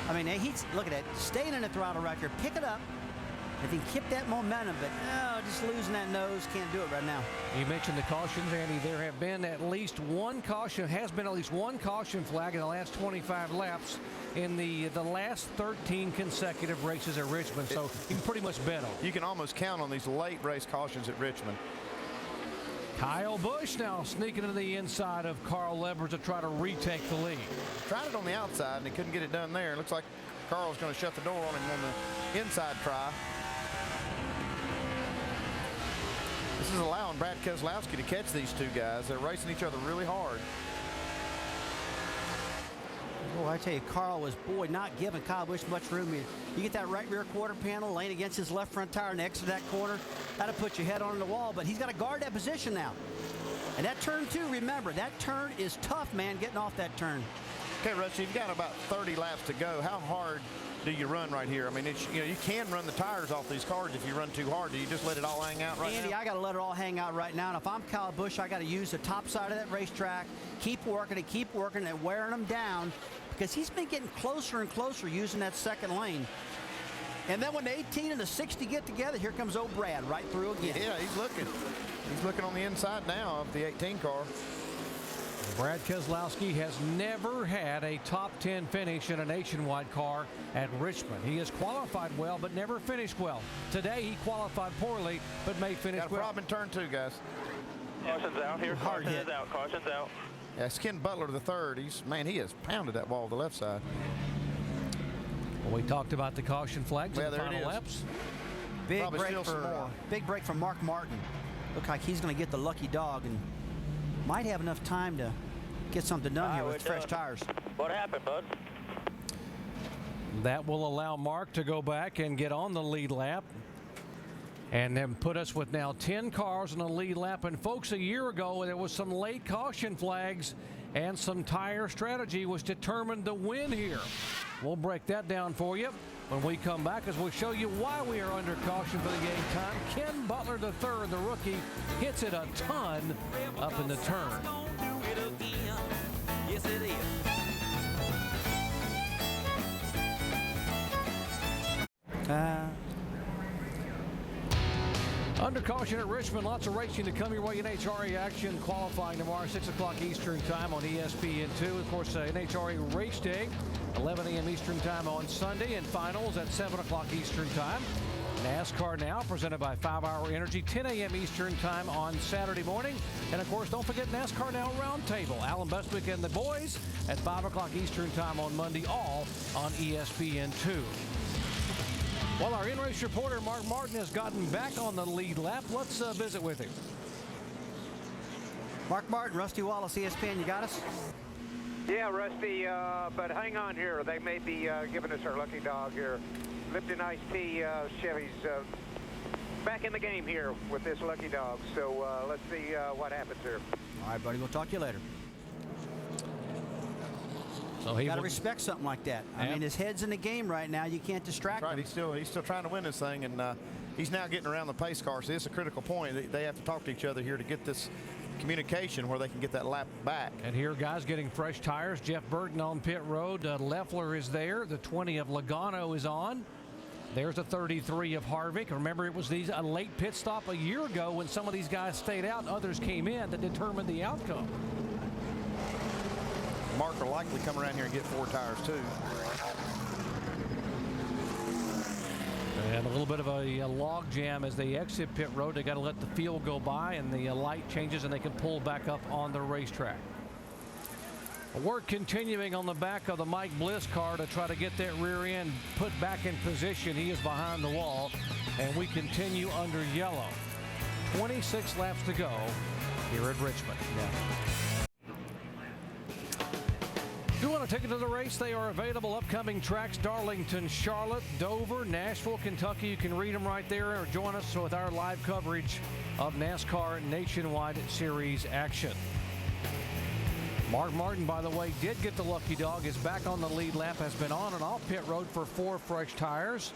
I mean, he's, look at that, staying in the throttle right there. Pick it up. If he kept that momentum, but no, just losing that nose, can't do it right now. You mentioned the cautions, Andy. There have been at least one caution, flag in the last 25 laps in the last 13 consecutive races at Richmond. So you can pretty much bet on it. You can almost count on these late race cautions at Richmond. Kyle Busch now sneaking to the inside of Carl Edwards to try to retake the lead. Tried it on the outside, and he couldn't get it done there. It looks like Carl's going to shut the door on him on the inside try. This is allowing Brad Keselowski to catch these two guys. They're racing each other really hard. Oh, I tell you, Carl was, boy, not giving Kyle Busch much room. You get that right rear quarter panel laying against his left front tire and exit that corner. That'll put your head on the wall, but he's got to guard that position now. And that turn, too, remember, that turn is tough, man, getting off that turn. Okay, Rusty, you've got about 30 laps to go. How hard do you run right here? I mean, you can run the tires off these cars if you run too hard. Do you just let it all hang out right now? Andy, I got to let it all hang out right now. And if I'm Kyle Busch, I got to use the top side of that racetrack, keep working and wearing them down, because he's been getting closer and closer using that second lane. And then when the 18 and the 60 get together, here comes old Brad right through again. Yeah, he's looking. He's looking on the inside now of the 18 car. Brad Keselowski has never had a top 10 finish in a Nationwide car at Richmond. He has qualified well, but never finished well. Today, he qualified poorly, but may finish well. Got a problem in turn 2, guys. Caution's out here. Caution's out. Caution's out. Yeah, Ken Butler, the third. He has pounded that wall to the left side. Well, we talked about the caution flags in the final laps. Big break for Mark Martin. Looks like he's going to get the lucky dog and might have enough time to get something done here with fresh tires. What happened, bud? That will allow Mark to go back and get on the lead lap and then put us with now 10 cars on the lead lap. And folks, a year ago, there was some late caution flags and some tire strategy was determined to win here. We'll break that down for you when we come back, as we'll show you why we are under caution for the game time. Ken Butler III, the rookie, hits it a ton up in the turn. Yes, it is. Under caution at Richmond, lots of racing to come your way. NHRA action qualifying tomorrow, 6 o'clock Eastern time on ESPN2. Of course, NHRA race day, 11 a.m. Eastern time on Sunday, and finals at 7 o'clock Eastern time. NASCAR now presented by 5 Hour Energy, 10 a.m. Eastern time on Saturday morning. And of course, don't forget NASCAR Now Roundtable. Alan Bestwick and the boys at 5 o'clock Eastern time on Monday, all on ESPN2. Well, our in-race reporter, Mark Martin, has gotten back on the lead lap. Let's visit with him. Mark Martin, Rusty Wallace, ESPN, you got us? Yeah, Rusty, but hang on here. They may be giving us our lucky dog here. Lipton Tea, Chevy's back in the game here with this lucky dog. So let's see what happens here. All right, buddy, we'll talk to you later. So he got to respect something like that. I mean, his head's in the game right now. You can't distract him. He's still trying to win this thing, and he's now getting around the pace car. So it's a critical point. They have to talk to each other here to get this communication where they can get that lap back. And here, guys, getting fresh tires. Jeff Burton on pit road. Leffler is there. The 20 of Logano is on. There's the 33 of Harvick. Remember, it was a late pit stop a year ago when some of these guys stayed out and others came in that determined the outcome. Mark will likely come around here and get 4 tires too. And a little bit of a log jam as they exit pit road. They got to let the field go by, and the light changes, and they can pull back up on the racetrack. Work continuing on the back of the Mike Bliss car to try to get that rear end put back in position. He is behind the wall, and we continue under yellow. 26 laps to go here at Richmond. If you want a ticket to the race, they are available. Upcoming tracks: Darlington, Charlotte, Dover, Nashville, Kentucky. You can read them right there or join us with our live coverage of NASCAR Nationwide Series action. Mark Martin, by the way, did get the lucky dog, is back on the lead lap, has been on and off pit road for 4 fresh tires,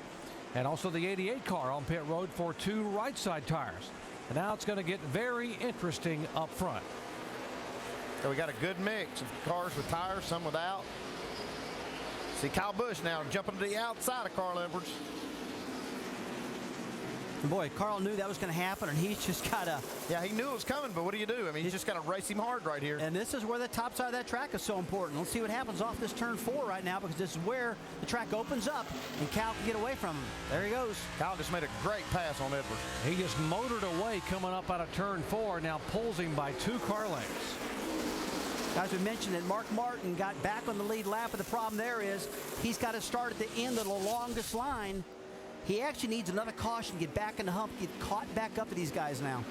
and also the 88 car on pit road for 2 right side tires. And now it's going to get very interesting up front. So we got a good mix of cars with tires, some without. See Kyle Busch now jumping to the outside of Carl Edwards. And boy, Carl knew that was going to happen, and he's just got to... Yeah, he knew it was coming, but what do you do? I mean, you just got to race him hard right here. And this is where the top side of that track is so important. Let's see what happens off this turn 4 right now, because this is where the track opens up, and Cal can get away from him. There he goes. Kyle just made a great pass on Edwards. He just motored away coming up out of turn 4, now pulls him by 2 car lengths. Guys, we mentioned that Mark Martin got back on the lead lap, but the problem there is he's got to start at the end of the longest line. He actually needs another caution to get back in the hump, get caught back up to these guys now.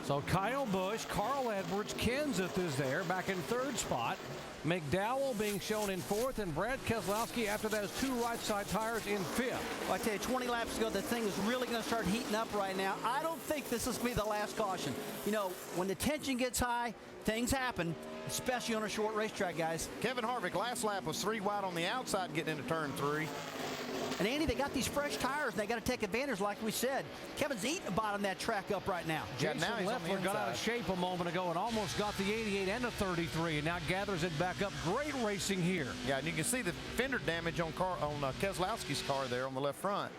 So Kyle Busch, Carl Edwards, Kenseth is there, back in 3rd spot. McDowell being shown in 4th, and Brad Keselowski after those 2 right side tires in 5th. Well, I tell you, 20 laps ago, the thing is really going to start heating up right now. I don't think this is going to be the last caution. You know, when the tension gets high, things happen, especially on a short racetrack, guys. Kevin Harvick, last lap was 3 wide on the outside getting into turn 3. And Andy, they got these fresh tires, and they got to take advantage, like we said. Kevin's eating the bottom of that track up right now. Jason Leffler got out of shape a moment ago and almost got the 88 and the 33, and now gathers it back up. Great racing here. Yeah, and you can see the fender damage on Keselowski's car there on the left front.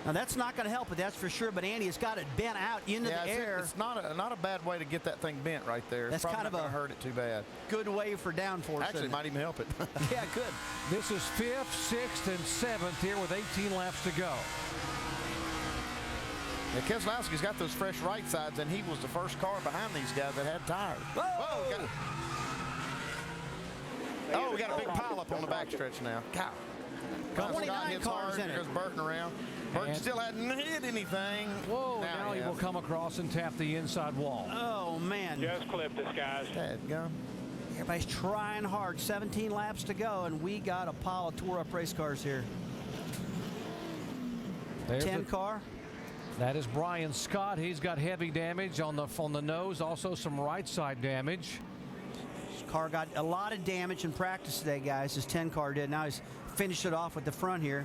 Now that's not going to help it, that's for sure. But Andy has got it bent out into the air. It's not a bad way to get that thing bent right there. That's probably kind of not going to hurt it too bad. Good way for downforce. Actually, it might even help it. Yeah, good. This is 5th, 6th, and 7th here with 18 laps to go. Yeah, Keselowski's got those fresh right sides, and he was the first car behind these guys that had tires. Whoa! Oh, we got a big pile up on the backstretch now. God. 29 cars in it. There's Burton around. Burton still hadn't hit anything. Whoa, now he will come across and tap the inside wall. Oh, man. Just clipped us, guys. Dadgum. Everybody's trying hard. 17 laps to go, and we got a pile of tore-up race cars here. There's 10 car. That is Brian Scott. He's got heavy damage on the nose, also some right side damage. His car got a lot of damage in practice today, guys. His 10 car did. Now he's finished it off with the front here.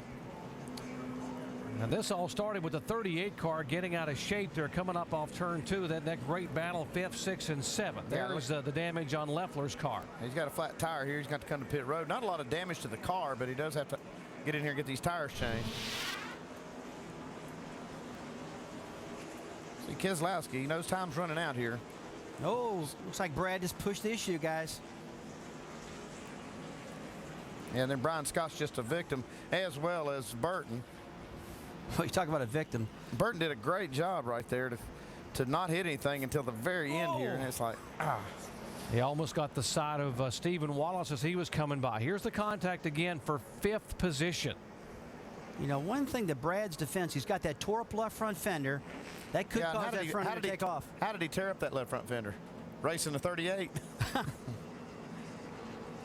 Now this all started with the 38 car getting out of shape. They're coming up off turn 2. That great battle, 5th, 6th, and 7th. There's the damage on Leffler's car. He's got a flat tire here. He's got to come to pit road. Not a lot of damage to the car, but he does have to get in here and get these tires changed. Keselowski, he knows time's running out here. Oh, looks like Brad just pushed the issue, guys. And then Brian Scott's just a victim, as well as Burton. Well, you talk about a victim. Burton did a great job right there to not hit anything until the very end here, and it's like, He almost got the side of Stephen Wallace as he was coming by. Here's the contact again for 5th position. You know, one thing to Brad's defense, he's got that tore up left front fender. That could cause that front end to take off. How did he tear up that left front fender? Racing the 38?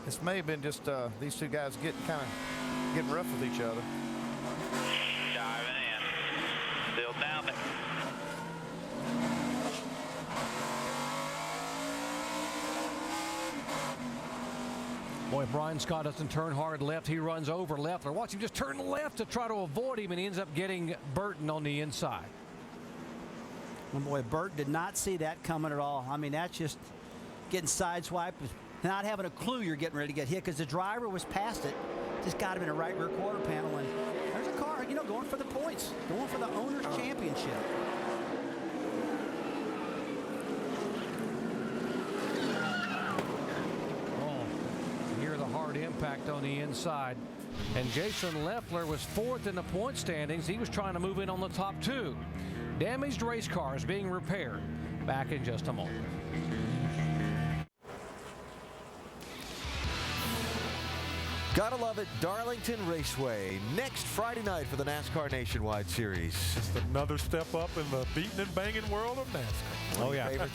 This may have been just these two guys getting rough with each other. Diving in. Still down there. Boy, Brian Scott doesn't turn hard left. He runs over left. Or watch him just turn left to try to avoid him, and he ends up getting Burton on the inside. Oh boy, Burt did not see that coming at all. I mean, that's just getting sideswiped, not having a clue you're getting ready to get hit because the driver was past it. Just got him in a right rear quarter panel, and there's a car, you know, going for the points, going for the owner's championship. Hard impact on the inside, and Jason Leffler was 4th in the point standings. He was trying to move in on the top 2. Damaged race cars being repaired. Back in just a moment. Gotta love it, Darlington Raceway. Next Friday night for the NASCAR Nationwide Series. Just another step up in the beating and banging world of NASCAR. Oh, yeah.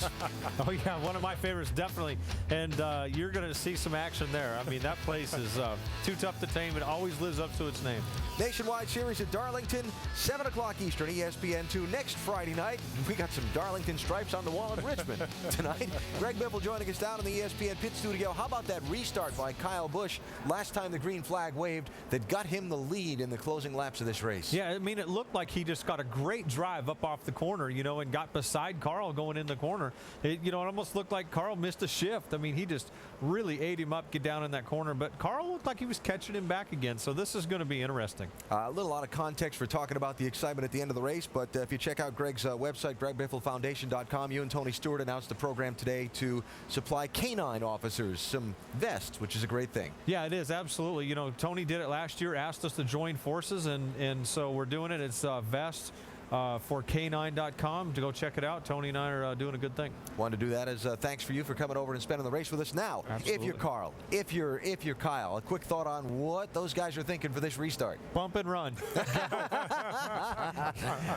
Oh, yeah, one of my favorites, definitely. And you're going to see some action there. I mean, that place is too tough to tame. It always lives up to its name. Nationwide Series at Darlington, 7 o'clock Eastern, ESPN2 next Friday night. We got some Darlington stripes on the wall in Richmond tonight. Greg Biffle joining us down in the ESPN pit studio. How about that restart by Kyle Busch last time the green flag waved that got him the lead in the closing laps of this race? Yeah, I mean, it looked like he just got a great drive up off the corner, you know, and got beside Carl going in the corner. It almost looked like Carl missed a shift. I mean, he just really ate him up, get down in that corner, but Carl looked like he was catching him back again, so this is going to be interesting. A little out of context for talking about the excitement at the end of the race, but if you check out Greg's website, GregBiffleFoundation.com, you and Tony Stewart announced the program today to supply canine officers some vests, which is a great thing. Yeah, it is, absolutely. You know, Tony did it last year, asked us to join forces, and so we're doing it. It's vest for K9.com to go check it out. Tony and I are doing a good thing. Wanted to do that as thanks for you for coming over and spending the race with us. Now, absolutely. If you're Carl, if you're Kyle, a quick thought on what those guys are thinking for this restart. Bump and run.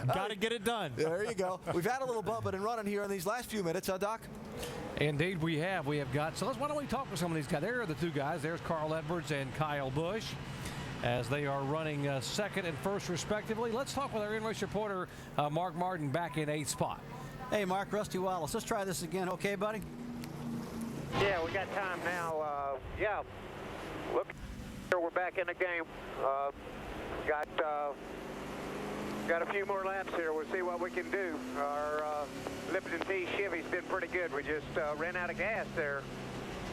Got to get it done. There you go. We've had a little bumping and running here in these last few minutes, huh, Doc? Indeed, we have. We have got. So why don't we talk with some of these guys? There are the two guys. There's Carl Edwards and Kyle Busch, as they are running second and first respectively. Let's talk with our in-race reporter, Mark Martin, back in 8th spot. Hey, Mark, Rusty Wallace. Let's try this again. Okay, buddy? Yeah, we got time now. Yeah, look, we're back in the game. Got a few more laps here. We'll see what we can do. Our Lipton Tea Chevy's been pretty good. We just ran out of gas there.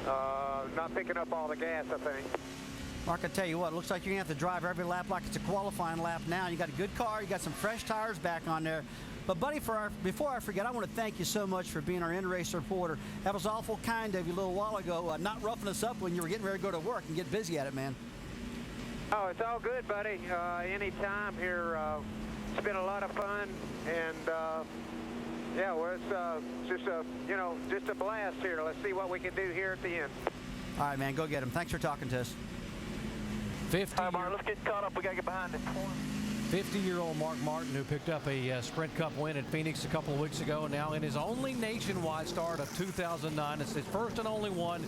Not picking up all the gas, I think. Mark, I tell you what, it looks like you're going to have to drive every lap like it's a qualifying lap now. You got a good car, you got some fresh tires back on there. But, buddy, before I forget, I want to thank you so much for being our in-race reporter. That was awful kind of you a little while ago, not roughing us up when you were getting ready to go to work and get busy at it, man. Oh, it's all good, buddy. Any time here. It's been a lot of fun, and yeah, well, it's just a blast here. Let's see what we can do here at the end. All right, man, go get him. Thanks for talking to us. 50. All right, Mark, let's get caught up. We got to get behind it. 50-year-old Mark Martin, who picked up a Sprint Cup win at Phoenix a couple of weeks ago, and now in his only nationwide start of 2009. It's his first and only one,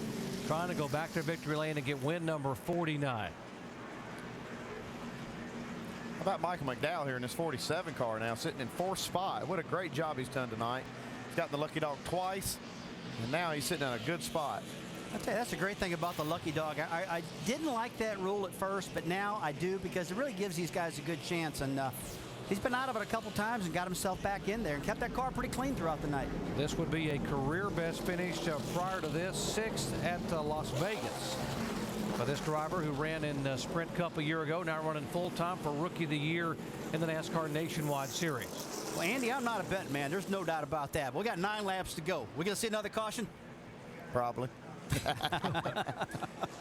trying to go back to victory lane and get win number 49. How about Michael McDowell here in his 47 car now, sitting in 4th spot. What a great job he's done tonight. He's gotten the lucky dog twice, and now he's sitting in a good spot. I tell you, that's the great thing about the lucky dog. I didn't like that rule at first, but now I do, because it really gives these guys a good chance. And he's been out of it a couple times and got himself back in there and kept that car pretty clean throughout the night. This would be a career best finish prior to this, 6th at Las Vegas. For this driver who ran in Sprint Cup a year ago, now running full-time for Rookie of the Year in the NASCAR Nationwide Series. Well, Andy, I'm not a bet man. There's no doubt about that. We got 9 laps to go. We going to see another caution? Probably.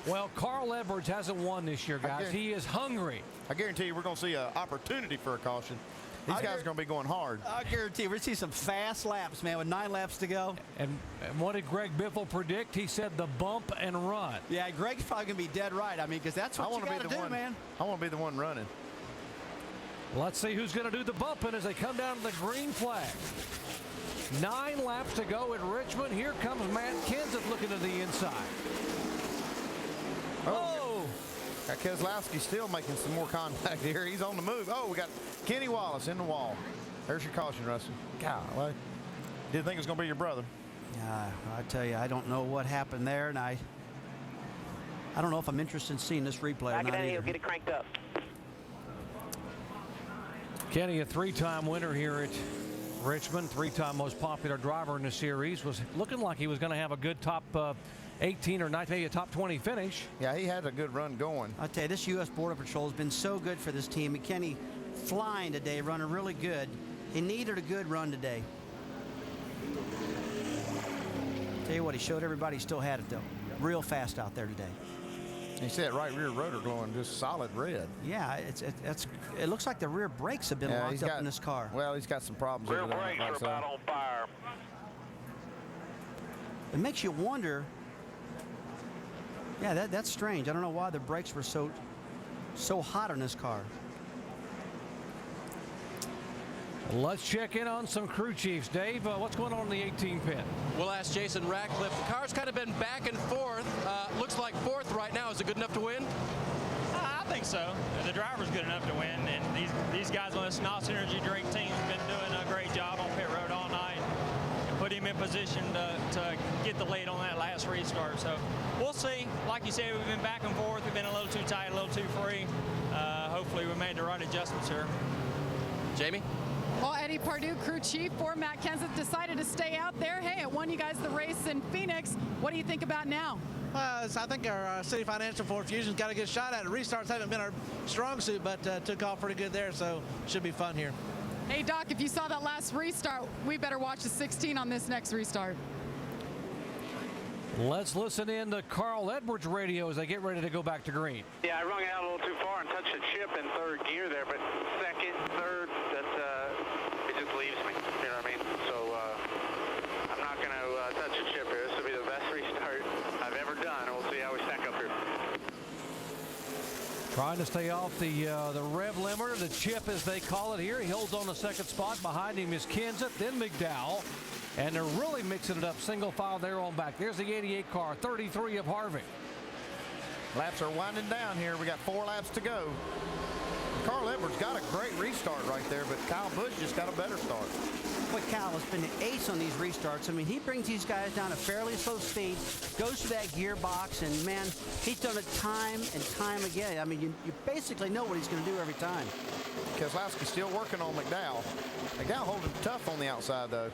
Well, Carl Edwards hasn't won this year, guys. He is hungry. I guarantee you we're going to see an opportunity for a caution. These guys are going to be going hard. I guarantee we're going to see some fast laps, man, with 9 laps to go. And what did Greg Biffle predict? He said the bump and run. Yeah, Greg's probably going to be dead right. I mean, because that's what you got to do, man. I want to be the one running. Let's see who's going to do the bumping as they come down to the green flag. 9 laps to go at Richmond. Here comes Matt Kenseth looking to the inside. Oh! Got Keselowski still making some more contact here. He's on the move. Oh, we got Kenny Wallace in the wall. There's your caution, Rusty. God, didn't think it was going to be your brother. Yeah, I tell you, I don't know what happened there, and I don't know if I'm interested in seeing this replay or not either. Get it cranked up. Kenny, a 3-time winner here at Richmond, 3-time most popular driver in the series, was looking like he was going to have a good top 18 or 19, maybe a top 20 finish. Yeah, he had a good run going. I tell you, this U.S. Border Patrol has been so good for this team. And Kenny flying today, running really good. He needed a good run today. Tell you what, he showed everybody he still had it, though. Real fast out there today. You see that right rear rotor glowing just solid red. Yeah, it looks like the rear brakes have been locked up in this car. Well, he's got some problems. Rear brakes are about on fire. It makes you wonder. Yeah, that's strange. I don't know why the brakes were so hot on this car. Let's check in on some crew chiefs. Dave, what's going on in the 18 pit? We'll ask Jason Ratcliffe. The car's kind of been back and forth. Looks like 4th right now. Is it good enough to win? I think so. The driver's good enough to win, and these guys on this NOS Energy Drink team have been doing a great job on pit road all night and put him in position to get the lead on that last restart. So we'll see. Like you said, we've been back and forth. We've been a little too tight, a little too free. Hopefully we made the right adjustments here. Jamie? Well, Eddie Pardue, crew chief for Matt Kenseth, decided to stay out there. Hey, it won you guys the race in Phoenix. What do you think about now? I think our City Financial Ford Fusion's got a good shot at it. Restarts haven't been our strong suit, but took off pretty good there, so should be fun here. Hey, Doc, if you saw that last restart, we better watch the 16 on this next restart. Let's listen in to Carl Edwards' radio as they get ready to go back to green. Yeah, I rung it out a little too far and touched the chip in 3rd gear there, but 2nd, 3rd, it just leaves me. You know what I mean? So I'm not going to touch the chip here. This will be the best restart I've ever done, and we'll see how we stack up here. Trying to stay off the rev limiter, the chip as they call it here. He holds on the 2nd spot. Behind him is Kenseth, then McDowell. And they're really mixing it up single file there on back. There's the 88 car, 33 of Harvick. Laps are winding down here. We got 4 laps to go. Carl Edwards got a great restart right there, but Kyle Busch just got a better start. But Kyle has been the ace on these restarts. I mean, he brings these guys down at fairly slow speed, goes to that gearbox, and, man, he's done it time and time again. I mean, you basically know what he's going to do every time. Keselowski's still working on McDowell. McDowell holding tough on the outside, though.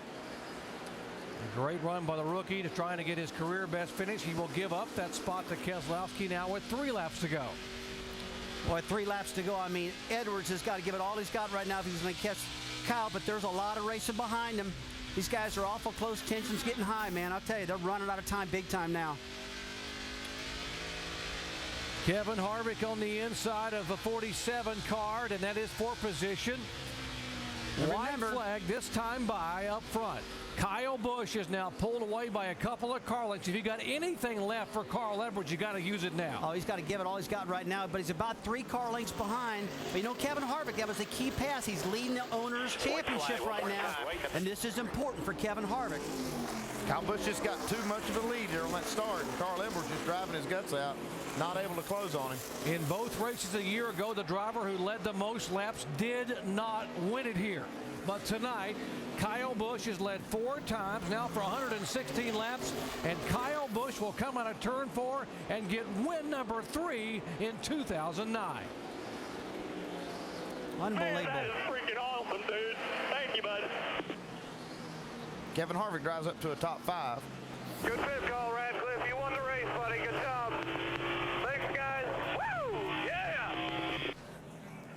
A great run by the rookie to trying to get his career best finish. He will give up that spot to Keselowski now with 3 laps to go. Boy, 3 laps to go. I mean, Edwards has got to give it all he's got right now if he's going to catch Kyle, but there's a lot of racing behind him. These guys are awful close. Tension's getting high, man. I'll tell you, they're running out of time big time now. Kevin Harvick on the inside of the 47 card, and that is for position. White flag this time by up front. Kyle Busch is now pulled away by a couple of car lengths. If you got anything left for Carl Edwards, you got to use it now. Oh, he's got to give it all he's got right now, but he's about 3 car lengths behind. But you know, Kevin Harvick, that was a key pass. He's leading the Owners' Championship right now, and this is important for Kevin Harvick. Kyle Busch just got too much of a lead there on that start, and Carl Edwards just driving his guts out, not able to close on him. In both races a year ago, the driver who led the most laps did not win it here. But tonight, Kyle Busch has led 4 times now for 116 laps, and Kyle Busch will come out of turn 4 and get win number 3 in 2009. Unbelievable. Man, that is freaking awesome, dude. Thank you, bud. Kevin Harvick drives up to a top 5. Good fifth call, Radcliffe. You won the race, buddy. Good job. Thanks, guys. Woo! Yeah!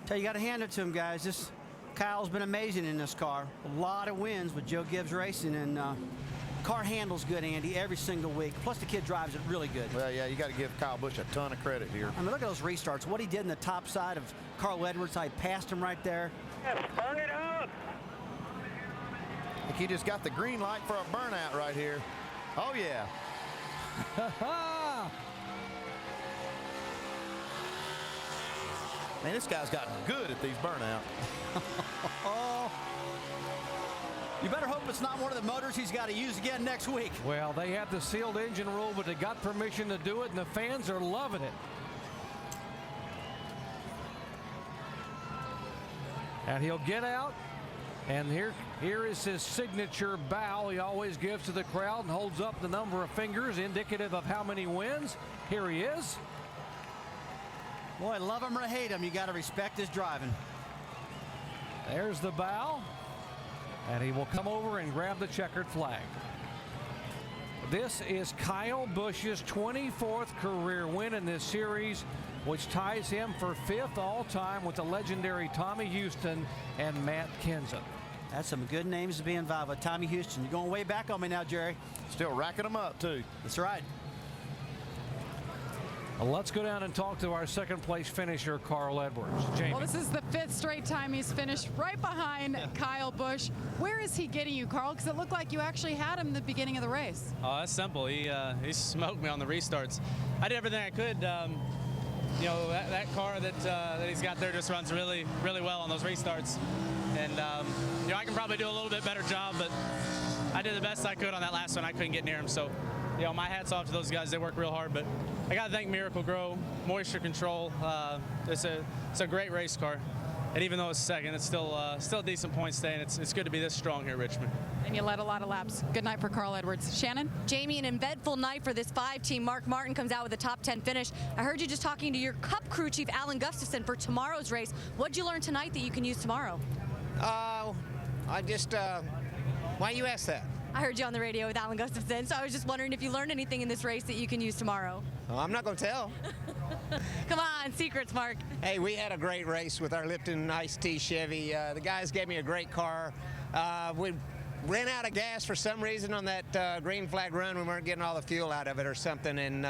Tell you, got to hand it to him, guys. This Kyle's been amazing in this car. A lot of wins with Joe Gibbs Racing, and car handles good, Andy, every single week. Plus the kid drives it really good. Well, yeah, you got to give Kyle Busch a ton of credit here. I mean, look at those restarts. What he did in the top side of Carl Edwards, I passed him right there. Burn it up. I think he just got the green light for a burnout right here. Oh, yeah. Man, this guy's gotten good at these burnouts. Oh. You better hope it's not one of the motors he's got to use again next week. Well, they have the sealed engine rule, but they got permission to do it, and the fans are loving it. And he'll get out, and here is his signature bow he always gives to the crowd and holds up the number of fingers indicative of how many wins. Here he is. Boy, love him or hate him, you got to respect his driving. There's the bow. And he will come over and grab the checkered flag. This is Kyle Busch's 24th career win in this series, which ties him for 5th all-time with the legendary Tommy Houston and Matt Kenseth. That's some good names to be involved with. Tommy Houston, you're going way back on me now, Jerry. Still racking them up, too. That's right. Well, let's go down and talk to our second place finisher, Carl Edwards. Jamie. Well, this is the 5th straight time he's finished right behind Kyle Busch. Where is he getting you, Carl? Because it looked like you actually had him at the beginning of the race. Oh, that's simple. He smoked me on the restarts. I did everything I could. You know, that car that he's got there just runs really, really well on those restarts. And, you know, I can probably do a little bit better job, but I did the best I could on that last one. I couldn't get near him. So, you know, my hat's off to those guys. They work real hard. But I got to thank Miracle Grow, Moisture Control. It's a great race car. And even though it's second, it's still a decent point stay, and it's good to be this strong here at Richmond. And you led a lot of laps. Good night for Carl Edwards. Shannon? Jamie, an eventful night for this 5-team. Mark Martin comes out with a top 10 finish. I heard you just talking to your Cup crew chief, Alan Gustafson, for tomorrow's race. What'd you learn tonight that you can use tomorrow? I just, why you ask that? I heard you on the radio with Alan Gustafson, so I was just wondering if you learned anything in this race that you can use tomorrow. Well, I'm not going to tell. Come on, secrets, Mark. Hey, we had a great race with our Lipton Tea Chevy. The guys gave me a great car. We ran out of gas for some reason on that green flag run. We weren't getting all the fuel out of it or something, and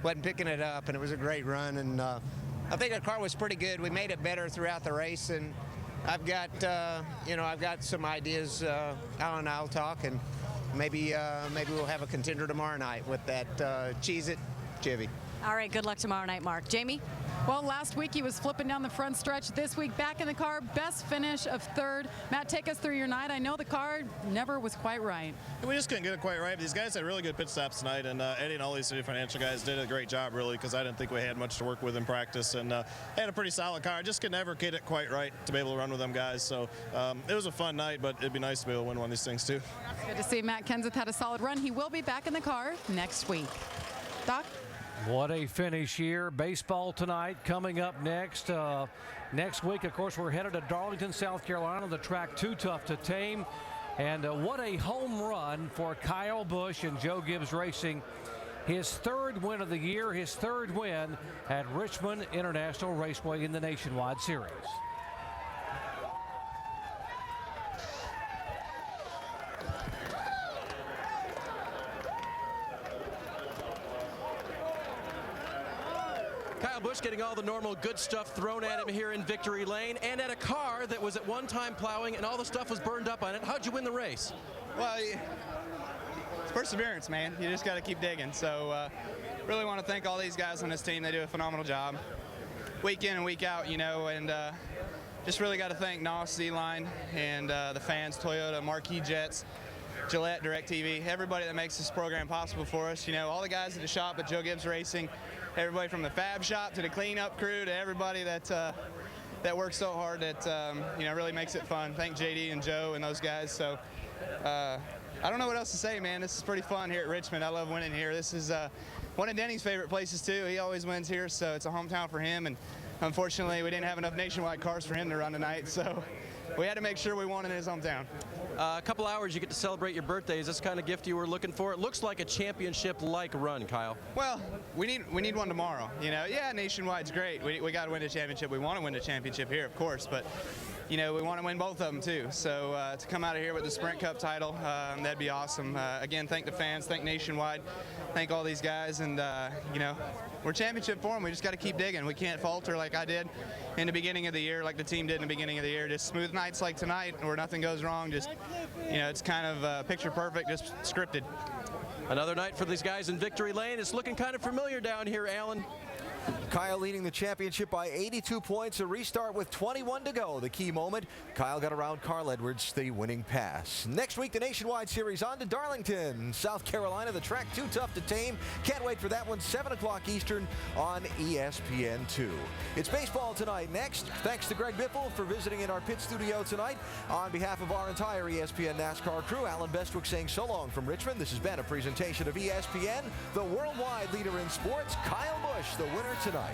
wasn't picking it up, and it was a great run. And I think our car was pretty good. We made it better throughout the race, and I've got, I've got some ideas. Alan and I'll talk, and maybe we'll have a contender tomorrow night with that Cheez-It Chevy. All right, good luck tomorrow night, Mark. Jamie? Well, last week he was flipping down the front stretch. This week, back in the car, best finish of 3rd. Matt, take us through your night. I know the car never was quite right. We just couldn't get it quite right. But these guys had really good pit stops tonight, and Eddie and all these City Financial guys did a great job, really, because I didn't think we had much to work with in practice, and had a pretty solid car. I just could never get it quite right to be able to run with them guys. So it was a fun night, but it'd be nice to be able to win one of these things, too. Good to see Matt Kenseth had a solid run. He will be back in the car next week. Doc? What a finish here. Baseball tonight coming up next. Next week, of course, we're headed to Darlington, South Carolina. The track too tough to tame. And what a home run for Kyle Busch and Joe Gibbs Racing. His 3rd win of the year, his 3rd win at Richmond International Raceway in the Nationwide Series. Kyle Busch getting all the normal good stuff thrown at him here in Victory Lane, and at a car that was at one time plowing and all the stuff was burned up on it. How'd you win the race? Well, it's perseverance, man. You just got to keep digging. So really want to thank all these guys on this team. They do a phenomenal job week in and week out, you know, and just really got to thank NOS, Z-Line, and the fans, Toyota, Marquee Jets, Gillette, DirecTV, everybody that makes this program possible for us. You know, all the guys at the shop at Joe Gibbs Racing, everybody from the fab shop to the cleanup crew to everybody that works so hard that really makes it fun. Thank JD and Joe and those guys. So I don't know what else to say, man. This is pretty fun here at Richmond. I love winning here. This is one of Denny's favorite places too. He always wins here, so it's a hometown for him. And unfortunately, we didn't have enough nationwide cars for him to run tonight, so we had to make sure we won in his hometown. A couple hours you get to celebrate your birthday. Is this the kind of gift you were looking for? It looks like a championship-like run, Kyle. Well, we need one tomorrow. You know, yeah, Nationwide's great. We got to win a championship. We want to win a championship here, of course, but you know, we want to win both of them too. So to come out of here with the Sprint Cup title, that'd be awesome. Again, thank the fans, thank Nationwide, thank all these guys, and you know, we're championship form. We just got to keep digging. We can't falter like I did in the beginning of the year, like the team did in the beginning of the year. Just smooth nights like tonight where nothing goes wrong. Just, you know, it's kind of picture perfect, just scripted. Another night for these guys in victory lane. It's looking kind of familiar down here, Alan. Kyle leading the championship by 82 points. A restart with 21 to go. The key moment, Kyle got around Carl Edwards, the winning pass. Next week, the Nationwide Series on to Darlington, South Carolina. The track too tough to tame. Can't wait for that one. 7 o'clock Eastern on ESPN2. It's baseball tonight. Next, thanks to Greg Biffle for visiting in our pit studio tonight. On behalf of our entire ESPN NASCAR crew, Alan Bestwick saying so long from Richmond. This has been a presentation of ESPN, the worldwide leader in sports. Kyle Busch, the winner tonight.